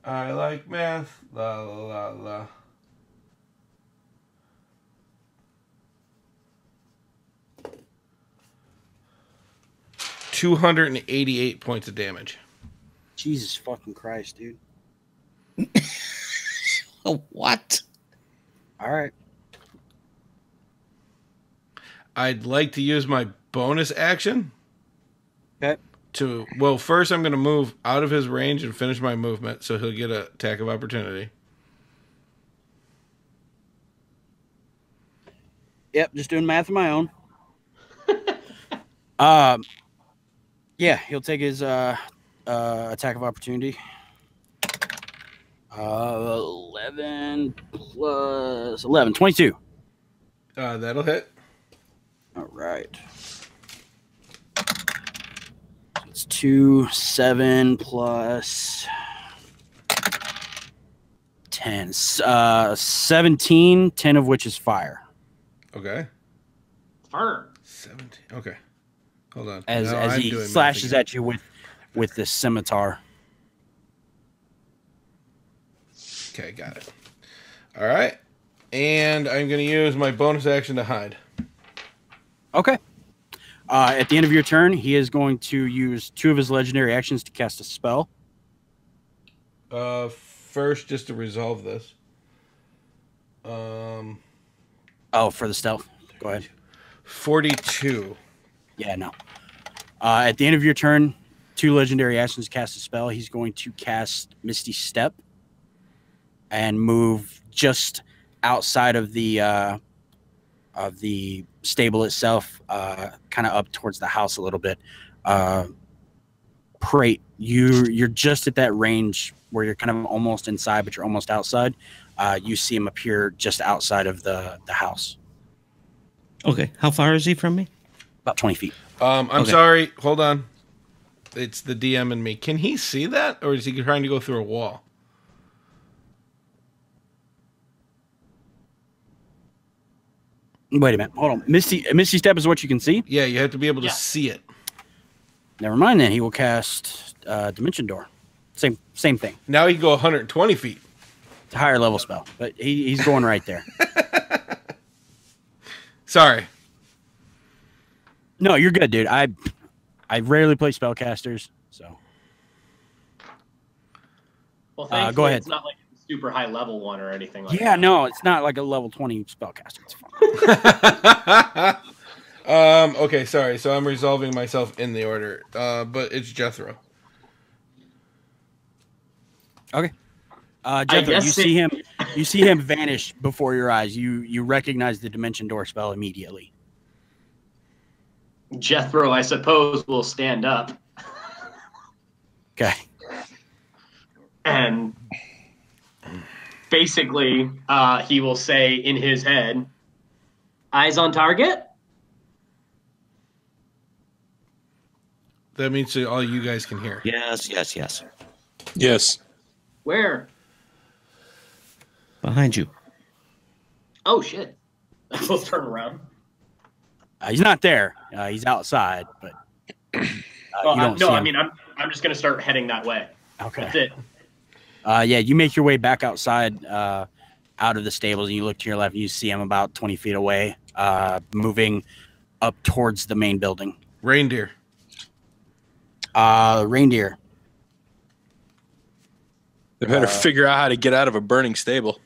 I like math. La la la la. $288 points of damage. Jesus fucking Christ, dude. What? All right. I'd like to use my bonus action. Okay. First I'm going to move out of his range and finish my movement, so he'll get an attack of opportunity. Yep, just doing math of my own. Yeah, he'll take his attack of opportunity. 11 plus 11, 22. That'll hit. All right. It's 2, 7 plus 10. 17, 10 of which is fire. Okay. Fur. 17. Okay. Hold on. As No, I'm he doing math slashes again. at you with this scimitar. Okay, got it. All right. And I'm going to use my bonus action to hide. Okay. At the end of your turn, he is going to use 2 of his legendary actions to cast a spell. First, just to resolve this. Oh, for the stealth. Go ahead. 42. Yeah, no. At the end of your turn, 2 legendary actions to cast a spell. He's going to cast Misty Step and move just outside of the stable itself, kind of up towards the house a little bit. Prate, you're just at that range where you're kind of almost inside, but you're almost outside. You see him appear just outside of the house. Okay. How far is he from me? About 20 feet. I'm Okay. sorry. Hold on. It's the DM and me. Can he see that, or is he trying to go through a wall? Wait a minute. Hold on. Misty Step is what you can see? Yeah, you have to be able to Yeah. see it. Never mind then. He will cast Dimension Door. Same thing. Now he can go 120 feet. It's a higher level spell, but he's going right there. Sorry. No, you're good, dude. I rarely play spellcasters, so Well, thankfully, go ahead. it's not like a super high level one or anything like yeah, that. no, it's not like a level 20 spellcaster. It's fine. Okay, sorry. So I'm resolving myself in the order. But it's Jethro. Okay. Jethro, guess you see him vanish before your eyes. You recognize the Dimension Door spell immediately. Jethro, I suppose, will stand up Okay. and basically he will say in his head, "Eyes on target." That means that all you guys can hear. Yes, yes, yes. Yes. Where? Behind you. Oh shit! We'll turn around. He's not there. He's outside, but you don't see No, I him. mean I'm just gonna start heading that way. Okay. That's it. Yeah, you make your way back outside, out of the stables, and you look to your left, and you see him about 20 feet away, moving up towards the main building. Reindeer. Reindeer. They better figure out how to get out of a burning stable.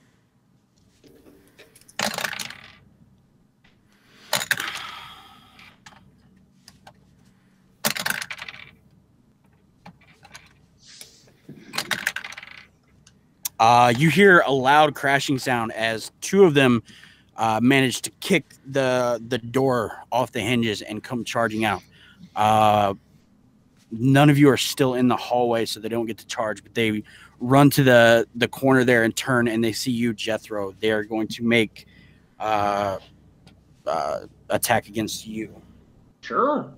You hear a loud crashing sound as 2 of them manage to kick the door off the hinges and come charging out. None of you are still in the hallway, so they don't get to charge, but they run to the corner there and turn, and they see you, Jethro. They are going to make attack against you. Sure.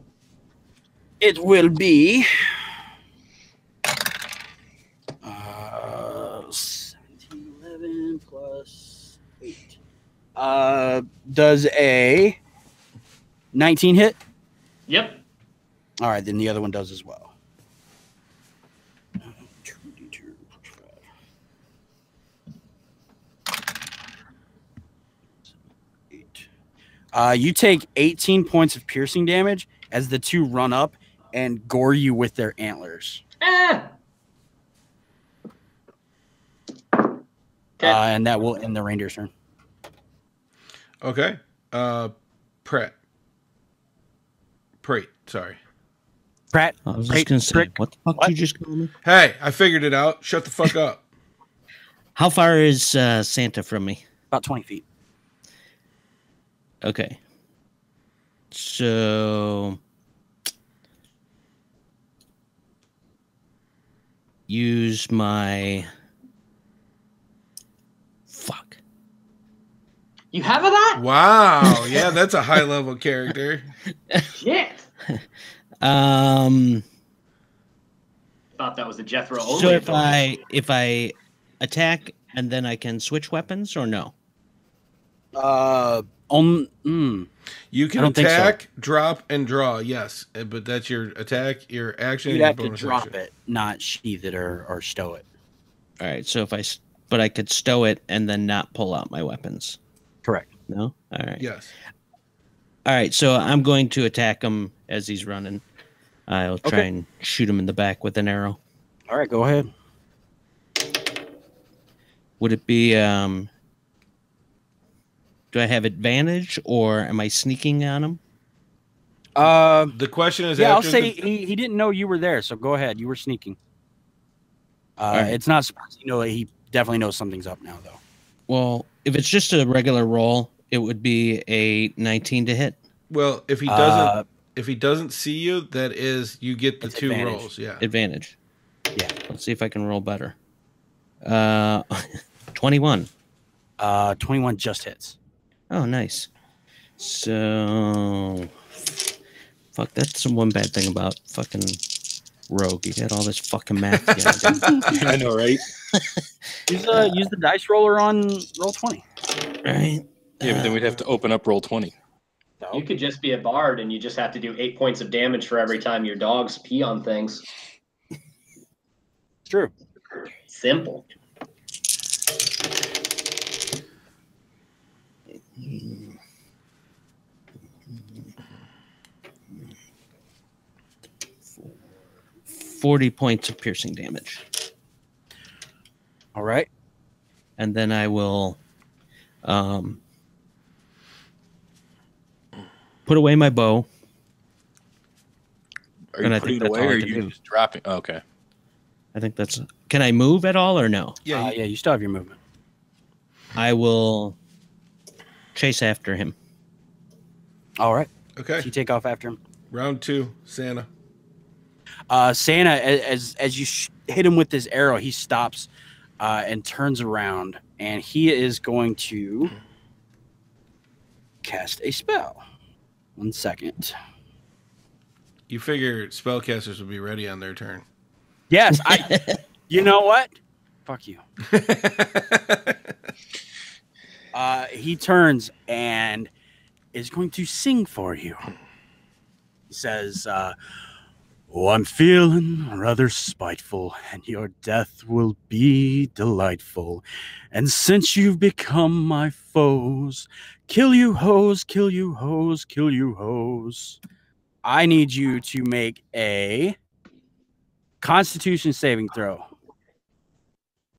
It will be 17, 11 plus 8. Does a 19 hit? Yep. All right, then the other one does as well. 2d2 plus 5. 8. You take 18 points of piercing damage as the 2 run up and gore you with their antlers. Ah. Okay. And that will end the reindeer's turn. Okay. Prate. Sorry. Pratt. I was Prick, just going to say, prick. what the fuck What? did you just call me? Hey, I figured it out. Shut the fuck up. How far is Santa from me? About 20 feet. Okay. So use my fuck. You have a that? Wow. Yeah, that's a high level character. Shit. Um. Thought that was a Jethro only. So ability. if I attack and then I can switch weapons or no? You can I don't think so. attack, drop, and draw. Yes, but that's your attack, your action, You'd and have your to bonus drop action. it, not sheath it or stow it. All right. So but I could stow it and then not pull out my weapons. Correct. No. All right. Yes. All right. So I'm going to attack him as he's running. I'll try and shoot him in the back with an arrow. All right, go ahead. Would it be? Do I have advantage or am I sneaking on him? The question is, Yeah, I'll after say he didn't know you were there, so go ahead. You were sneaking. Right. It's not surprising. He definitely knows something's up now, though. Well, if it's just a regular roll, it would be a 19 to hit. well, if he doesn't see you, that is, you get the It's 2 advantage. rolls. Yeah. Advantage. Yeah. Let's see if I can roll better. 21. 21 just hits. Oh, nice. So, fuck. That's one bad thing about fucking Rogue. You got all this fucking math. You gotta do. I know, right? Use the dice roller on roll 20. Right. Yeah, but then we'd have to open up roll 20. You could just be a bard and you just have to do 8 points of damage for every time your dogs pee on things. It's true. Simple. $40 points of piercing damage. All right. And then I will put away my bow. Are you And I putting think it that's away all or I are can you do. just dropping? Oh, okay. I think that's... Can I move at all or no? Yeah. Yeah, you still have your movement. I will chase after him. All right. Okay. So you take off after him. Round 2, Santa. Santa, as you hit him with this arrow, he stops and turns around, and he is going to cast a spell. 1 second. You figure spellcasters would be ready on their turn. Yes, you know what? Fuck you. He turns and is going to sing for you. He says, "Oh, I'm feeling rather spiteful, and your death will be delightful. And since you've become my foes, kill you hoes, kill you hoes, kill you hoes. I need you to make a Constitution saving throw."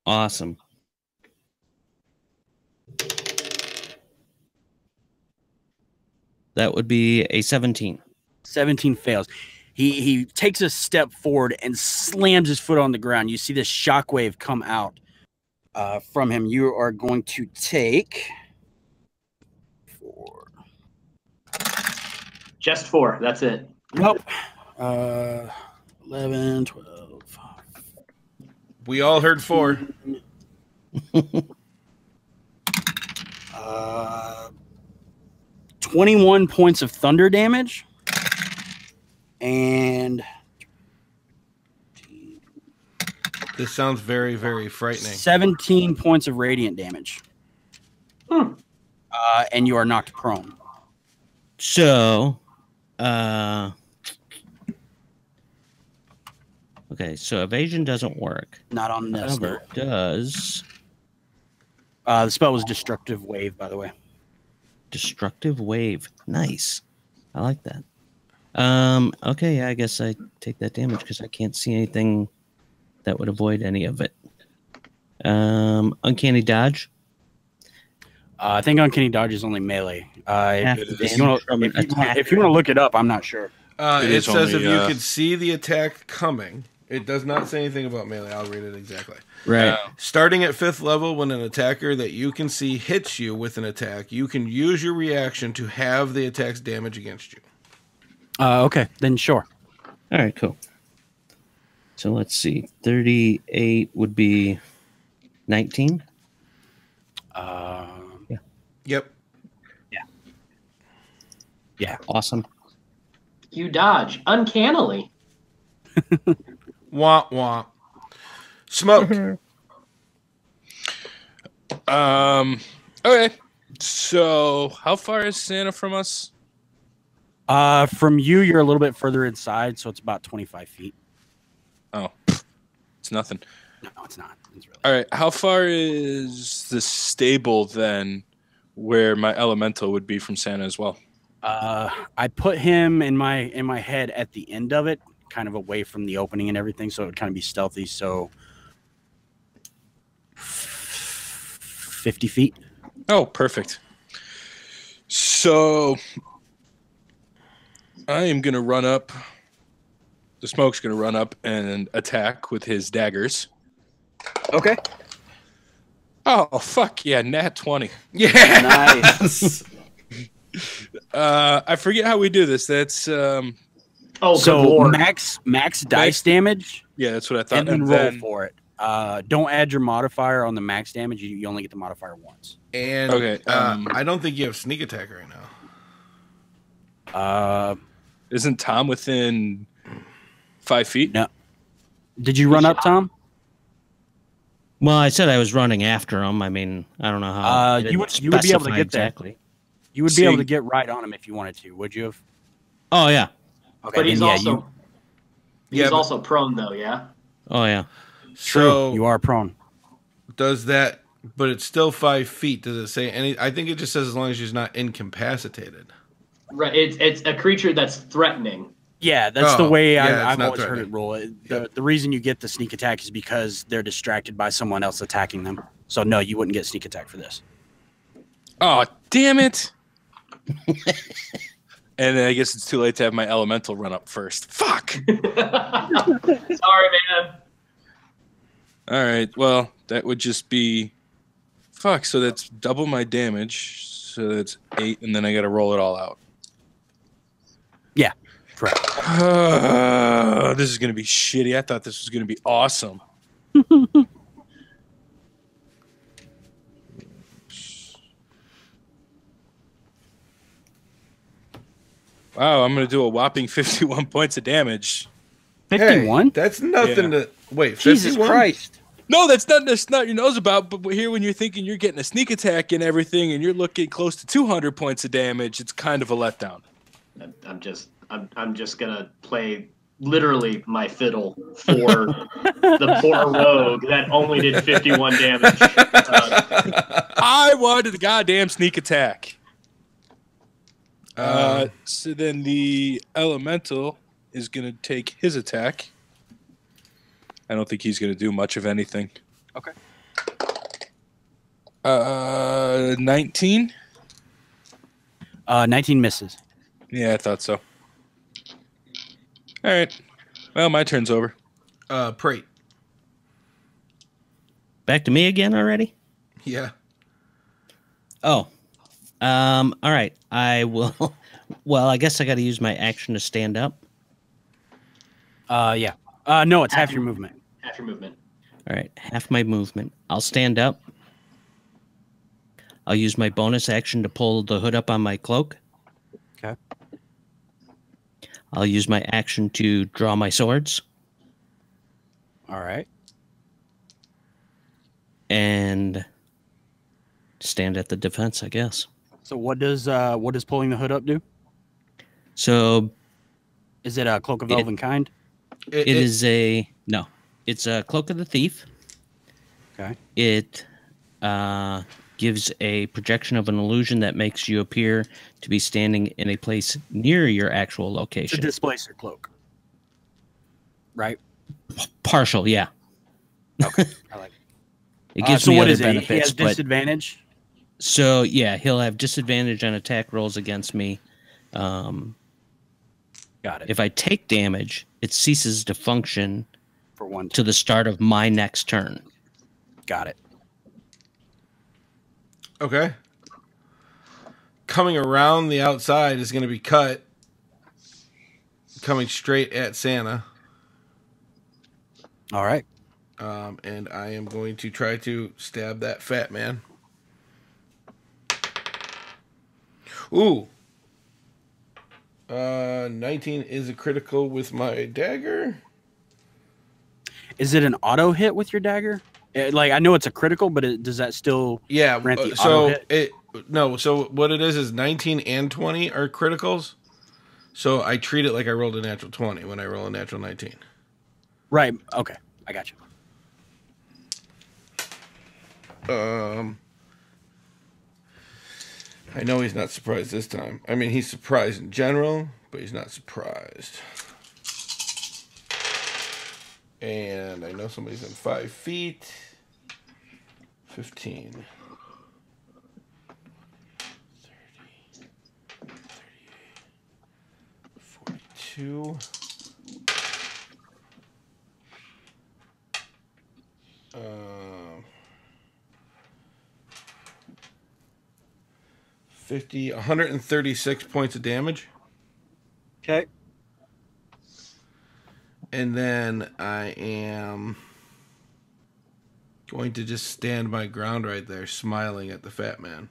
Awesome. That would be a 17. 17 fails. He takes a step forward and slams his foot on the ground. You see this shockwave come out from him. You are going to take 4. Just 4. That's it. Nope. 11, 12. We all heard 4. 21 points of thunder damage. And This sounds very, very frightening. 17 points of radiant damage. And you are knocked prone. So, okay, so evasion doesn't work. Not on this. However, it does The spell was Destructive Wave, by the way. destructive wave. Nice. I like that. Okay, yeah, I guess I take that damage because I can't see anything that would avoid any of it. Uncanny dodge. I think Uncanny Dodge is only melee. Half If the you wanna- damage from an attack. if you want to look it up, I'm not sure. It is says if only, you could see the attack coming. It does not say anything about melee. I'll read it exactly. Right. Starting at 5th level, when an attacker that you can see hits you with an attack, you can use your reaction to have the attack's damage against you. Okay, then sure. All right, cool. So let's see. 38 would be 19. Yep. Yeah. Awesome. You dodge uncannily. Womp womp. Smoke. Okay. So, how far is Santa from us? From you, you're a little bit further inside, so it's about 25 feet. Oh, it's nothing. No, it's not. It's really. All right. How far is the stable then, where my elemental would be from Santa as well? I put him in my head at the end of it, kind of away from the opening and everything, so it would kind of be stealthy. So 50 feet. Oh, perfect. So I am going to run up. The smoke's going to run up and attack with his daggers. Okay. Oh, fuck yeah, nat 20. Yeah. Nice. I forget how we do this. That's Oh, good So lord. max dice damage, yeah, that's what I thought. and then roll for it. Don't add your modifier on the max damage. You only get the modifier once. And Okay, I don't think you have sneak attack right now. Isn't Tom within 5 feet? No. Did you run up, Tom? Well, I said I was running after him. I mean, I don't know how. You would be able to specify get there. exactly. You would be able See- to get right on him if you wanted to. Would you have? Oh yeah. Okay, But he's then, also he's Yeah, but- also prone though, yeah? Oh yeah. So you are prone. does that? But it's still 5 feet. Does it say any? I think it just says as long as she's not incapacitated. Right. It's a creature that's threatening. Yeah, that's the Oh, way yeah, it's I've not always heard it threatening. roll. The reason you get the sneak attack is because they're distracted by someone else attacking them. So no, you wouldn't get sneak attack for this. Oh, damn it. And then I guess it's too late to have my elemental run up first. Fuck. Sorry, man. All right. Well, that would just be fuck. So that's double my damage. So that's 8, and then I got to roll it all out. Yeah, correct. This is gonna be shitty. I thought this was gonna be awesome. Wow, I'm gonna do a whopping 51 points of damage. 51? Hey, that's nothing Yeah. to wait. Jesus 51? Christ. No, that's not your nose about. But here, when you're thinking you're getting a sneak attack and everything, and you're looking close to 200 points of damage, it's kind of a letdown. I'm just gonna play literally my fiddle for the poor rogue that only did 51 damage. I wanted the goddamn sneak attack. So then the elemental is going to take his attack. I don't think he's going to do much of anything. Okay. 19? 19 misses. Yeah, I thought so. All right. Well, my turn's over. Prate. Back to me again already? Yeah. Oh. All right. I will. Well, I guess I got to use my action to stand up. Yeah. No, it's half your movement. Half your movement. All right. Half my movement. I'll stand up. I'll use my bonus action to pull the hood up on my cloak. Okay. I'll use my action to draw my swords. All right. And stand at the defense, I guess. So what does pulling the hood up do? So Is it a cloak of It- elven kind? it is a no. It's a cloak of the thief. Okay. It gives a projection of an illusion that makes you appear to be standing in a place near your actual It's a location. displacer cloak. Right? Partial, yeah. Okay. I like it. It gives So me what other is it? He benefits, has but disadvantage? so yeah, he'll have disadvantage on attack rolls against me. Got it. If I take damage, it ceases to function For one. to the start of my next turn. Got it. Okay. Coming around the outside is going to be cut. Coming straight at Santa. All right. And I am going to try to stab that fat man. Ooh. 19 is a critical with my dagger. Is it an auto hit with your dagger? Like, I know it's a critical, but does that still grant the auto hit? So what it is 19 and 20 are criticals. So I treat it like I rolled a natural 20 when I roll a natural 19. Right. Okay. I got you. I know he's not surprised this time. I mean, he's surprised in general, but he's not surprised. And I know somebody's in 5 feet. 15. 30. 38. 42. 50, 136 points of damage. Okay. And then I am going to just stand my ground right there, smiling at the fat man.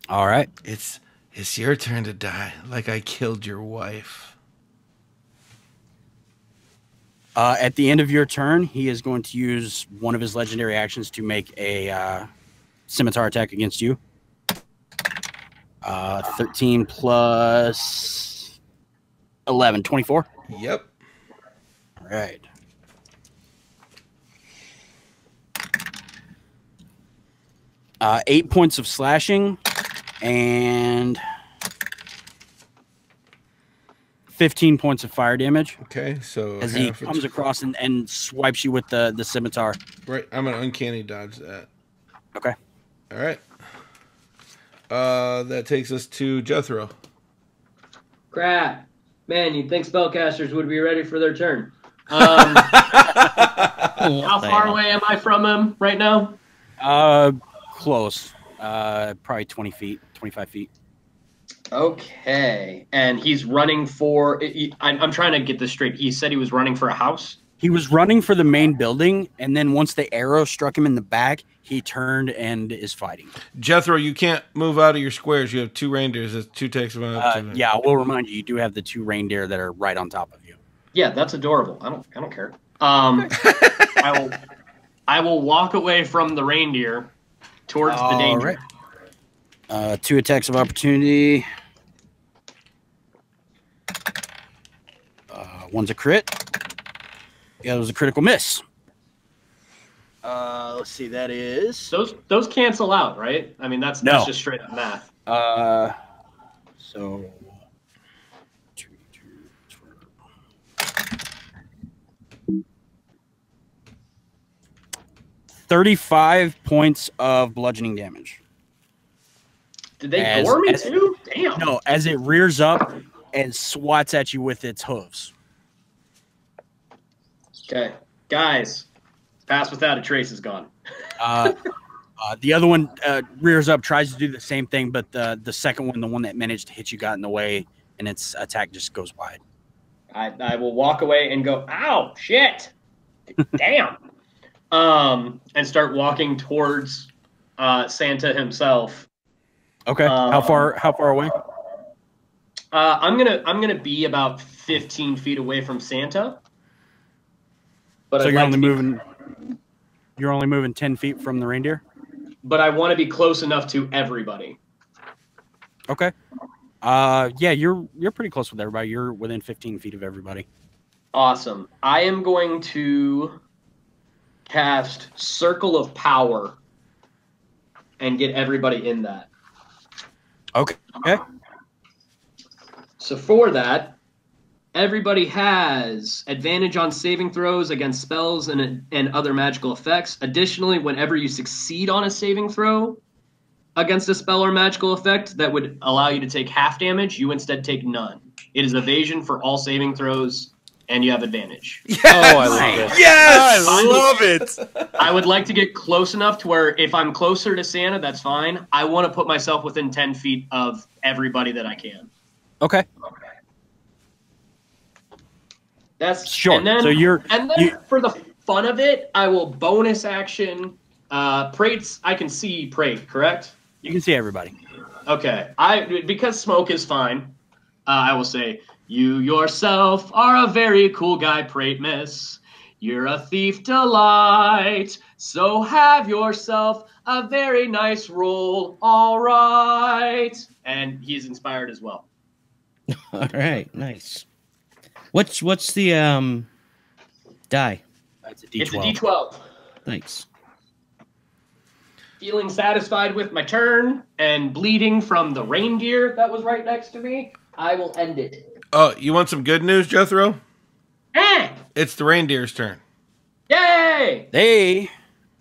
All right. It's your turn to die, like I killed your wife. At the end of your turn, he is going to use one of his legendary actions to make a scimitar attack against you. 13 plus 11, 24. Yep. All right. Uh, 8 points of slashing and 15 points of fire damage. Okay, so as he comes across and swipes you with the scimitar. Right, I'm gonna uncanny dodge that. Okay. All right. That takes us to Jethro. Crap. Man, you'd think spellcasters would be ready for their turn. How far away am I from him right now? Close. Probably 20 feet, 25 feet. Okay. And he's running for... I'm trying to get this straight. He said he was running for a house? He was running for the main building, and then once the arrow struck him in the back, he turned and is fighting. Jethro, you can't move out of your squares. You have 2 reindeers. That's 2 takes of an Yeah, I will remind you, you do have the 2 reindeer that are right on top of you. Yeah, that's adorable. I don't care. I will walk away from the reindeer towards the danger. Right. 2 attacks of opportunity. One's a crit. Yeah, it was a critical miss. Let's see, that is... Those cancel out, right? I mean, that's just straight up math. So... 35 points of bludgeoning damage. Did they gore me too? Damn. No, as it rears up and swats at you with its hooves. Okay. Guys, Pass Without a Trace is gone. The other one rears up, tries to do the same thing, but the second one, the one that managed to hit you, got in the way, and its attack just goes wide. I will walk away and go, ow, shit, damn, and start walking towards Santa himself. Okay. How far away? I'm gonna be about 15 feet away from Santa. But so you're only moving 10 feet from the reindeer? But I want to be close enough to everybody. Okay. Yeah, you're pretty close with everybody. You're within 15 feet of everybody. Awesome. I am going to cast Circle of Power and get everybody in that. Okay. So for that, everybody has advantage on saving throws against spells and other magical effects. Additionally, whenever you succeed on a saving throw against a spell or magical effect that would allow you to take half damage, you instead take none. It is evasion for all saving throws, and you have advantage. Yes! Oh, I love it. Yes! I love it. I would like to get close enough to where if I'm closer to Santa, that's fine. I want to put myself within 10 feet of everybody that I can. Okay. That's Sure. And then, So for the fun of it, I will bonus action. Prate's. I can see Prate, correct? you can see everybody. Okay. Because smoke is fine. I will say, you yourself are a very cool guy, Prate Miss. You're a thief delight. So have yourself a very nice roll. All right. And he's inspired as well. All right, nice. What's the die? That's a D12. It's a D12. Thanks. Feeling satisfied with my turn and bleeding from the reindeer that was right next to me, I will end it. Oh, you want some good news, Jethro? It's the reindeer's turn. Yay!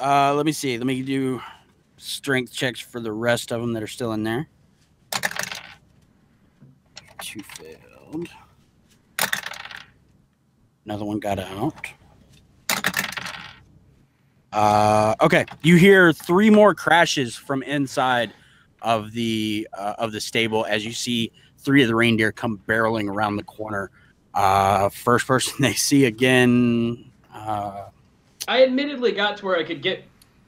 Let me see. Let me do strength checks for the rest of them that are still in there. 2 failed. Another one got out. Okay. You hear 3 more crashes from inside of the stable as you see 3 of the reindeer come barreling around the corner. First person they see again. I admittedly got to where I could get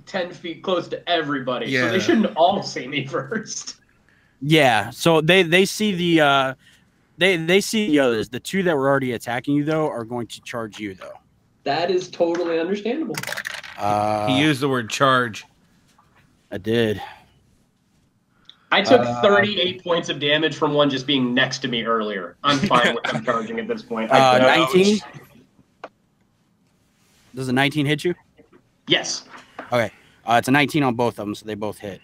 10 feet close to everybody, Yeah. so they shouldn't all see me first. Yeah. So they see the they see the others. The 2 that were already attacking you though are going to charge you though. That is totally understandable. He used the word charge. I did. I took 38 points of damage from one just being next to me earlier. I'm fine with them charging at this point. 19. Does a 19 hit you? Yes. Okay. It's a 19 on both of them, so they both hit.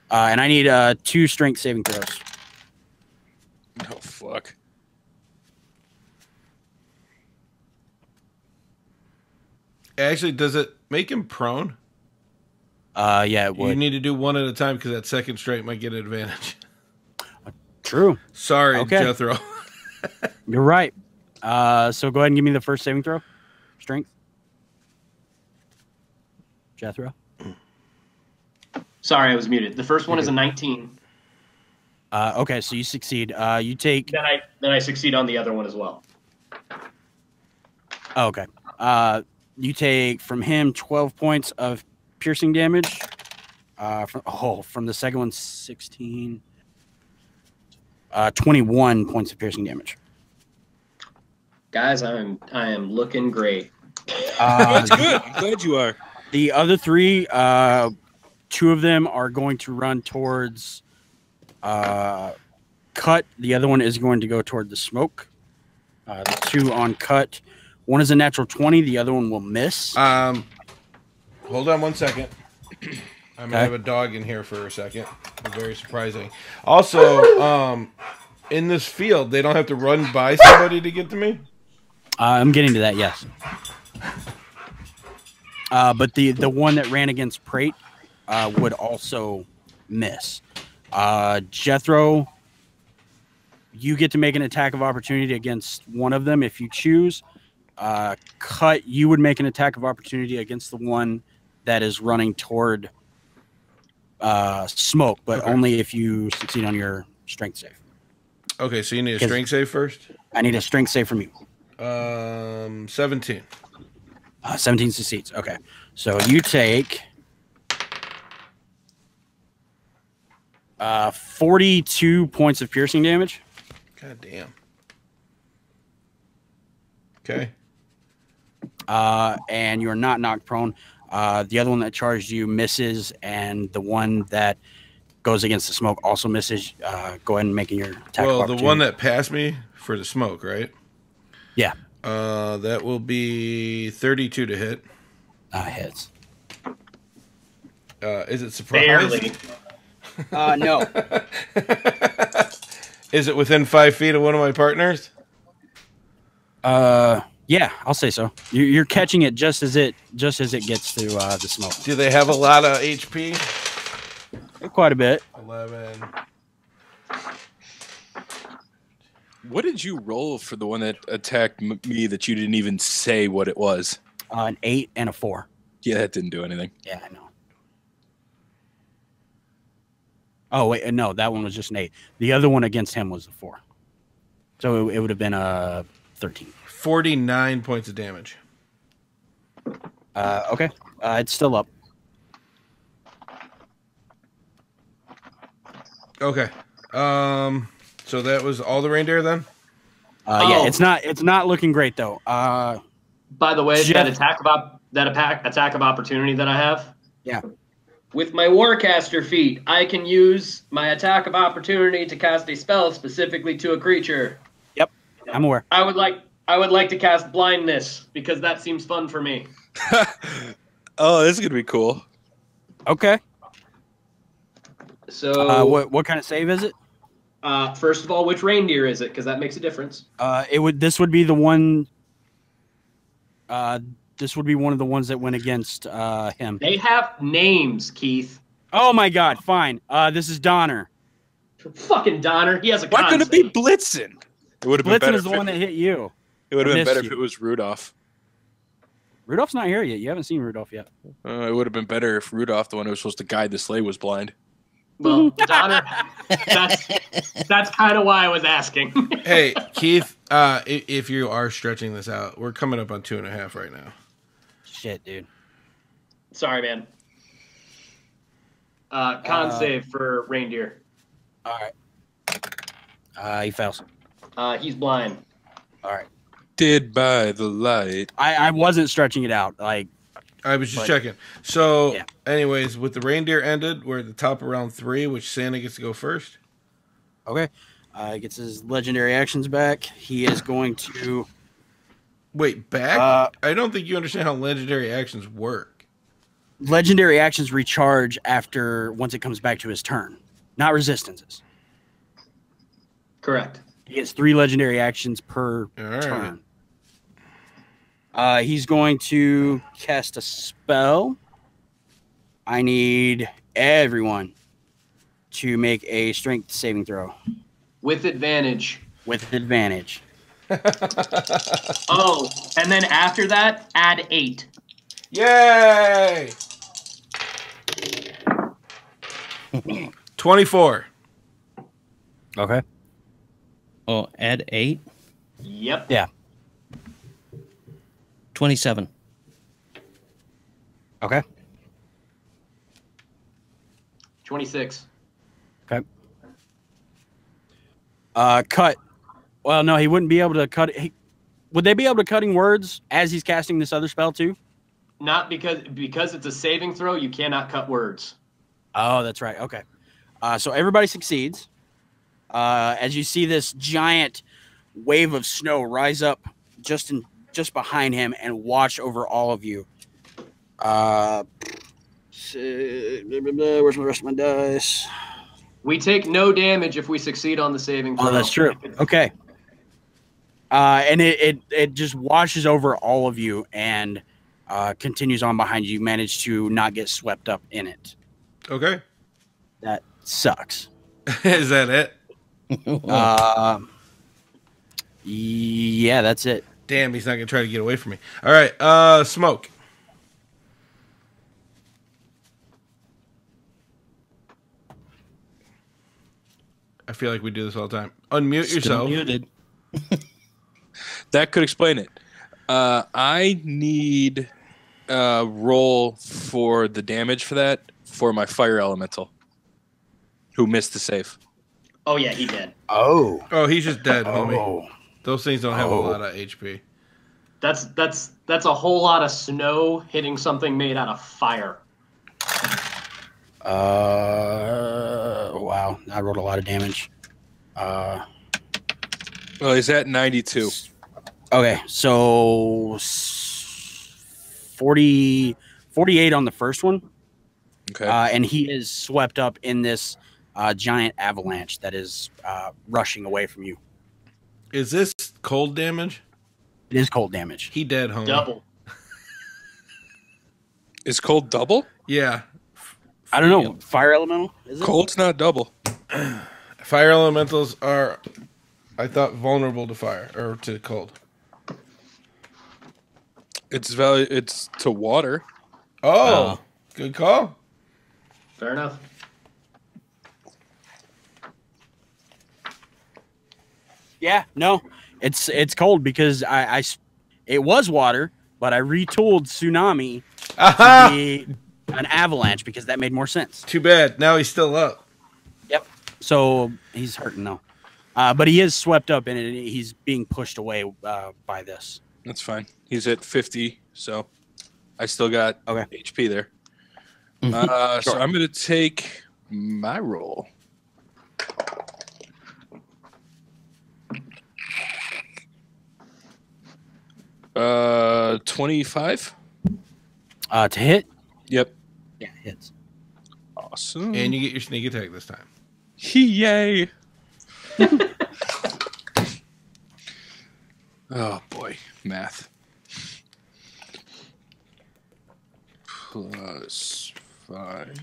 And I need 2 strength saving throws. Oh, fuck. Actually, does it make him prone? Yeah, it You would. need to do one at a time because that second strike might get an advantage. True. Sorry, Okay. Jethro. You're right. So go ahead and give me the first saving throw. Strength. Jethro. Sorry, I was muted. The first one is a 19. Okay, so you succeed. You take. Then I succeed on the other one as well. Oh, okay. You take from him 12 points of piercing damage. From the second one, 16. 21 points of piercing damage. Guys, I am looking great. That's good. I'm glad you are. The other 3, 2 of them are going to run towards Cut. The other one is going to go toward the smoke. The 2 on Cut. One is a natural 20. The other one will miss. Hold on one second. I'm gonna have a dog in here for a second. Very surprising. Also, in this field, they don't have to run by somebody to get to me. I'm getting to that. Yes. But the one that ran against Prate would also miss. Jethro, you get to make an attack of opportunity against one of them if you choose. Cut, you would make an attack of opportunity against the one that is running toward smoke, but only if you succeed on your strength save. Okay, so you need a strength save first? I need a strength save from you. 17. 17 succeeds. Okay. So you take 42 points of piercing damage. God damn. Okay. And you're not knocked prone. The other one that charged you misses, and the one that goes against the smoke also misses. Go ahead and make your attack. Well, the one that passed me for the smoke, right? Yeah. That will be 32 to hit. Hits. Is it surprise? Barely. No. Is it within 5 feet of one of my partners? Yeah, I'll say so. You're catching it just as it gets to the smoke. Do they have a lot of HP? Quite a bit. 11. What did you roll for the one that attacked me that you didn't even say what it was? An 8 and a 4. Yeah, that didn't do anything. Yeah, I know. Oh wait, no, that one was just an 8. The other one against him was a 4. So it would have been a 13. 49 points of damage. Okay. It's still up. Okay. So that was all the reindeer then? Yeah, it's not looking great though. By the way, Jeff- that attack of opportunity that I have. Yeah. With my Warcaster feat, I can use my attack of opportunity to cast a spell specifically to a creature. Yep. I'm aware. I would like to cast blindness because that seems fun for me. Oh, this is gonna be cool. Okay. So what kind of save is it? first of all, which reindeer is it? Because that makes a difference. This would be the one. This would be one of the ones that went against him. They have names, Keith. Oh my God! Fine. This is Donner. Fucking Donner. He has a Why couldn't it be Blitzen? It would have been Blitzen better. is the one that hit you. It would have been missed better you. if it was Rudolph. Rudolph's not here yet. You haven't seen Rudolph yet. It would have been better if Rudolph, the one who was supposed to guide the sleigh, was blind. Well, Donner. That's kind of why I was asking. Hey, Keith, if you are stretching this out, we're coming up on 2.5 right now. Shit, dude. Sorry, man. Con save for reindeer. All right. He fails. He's blind. All right. Did by the light. I wasn't stretching it out. Like, I was just checking. So, Yeah. anyways, with the reindeer ended, we're at the top of round 3, which Santa gets to go first. okay. He gets his legendary actions back. He is going to. Wait, back? I don't think you understand how legendary actions work. Legendary actions recharge once it comes back to his turn, not resistances. Correct. He gets 3 legendary actions per right. turn. He's going to cast a spell. I need everyone to make a strength saving throw With advantage. with advantage. Oh, and then after that, add 8. Yay! 24. Okay. Oh, add 8. Yep. Yeah. 27. Okay. 26. Okay. Cut. Well, no, he wouldn't be able to cut it. Would they be able to cutting words as he's casting this other spell too? Not because it's a saving throw, you cannot cut words. Oh, that's right. Okay. So everybody succeeds. As you see this giant wave of snow rise up just behind him and wash over all of you. Where's the rest of my dice? We take no damage if we succeed on the saving throw. Oh, that's true. Okay. And it just washes over all of you and continues on behind you. You manage to not get swept up in it. Okay. That sucks. Is that it? Yeah, that's it. Damn, he's not going to try to get away from me. All right, Smoke. I feel like we do this all the time. Unmute Still yourself. muted. That could explain it. I need a roll for the damage for that for my fire elemental, who missed the save. Oh yeah, he did. Oh. Oh, he's just dead, homie. Oh. Those things don't have a lot of HP. That's a whole lot of snow hitting something made out of fire. Wow. I rolled a lot of damage. Well, he's at 92. Okay, so 48 on the first one. Okay. And he is swept up in this giant avalanche that is rushing away from you. Is this cold damage? It is cold damage. He dead, homie. Double. Is cold double? Yeah. I don't know. Fire elemental? Is it? Cold's not double. Fire elementals are, I thought, vulnerable to fire or to cold. It's to water. Oh, good call. Fair enough. Yeah, no. It's cold because it was water, but I retooled tsunami to Aha! be an avalanche because that made more sense. Too bad. Now he's still up. Yep. So he's hurting though, but he is swept up in it. And he's being pushed away by this. That's fine. He's at 50, so I still got HP there. So I'm going to take my roll. Uh, 25. To hit. Yep. Yeah, hits. Awesome. And you get your sneak attack this time. Yay. Oh boy, math. Plus 5.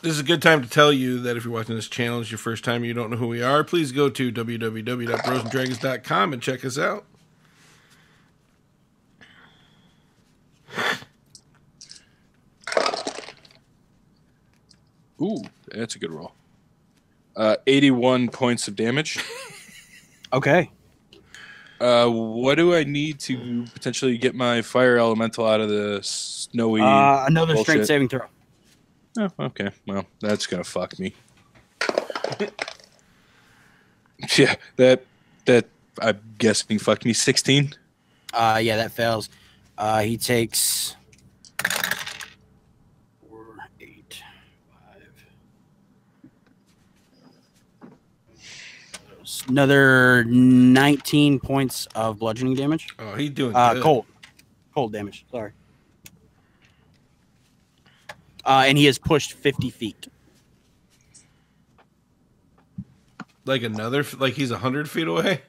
This is a good time to tell you that if you're watching this channel, it's your first time, you don't know who we are, please go to www.brosanddragons.com and check us out. Ooh, that's a good roll. 81 points of damage. Okay. What do I need to potentially get my fire elemental out of the snowy? Another bullshit? strength saving throw. Oh, okay. Well, that's gonna fuck me. Yeah, that I'm guessing fucked me. 16. Yeah, that fails. He takes 4, 8, 5. Another 19 points of bludgeoning damage. Oh, he's doing good. Cold damage. Sorry. And he is pushed 50 feet. Like he's 100 feet away?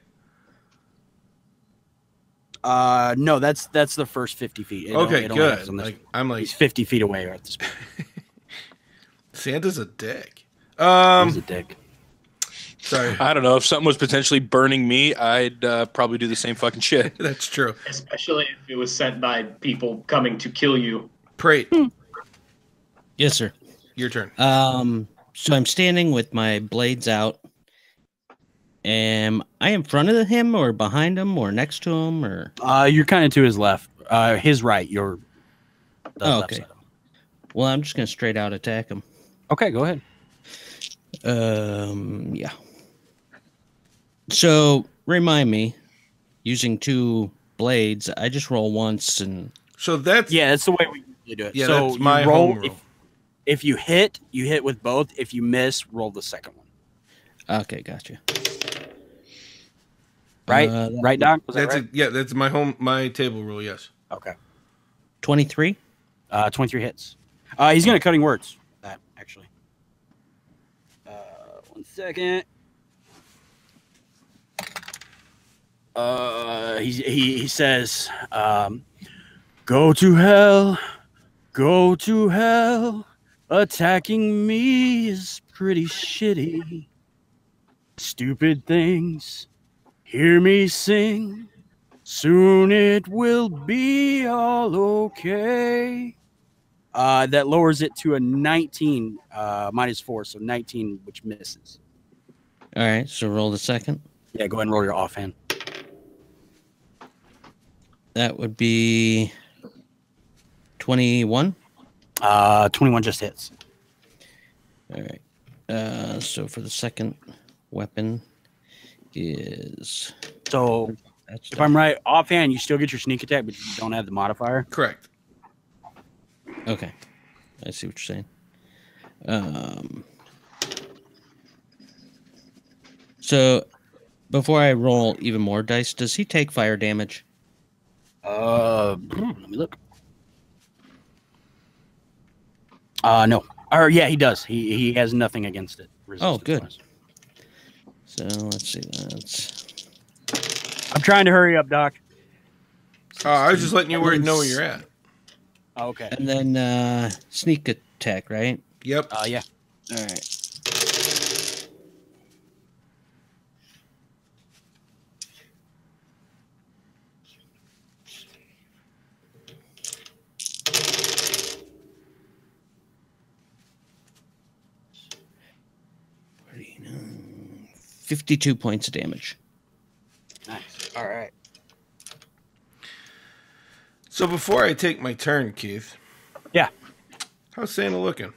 No, that's the first 50 feet. Okay, it only good. happens on this Like, one. I'm like, He's 50 feet away at this point. Santa's a dick. He's a dick. Sorry. I don't know. If something was potentially burning me, I'd probably do the same fucking shit. That's true. Especially if it was sent by people coming to kill you. Prate, Yes, sir. your turn. So I'm standing with my blades out. Am I in front of him or behind him or next to him or? You're kind of to his left. His right. You're the left Okay. side. Well, I'm just gonna straight out attack him. Okay, go ahead. Yeah. So remind me, using 2 blades, I just roll once and. So that's That's the way we usually do it. Yeah, so that's my you roll. home rule. If you hit with both. If you miss, roll the second one. Okay, gotcha. Right, right, Doc. Was that that's right? that's my table rule. Yes. Okay. 23. 23 hits. He's gonna cutting words. That actually. 1 second. He says, "Go to hell, go to hell. Attacking me is pretty shitty. Stupid things. Hear me sing. Soon it will be all okay." That lowers it to a 19 -4, so 19, which misses. All right, so roll the second. Yeah, go ahead and roll your offhand. That would be 21. 21 just hits. All right. So for the second weapon is So that's if I'm right, offhand, you still get your sneak attack, but you don't have the modifier. Correct. okay. I see what you're saying. So before I roll even more dice, does he take fire damage? Let me look. No. Or yeah, he does. He has nothing against it. Oh, good. resistance-wise. So let's see. That's I'm trying to hurry up, Doc. I was just letting you know where you're at. Oh, okay. and then sneak attack, right? Yep. Yeah. All right. 52 points of damage. Nice. All right. So before I take my turn, Keith. Yeah. How's Santa looking?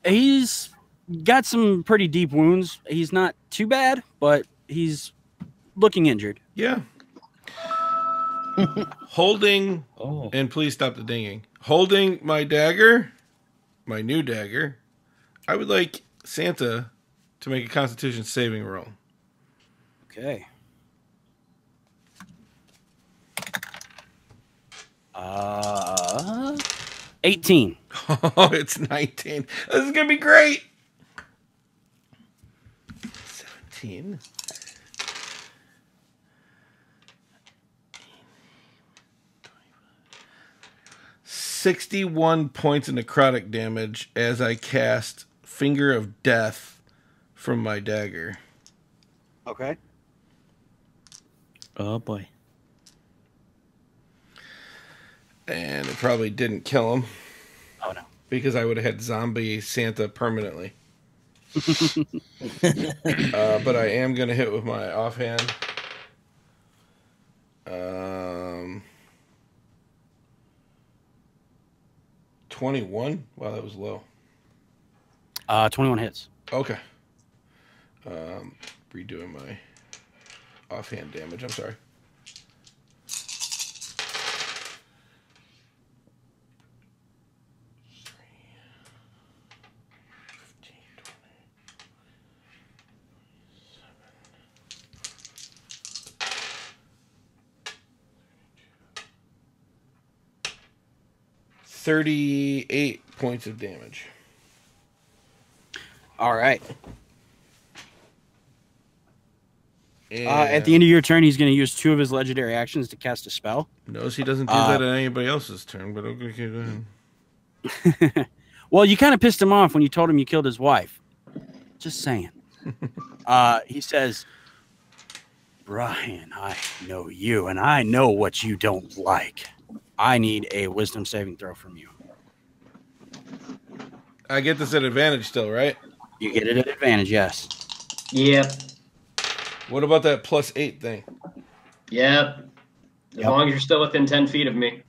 He's got some pretty deep wounds. He's not too bad, but he's looking injured. Yeah. Holding, Oh. and please stop the dinging. Holding my dagger, my new dagger, I would like Santa to make a Constitution saving roll. Okay. 18. Oh, it's 19. This is going to be great. 17. 61 points of necrotic damage as I cast Finger of Death from my dagger. Okay. Oh boy. And it probably didn't kill him. Oh, no. Because I would have had zombie Santa permanently. But I am going to hit with my offhand. 21? Wow, that was low. 21 hits. Okay. Redoing my offhand damage. I'm sorry. $38 points of damage. All right. And At the end of your turn, he's going to use 2 of his legendary actions to cast a spell. notice he doesn't do that at anybody else's turn, but okay, go ahead. Well, you kind of pissed him off when you told him you killed his wife. Just saying. He says, Brian, I know you, and I know what you don't like. I need a wisdom saving throw from you. I get this at advantage still, right? You get it at advantage, yes. Yep. What about that +8 thing? Yep. As long as you're still within 10 feet of me.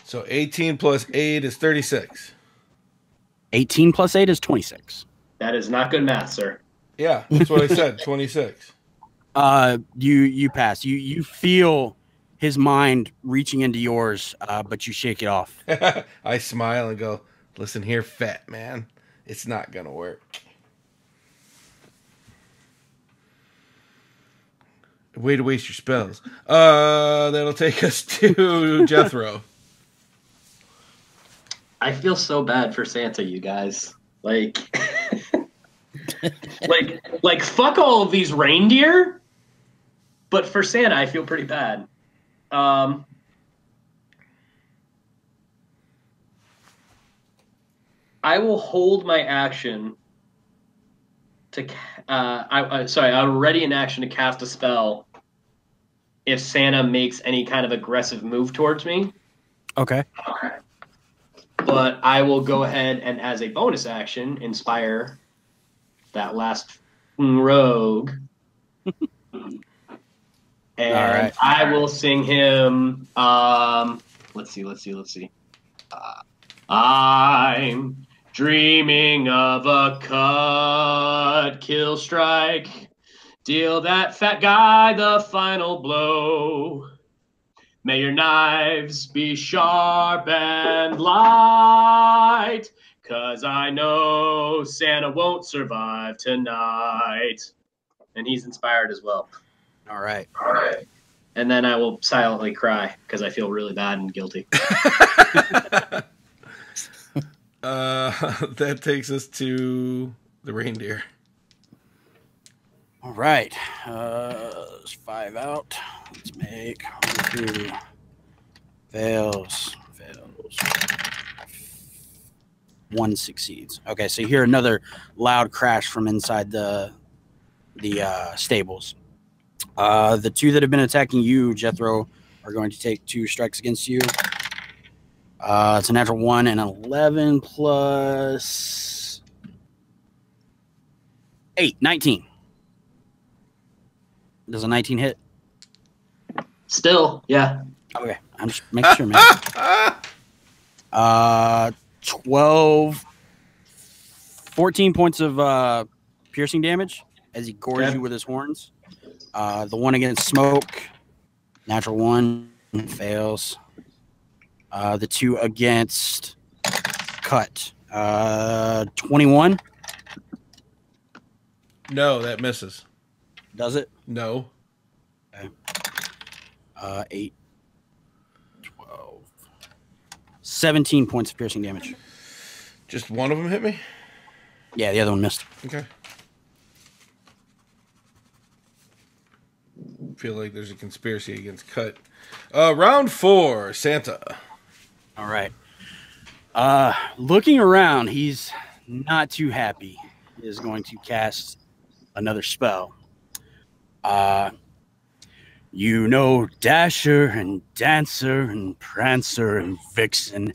So 18 plus 8 is 36. 18 plus 8 is 26. That is not good math, sir. Yeah, that's what I said, 26. You pass. You feel his mind reaching into yours, but you shake it off. I smile and go, listen here, fat man. It's not going to work. Way to waste your spells. That'll take us to Jethro. I feel so bad for Santa, you guys. Like, like fuck all of these reindeer. But for Santa, I feel pretty bad. I will hold my action to. I'll ready an action to cast a spell if Santa makes any kind of aggressive move towards me. Okay. But I will go ahead and, as a bonus action, inspire that last rogue. And right. I will sing him. Let's see. I'm dreaming of a cut, kill, strike, deal that fat guy the final blow. May your knives be sharp and light, 'cause I know Santa won't survive tonight. And he's inspired as well. All right. And then I will silently cry because I feel really bad and guilty. That takes us to the reindeer. All right. There's 5 out. Let's make 1, 2. Fails. 1 succeeds. Okay, so you hear another loud crash from inside the stables. The 2 that have been attacking you, Jethro, are going to take 2 strikes against you. It's a natural 1 and 11 plus 8, 19. Does a 19 hit? Still, yeah. Okay, I'm just making sure, man. 12, 14 points of piercing damage as he gores you with his horns. The one against Smoke, natural 1, fails. The 2 against Cut, 21. No, that misses. Does it? No. Okay. 8, 12, 17 points of piercing damage. Just one of them hit me? Yeah, the other one missed. Okay. Feel like there's a conspiracy against Cut. Round 4, Santa. All right. Looking around, he's not too happy. He is going to cast another spell. You know, Dasher and Dancer and Prancer and Vixen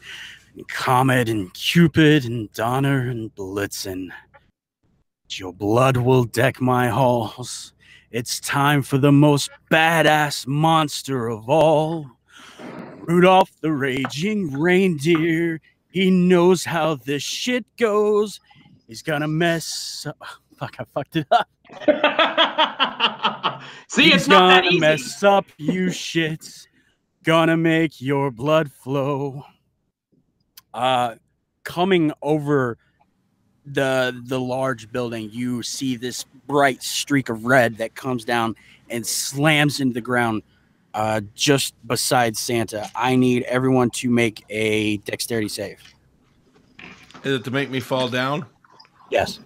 and Comet and Cupid and Donner and Blitzen. Your blood will deck my halls. It's time for the most badass monster of all. Rudolph the Raging Reindeer. He knows how this shit goes. He's gonna mess up. Fuck, I fucked it up. See, He's it's not that gonna easy. mess up you shits. Gonna make your blood flow. Coming over the large building, you see this bright streak of red that comes down and slams into the ground just beside Santa. I need everyone to make a dexterity save. Is it to make me fall down? Yes.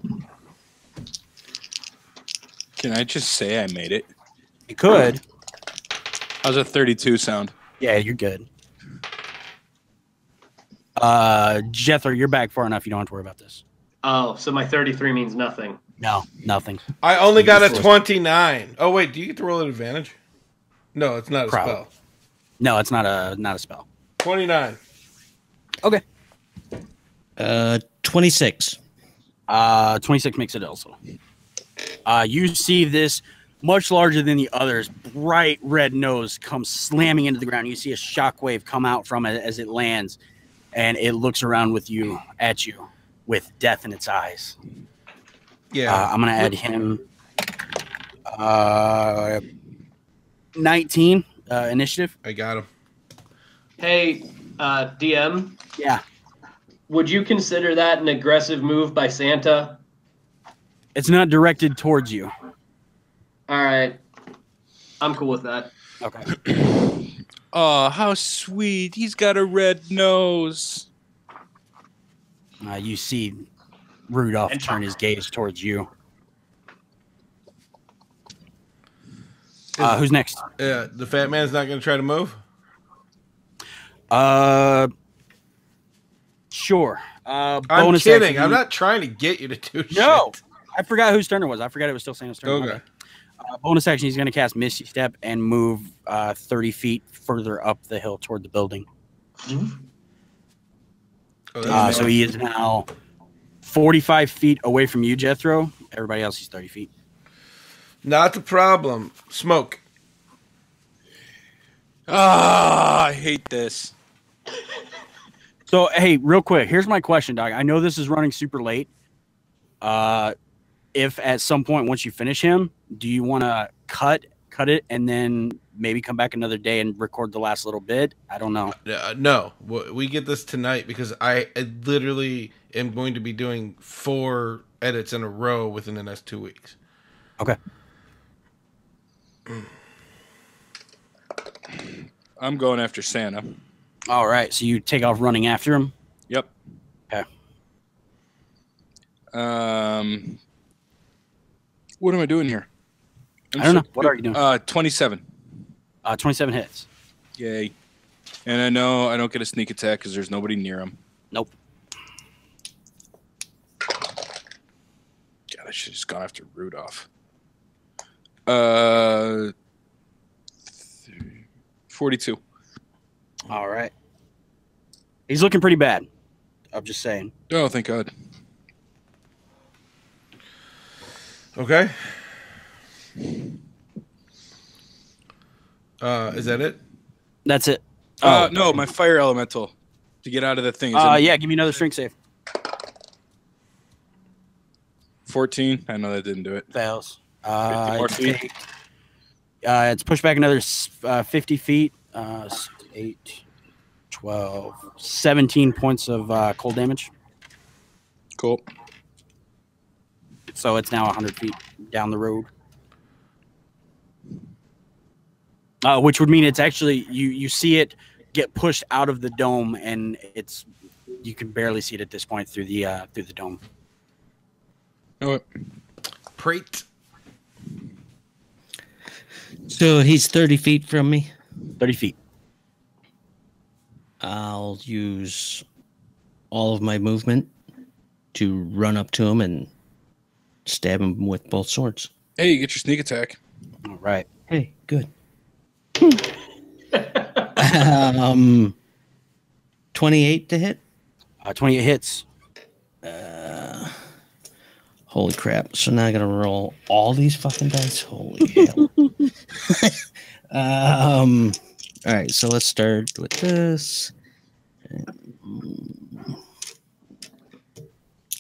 Can I just say I made it? You could. How's a 32 sound? Yeah, you're good. Jethro, you're back far enough. You don't have to worry about this. Oh, so my 33 means nothing. No, nothing. I only got a 29. Oh, wait, do you get to roll an advantage? No, it's not a Probably. spell. No, it's not a spell. 29. Okay. 26. 26 makes it also. You see this much larger than the others, bright red nose come slamming into the ground. You see a shockwave come out from it as it lands, and it looks around at you with death in its eyes. Yeah. I'm gonna add him 19 initiative. I got him. Hey, DM, Yeah, would you consider that an aggressive move by Santa? it's not directed towards you. All right. I'm cool with that. Okay. Oh, how sweet. He's got a red nose. You see Rudolph turn his gaze towards you. Who's next? Yeah, the fat man's not going to try to move? Sure. I'm Bonus kidding. action. I'm not trying to get you to do No, shit. I forgot whose turn it was. I forgot it was still Santa's turn. Okay. Bonus action, he's going to cast Misty Step and move 30 feet further up the hill toward the building. Oh, that's So he is now 45 feet away from you, Jethro. Everybody else, he's 30 feet. not the problem. Smoke. Ah, I hate this. So, hey, real quick, here's my question, Doc. I know this is running super late. If at some point, once you finish him, do you want to cut it and then maybe come back another day and record the last little bit? I don't know. No, we get this tonight because I literally am going to be doing 4 edits in a row within the next 2 weeks. Okay. I'm going after Santa. All right. So you take off running after him? Yep. Okay. What am I doing here? I don't know. What are you doing? 27. 27 hits. Yay. And I know I don't get a sneak attack because there's nobody near him. Nope. God, I should have just gone after Rudolph. 42. All right. He's looking pretty bad. I'm just saying. Oh, thank God. Okay. Is that it? That's it. No, my fire elemental to get out of the thing. Yeah, give me another strength save. 14. I know that didn't do it. Fails. 50 more feet. It's pushed back another 50 feet. 6, 8, 12, 17 points of cold damage. Cool. So it's now 100 feet down the road. Which would mean it's actually you see it get pushed out of the dome, and you can barely see it at this point through the dome. Oh, Prate. So he's 30 feet from me. 30 feet. I'll use all of my movement to run up to him and stab him with both swords. hey, you get your sneak attack. All right. Hey, good. 28 to hit. 28 hits. Holy crap. So now I gotta roll all these fucking dice. Holy hell. All right, so let's start with this.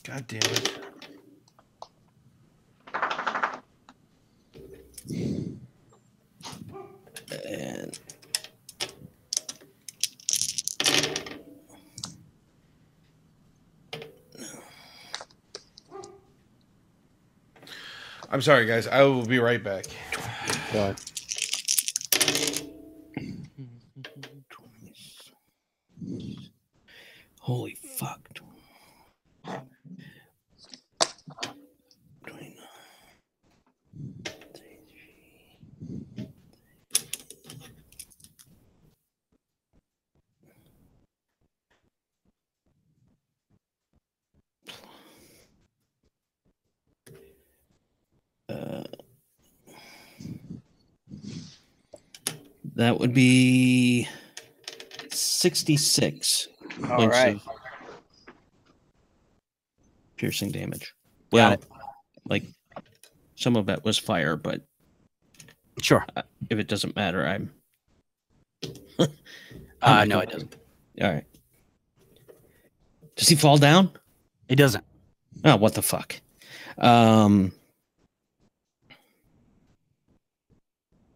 God damn it. And I'm sorry, guys. I will be right back. holy fuck. 29. That would be 66 All points right. of piercing damage. Got Well, it. like some of that was fire, but Sure. if it doesn't matter, I'm. No, it doesn't. All right. Does he fall down? It doesn't. Oh, what the fuck?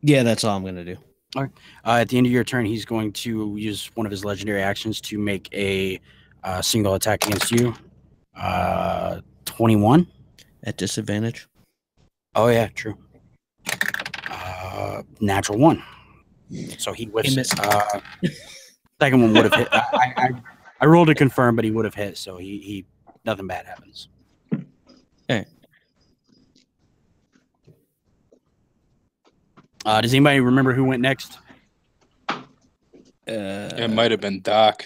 Yeah, that's all I'm gonna do. At the end of your turn, he's going to use one of his legendary actions to make a single attack against you. 21. At disadvantage. Oh yeah, true. Natural 1. So he whiffs it. Second one would have hit. I rolled to confirm, but he would have hit. So he nothing bad happens. Okay. Does anybody remember who went next? It might have been Doc.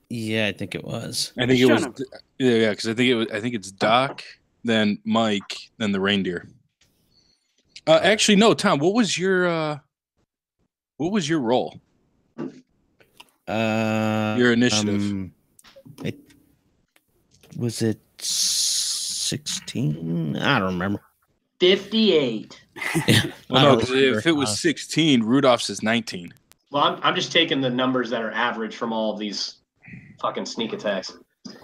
Yeah, I think it was. I think it was. Shut Yeah, because I think it's Doc, then Mike, then the reindeer. Actually, no, Tom. What was your role? Your initiative. Was it 16? I don't remember. 58. Well, no, 'cause if it was 16, Rudolph's is 19. Well, I'm just taking the numbers that are average from all of these fucking sneak attacks.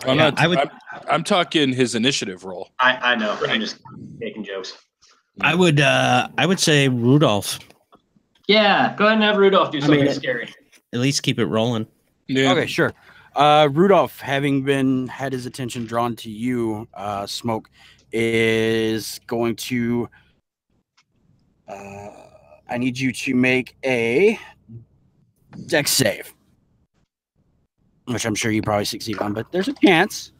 I'm talking his initiative roll. I know. I'm just making jokes. I would say Rudolph. Yeah, go ahead and have Rudolph do something mean, scary. At least keep it rolling. Yeah. Okay, sure. Rudolph, having had his attention drawn to you, Smoke, is going to. I need you to make a dex save, which I'm sure you probably succeed on, but there's a chance.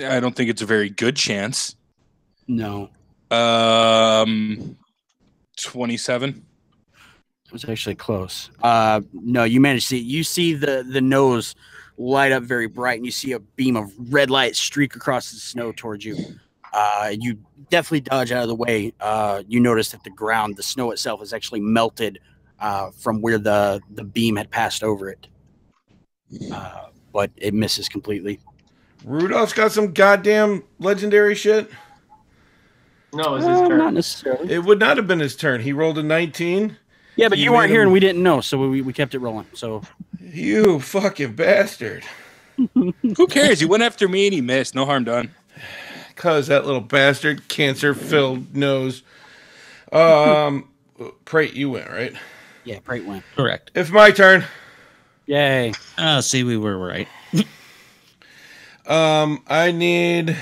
I don't think it's a very good chance. No, 27. it was actually close. No, you managed to see. You see the nose light up very bright, and you see a beam of red light streak across the snow towards you. You definitely dodge out of the way. You notice that the ground, the snow itself, is actually melted from where the beam had passed over it. but it misses completely. Rudolph's got some goddamn legendary shit. No, it's his turn. Not necessarily. It would not have been his turn. He rolled a 19. Yeah, but He you weren't made here him- and we didn't know, so we kept it rolling. So You fucking bastard. Who cares? He went after me and he missed. No harm done. Cause that little bastard, cancer-filled nose. Prate, you went, right? yeah, Prate went. Correct. It's my turn. Yay! See, we were right. I need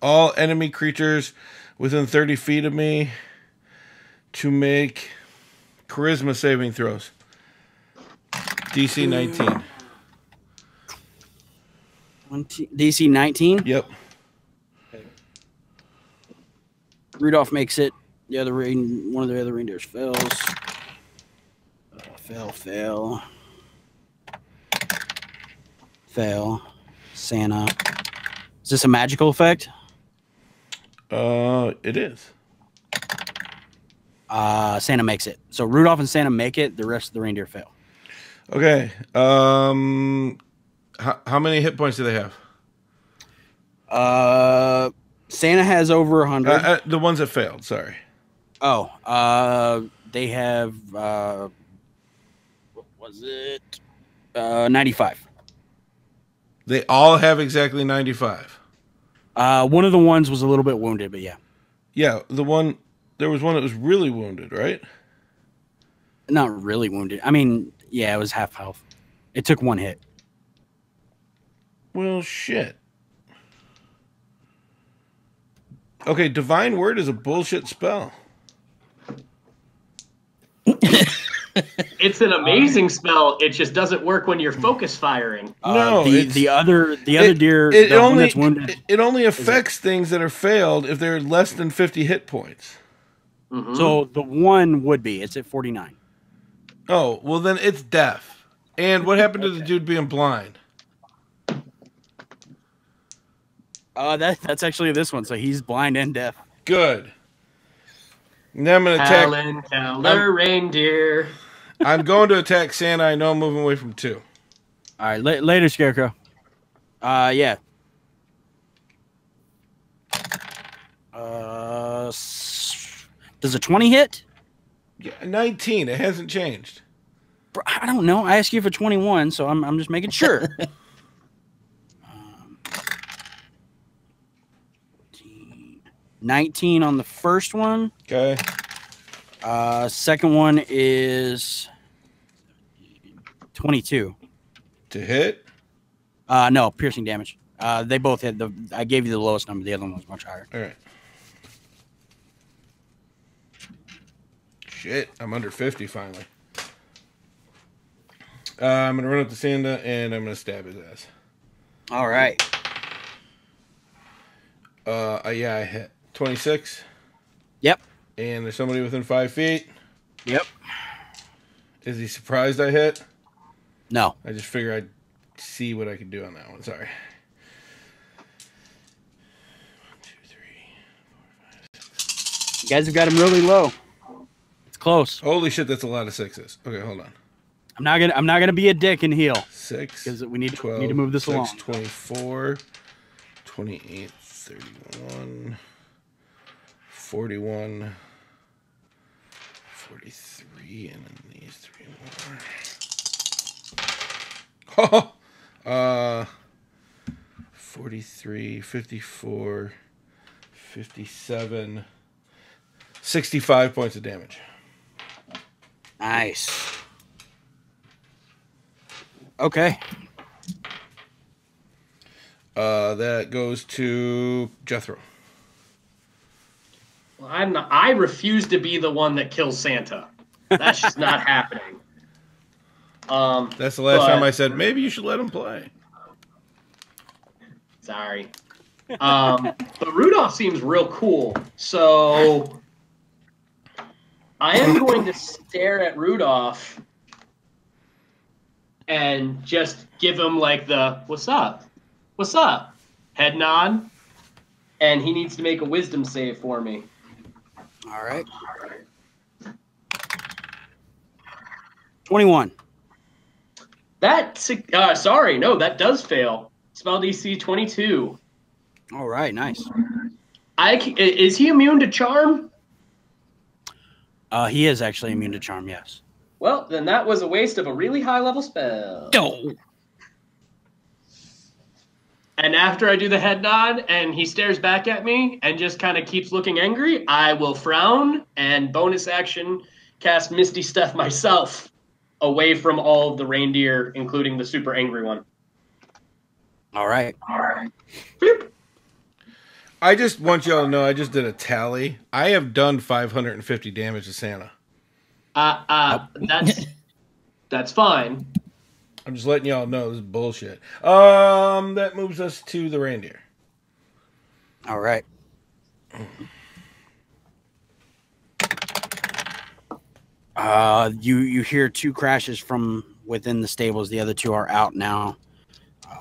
all enemy creatures within 30 feet of me to make charisma saving throws. DC 19. DC 19. Yep. Rudolph makes it. One of the other reindeers fails. Fail. Santa. Is this a magical effect? It is. Santa makes it. So Rudolph and Santa make it. The rest of the reindeer fail. Okay. How many hit points do they have? Santa has over 100. The ones that failed. Sorry. They have what was it? 95. They all have exactly 95. One of the ones was a little bit wounded, but yeah. Yeah, there was one that was really wounded, right? Not really wounded. I mean, yeah, it was half health. It took one hit. Well, shit. Okay, Divine Word is a bullshit spell. It's an amazing spell. It just doesn't work when you're focus firing. No, the other deer, It the one only that's wounded. it only affects things that are failed if they're less than 50 hit points. Mhm. So the one would be. It's at 49. Oh, well then it's deaf. And what happened to the dude being blind? That's actually this one. So he's blind and deaf. Good. Now I'm going to attack. Talon, Keller, reindeer. I'm going to attack Santa. I know I'm moving away from 2. All right, later, Scarecrow. Yeah. Does a 20 hit? Yeah, 19. It hasn't changed. Bro, I don't know. I asked you for 21, so I'm just making sure. 19 on the first one. Okay. Second one is 22. To hit? No, piercing damage. They both had I gave you the lowest number. The other one was much higher. All right. Shit, I'm under 50 finally. I'm going to run up to Santa and I'm going to stab his ass. All right. Yeah, I hit 26. Yep. And there's somebody within 5 feet. Yep. Is he surprised I hit? No. I just figure I'd see what I could do on that one. Sorry. 1, 2, 3, 4, 5, 6. You guys have got him really low. It's close. Holy shit, that's a lot of 6s. Okay, hold on. I'm not gonna be a dick and heal 6. because we need 12, to move this 6, along. 24, 28, 31, 41, 43, and then these 3 more. 43, 54, 57, 65 points of damage. Nice. Okay. That goes to Jethro. Well, I refuse to be the one that kills Santa. That's just not happening. That's the last time I said, maybe you should let him play. Sorry. But Rudolph seems real cool. So I am going to stare at Rudolph and just give him like the what's up? What's up? Head nod. And he needs to make a wisdom save for me. All right. 21. Sorry, no, that does fail. Spell DC 22. All right, nice. Is he immune to charm? He is actually immune to charm, yes. Well, then that was a waste of a really high level spell. No. And after I do the head nod and he stares back at me and just kind of keeps looking angry, I will frown and bonus action cast Misty Step myself away from all of the reindeer, including the super angry one. All right. Boop. I just want y'all to know I just did a tally. I have done 550 damage to Santa. That's fine. I'm just letting y'all know this is bullshit. That moves us to the reindeer. All right. You hear 2 crashes from within the stables. The other 2 are out now.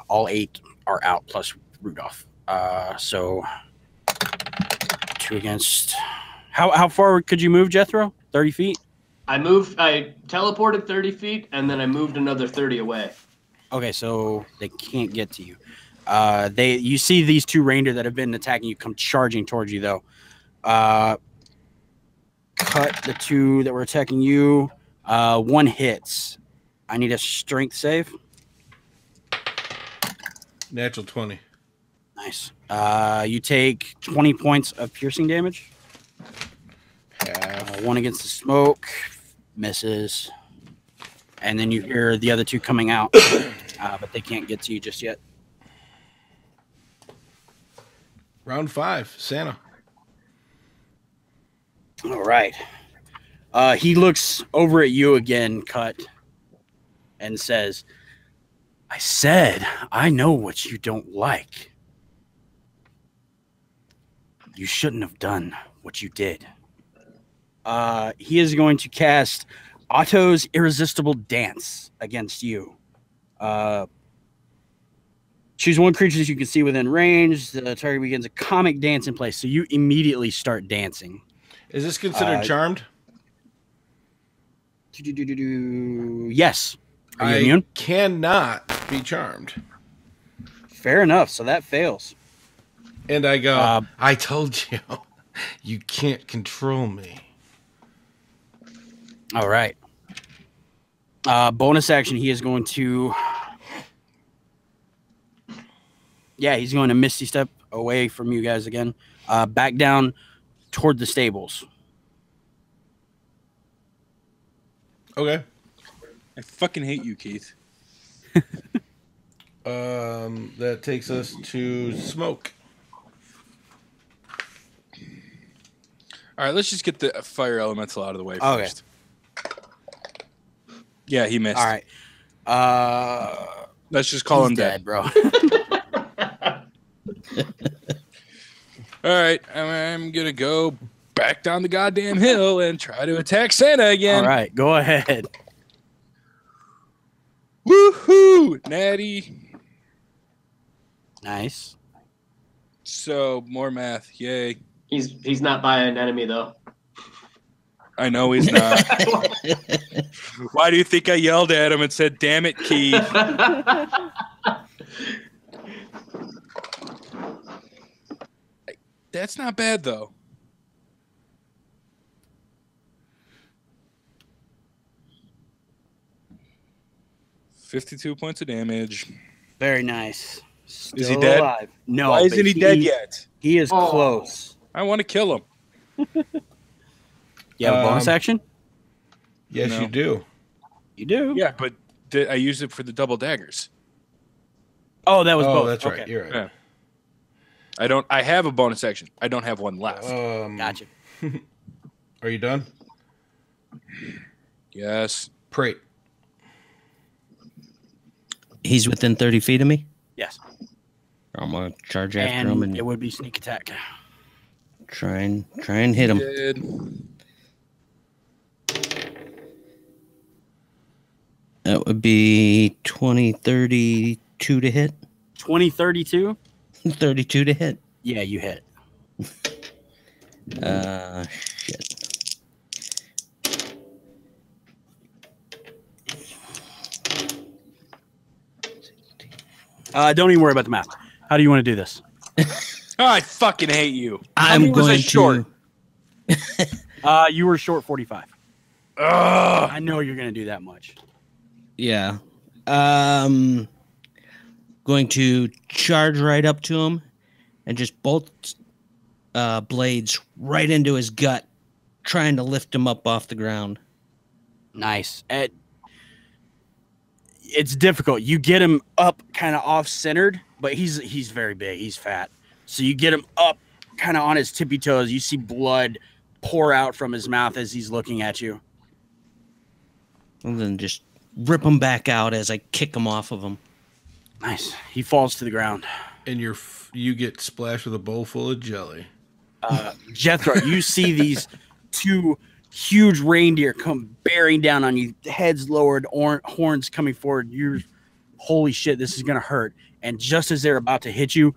All 8 are out plus Rudolph. So 2 against. How far could you move, Jethro? 30 feet. I teleported 30 feet and then I moved another 30 away. Okay, so they can't get to you. You see these 2 reindeer that have been attacking you come charging towards you though. Cut the 2 that were attacking you. 1 hits. I need a strength save. Natural 20. Nice. You take 20 points of piercing damage. Half. 1 against the smoke. Misses. And then you hear the other 2 coming out. But they can't get to you just yet. Round 5. Santa. All right. He looks over at you again, Cut, and says, I said, I know what you don't like. You shouldn't have done what you did. He is going to cast Otto's Irresistible Dance against you. Choose 1 creature that you can see within range. The target begins a comic dance in place. So you immediately start dancing. Is this considered charmed? Yes. Are you I immune? cannot be charmed. Fair enough. So that fails. And I go, I told you, you can't control me. All right. Bonus action, he is going to... Yeah, he's going to Misty Step away from you guys again. Back down toward the stables. Okay. I fucking hate you, Keith. That takes us to smoke. All right, let's just get the fire elemental out of the way first. Yeah, he missed. All right. Let's just call him dead, bro. All right, I'm going to go back down the goddamn hill and try to attack Santa again. All right, go ahead. Woohoo! Natty. Nice. So, more math. Yay. He's not by an enemy, though. I know he's not. Why do you think I yelled at him and said, damn it, Keith? That's not bad, though. $52 points of damage. Very nice. Is he dead? Alive. No. Why isn't he dead yet? He is close. I want to kill him. You have a bonus action? Yes, No. you do. You do? Yeah, but I used it for the double daggers. Oh, that was both. That's right. Okay. You're right. Yeah. I have a bonus action. I don't have one left. Gotcha. Are you done? Yes. Prate. He's within 30 feet of me. Yes. I'm gonna charge after And him and it would be sneak attack. try and hit him. Good. That would be 20-32 to hit. 20-32? 32 to hit. Yeah, you hit. Shit. Don't even worry about the math. How do you want to do this? Oh, I fucking hate you. I'm was I going short? to. You were short 45. Ugh. I know you're going to do that much. Yeah. Going to charge right up to him and just bolt blades right into his gut, trying to lift him up off the ground. Nice. It's difficult. You get him up kind of off-centered, but he's very big. He's fat. So you get him up kind of on his tippy toes. You see blood pour out from his mouth as he's looking at you. And then just rip him back out as I kick him off of him. Nice. He falls to the ground. And you get splashed with a bowl full of jelly. Jethro, you see these two huge reindeer come bearing down on you, heads lowered, horns coming forward. You're, holy shit, this is going to hurt. And just as they're about to hit you,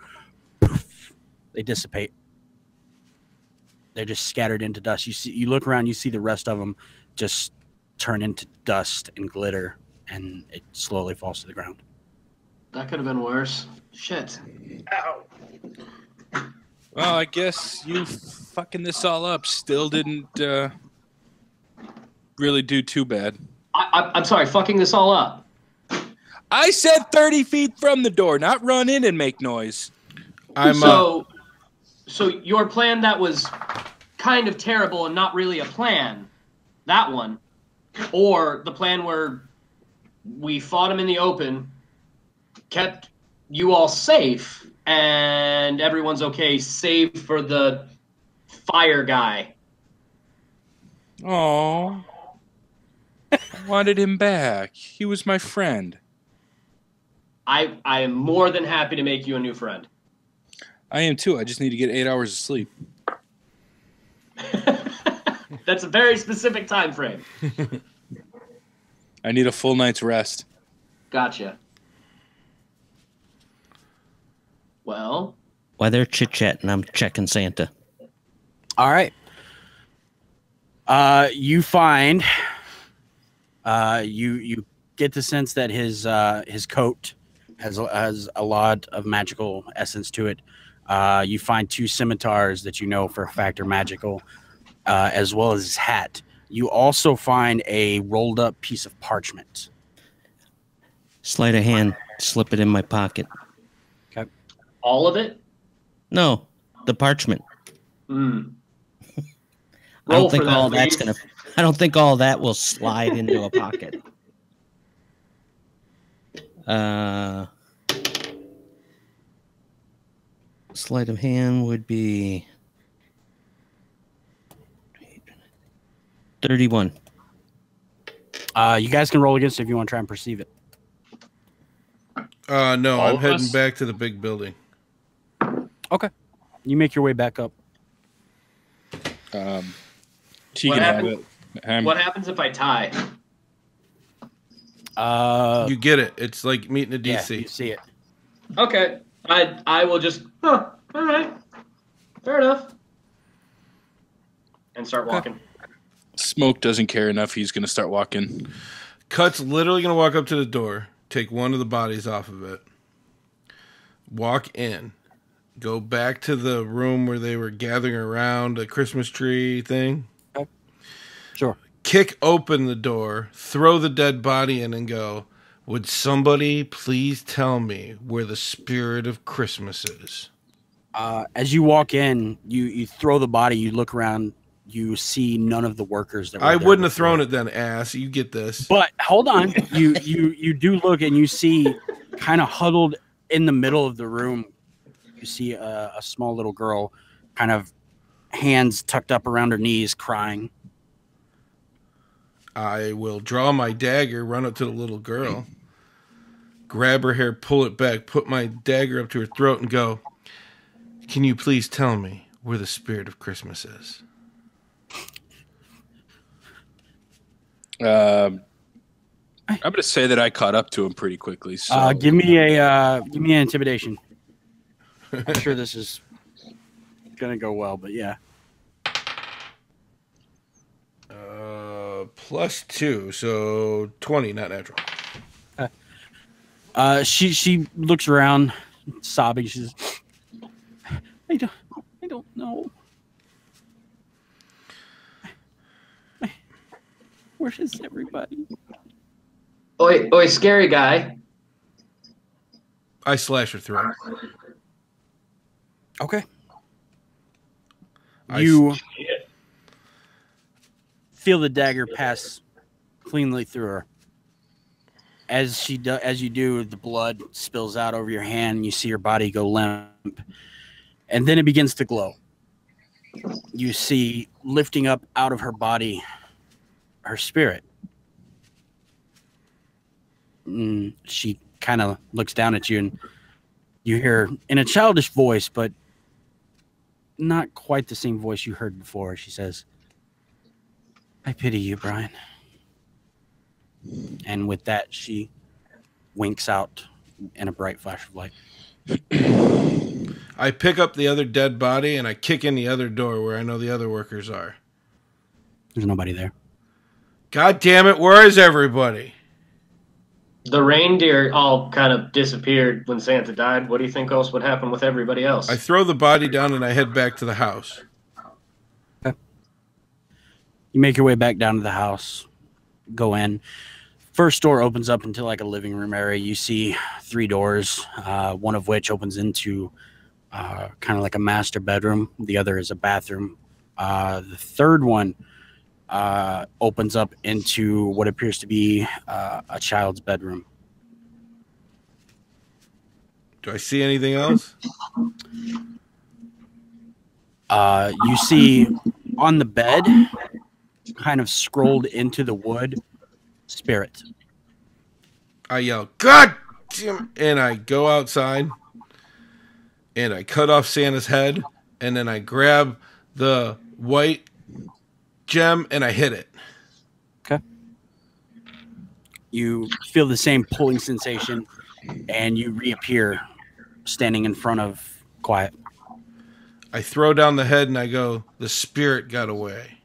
poof, they dissipate. They're just scattered into dust. You look around, you see the rest of them just turn into dust and glitter, and it slowly falls to the ground. That could have been worse. Shit. Ow. Well, I guess you fucking this all up still didn't really do too bad. I'm sorry, fucking this all up. I said 30 feet from the door, not run in and make noise. So your plan that was kind of terrible and not really a plan, that one, or the plan where we fought him in the open, kept you all safe, and everyone's okay, save for the fire guy. Oh, I wanted him back. He was my friend. I am more than happy to make you a new friend. I am too. I just need to get 8 hours of sleep. That's a very specific time frame. I need a full night's rest. Gotcha. Well, While they're chit-chatting, I'm checking Santa. All right. You find you get the sense that his coat has a lot of magical essence to it. You find 2 scimitars that you know for a fact are magical, as well as his hat. You also find a rolled up piece of parchment. Sleight of hand, slip it in my pocket. Okay. all of it? No, the parchment. Hmm. I don't Roll think for that, all that's please. gonna. I don't think all that will slide into a pocket. Sleight of hand would be 31. You guys can roll against it if you want to try and perceive it. No, All I'm of heading us? back to the big building. Okay. You make your way back up. She What can have happened? it. What happens if I tie? You get it. It's like meeting a Yeah, DC. you see it. Okay. I will just, all right. Fair enough. And start walking. Smoke doesn't care enough. He's going to start walking. Cut's literally going to walk up to the door, take one of the bodies off of it, walk in, go back to the room where they were gathering around a Christmas tree thing, Sure. kick open the door, throw the dead body in, and go, "Would somebody please tell me where the spirit of Christmas is?" As you walk in, you throw the body, you look around, you see none of the workers that were I there wouldn't have before. thrown it then, ass. You get this. But hold on. You do look and you see kind of huddled in the middle of the room, you see a small little girl, kind of hands tucked up around her knees, crying. I will draw my dagger, run up to the little girl, grab her hair, pull it back, put my dagger up to her throat, and go, "Can you please tell me where the spirit of Christmas is?" I'm going to say that I caught up to him pretty quickly. So Give me an intimidation. I'm sure this is gonna go well, but yeah. +2, so 20, not natural. She looks around, sobbing. She says, I don't know. Where is everybody? Oi, scary guy. I slash her throat. Okay. I You feel the dagger pass cleanly through her. As you do, the blood spills out over your hand. And you see her body go limp, and then it begins to glow. You see lifting up out of her body her spirit. She kind of looks down at you, and you hear in a childish voice, but not quite the same voice you heard before. She says, I pity you, Brian. And with that, she winks out in a bright flash of light. I pick up the other dead body and I kick in the other door where I know the other workers are. There's nobody there. God damn it, where is everybody? The reindeer all kind of disappeared when Santa died. What do you think else would happen with everybody else? I throw the body down and I head back to the house. Okay. You make your way back down to the house, go in. First door opens up into like a living room area. You see 3 doors, one of which opens into kind of like a master bedroom. The other is a bathroom. The third one opens up into what appears to be a child's bedroom. Do I see anything else? You see on the bed, kind of scrolled into the wood, spirit. I yell, God damn it, and I go outside and I cut off Santa's head and then I grab the white gem and I hit it. Okay. You feel the same pulling sensation and you reappear standing in front of Quiet. I throw down the head and I go, the spirit got away.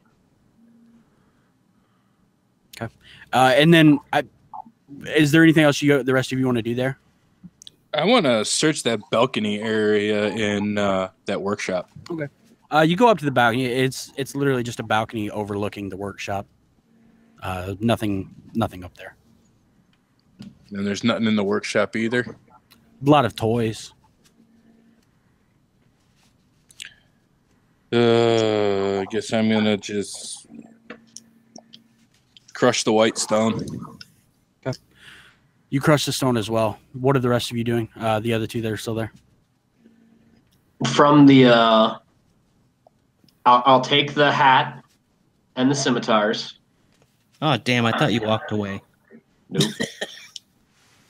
Okay. And then is there anything else the rest of you want to do there? I want to search that balcony area in that workshop. Okay. You go up to the balcony. It's literally just a balcony overlooking the workshop. Nothing up there. And there's nothing in the workshop either. A lot of toys. I guess I'm gonna just crush the white stone. Okay. You crush the stone as well. What are the rest of you doing? The other 2 that are still there. From the, I'll take the hat and the scimitars. Oh, damn. I thought you walked away. Nope.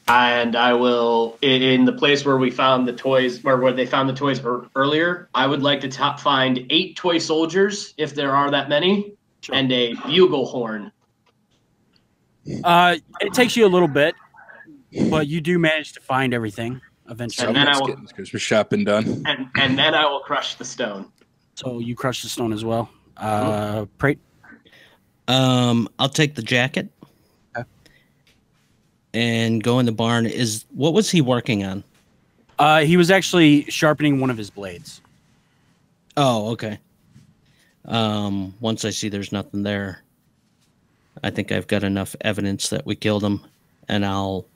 And I will, in the place where we found the toys, or where they found the toys earlier, I would like to find 8 toy soldiers, if there are that many, Sure. and a bugle horn. It takes you a little bit, but you do manage to find everything eventually. And then I will, getting this Christmas shopping done. and then I will crush the stone. So you crush the stone as well. Prate. I'll take the jacket. Okay. And go in the barn. What was he working on? He was actually sharpening one of his blades. Oh, okay. Once I see there's nothing there, I think I've got enough evidence that we killed him, and I'll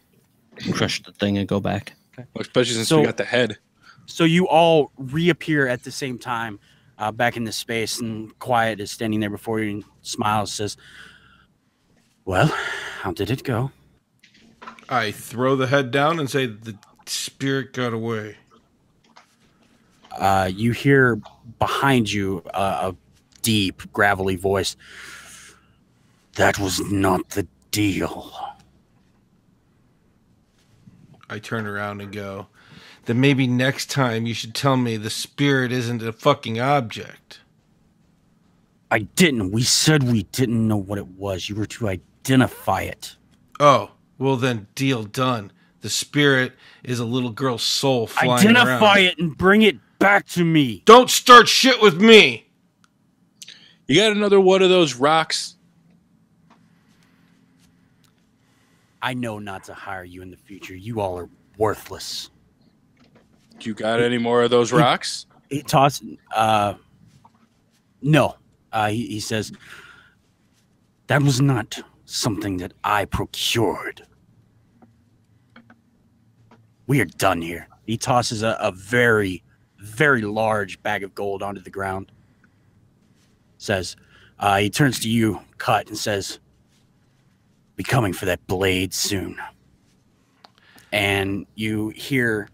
crush the thing and go back. Okay. Well, especially since we got the head. So you all reappear at the same time back in this space, and Quiet is standing there before you and smiles, says, well, how did it go? I throw the head down and say, the spirit got away. You hear behind you a deep, gravelly voice. That was not the deal. I turn around and go, then maybe next time you should tell me the spirit isn't a fucking object. I didn't. We said we didn't know what it was. You were to identify it. Oh, well then, deal done. The spirit is a little girl's soul flying Identify around. it and bring it back to me. Don't start shit with me! You got another one of those rocks? I know not to hire you in the future. You all are worthless. You got any more of those rocks? He tosses. No. He says, that was not something that I procured. We are done here. He tosses a very, very large bag of gold onto the ground. Says, he turns to you, Cut, and says, be coming for that blade soon. And you hear,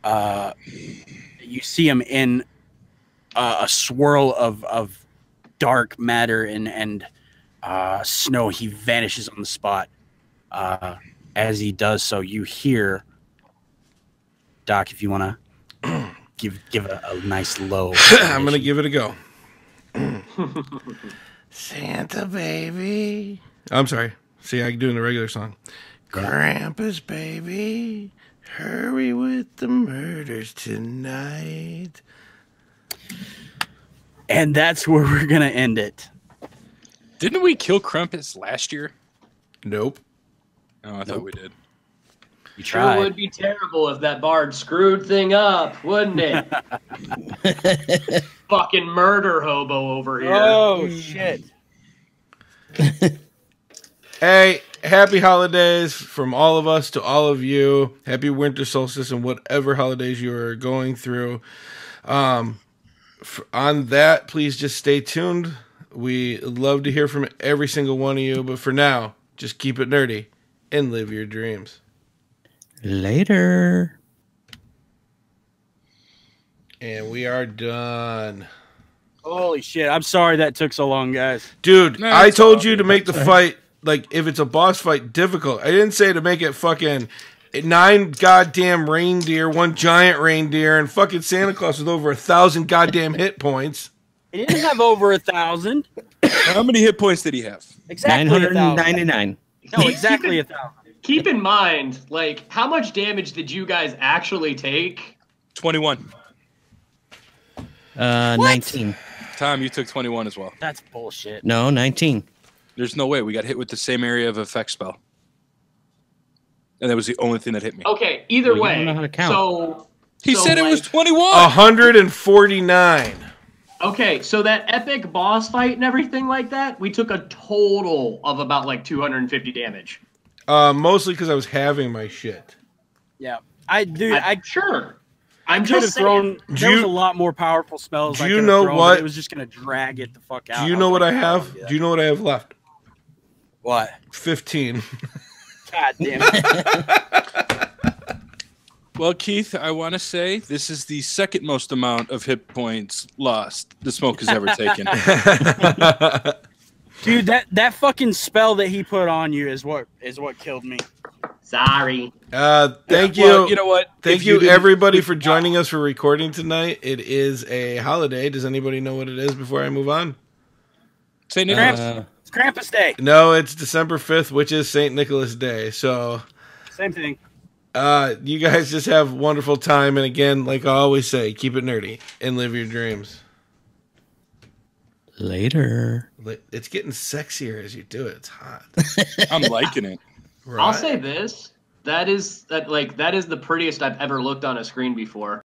you see him in a swirl of dark matter and snow. He vanishes on the spot. As he does so, you hear, Doc, if you want to give a nice low. I'm going to give it a go. Santa baby. I'm sorry. See, I can do it in the regular song. Krampus baby, hurry with the murders tonight. And that's where we're going to end it. Didn't we kill Krampus last year? Nope. Oh, I thought we did. You Sure tried. would be terrible if that bard screwed thing up, wouldn't it? Fucking murder hobo over here. Oh, shit. Hey, happy holidays from all of us to all of you. Happy winter solstice and whatever holidays you are going through. On that, please just stay tuned. We love to hear from every single one of you. But for now, just keep it nerdy and live your dreams. Later. And we are done. Holy shit. I'm sorry that took so long, guys. Dude, No, I it's told all you to good. make the fight, like, if it's a boss fight, difficult. I didn't say to make it fucking 9 goddamn reindeer, 1 giant reindeer, and fucking Santa Claus with over 1,000 goddamn hit points. He didn't have over 1,000. How many hit points did he have? Exactly 1,000. 999. No, exactly 1,000. Keep in mind, like, how much damage did you guys actually take? 21. 19. Tom, you took 21 as well. That's bullshit. No, 19. There's no way. We got hit with the same area of effect spell. And that was the only thing that hit me. Okay, either Well, you way. don't know how to count. So He so, said it was like, 21. 149. Okay, so that epic boss fight and everything like that, we took a total of about like 250 damage. Mostly because I was having my shit. Yeah. I Sure. I'm could have just saying. thrown. Do There was you- a lot more powerful spells. do I you could have know thrown, what- but it was just gonna drag it the fuck out. Do you I know was what I like, have? don't do that. Do you know what I have left? What? 15. God damn it! Well, Keith, I want to say this is the second most amount of hit points lost the smoke has ever taken. Dude, that fucking spell that he put on you is what killed me. Sorry. Thank you. Well, you know what? Thank If you, didn't- everybody, for joining us for recording tonight. It is a holiday. Does anybody know what it is before I move on? St. Nicholas. It's Krampus Day. No, it's December 5th, which is St. Nicholas Day. So, Same thing. you guys just have a wonderful time. And again, like I always say, keep it nerdy and live your dreams. Later. It's getting sexier as you do it. It's hot. I'm liking it. Right? I'll say this. That is the prettiest I've ever looked on a screen before.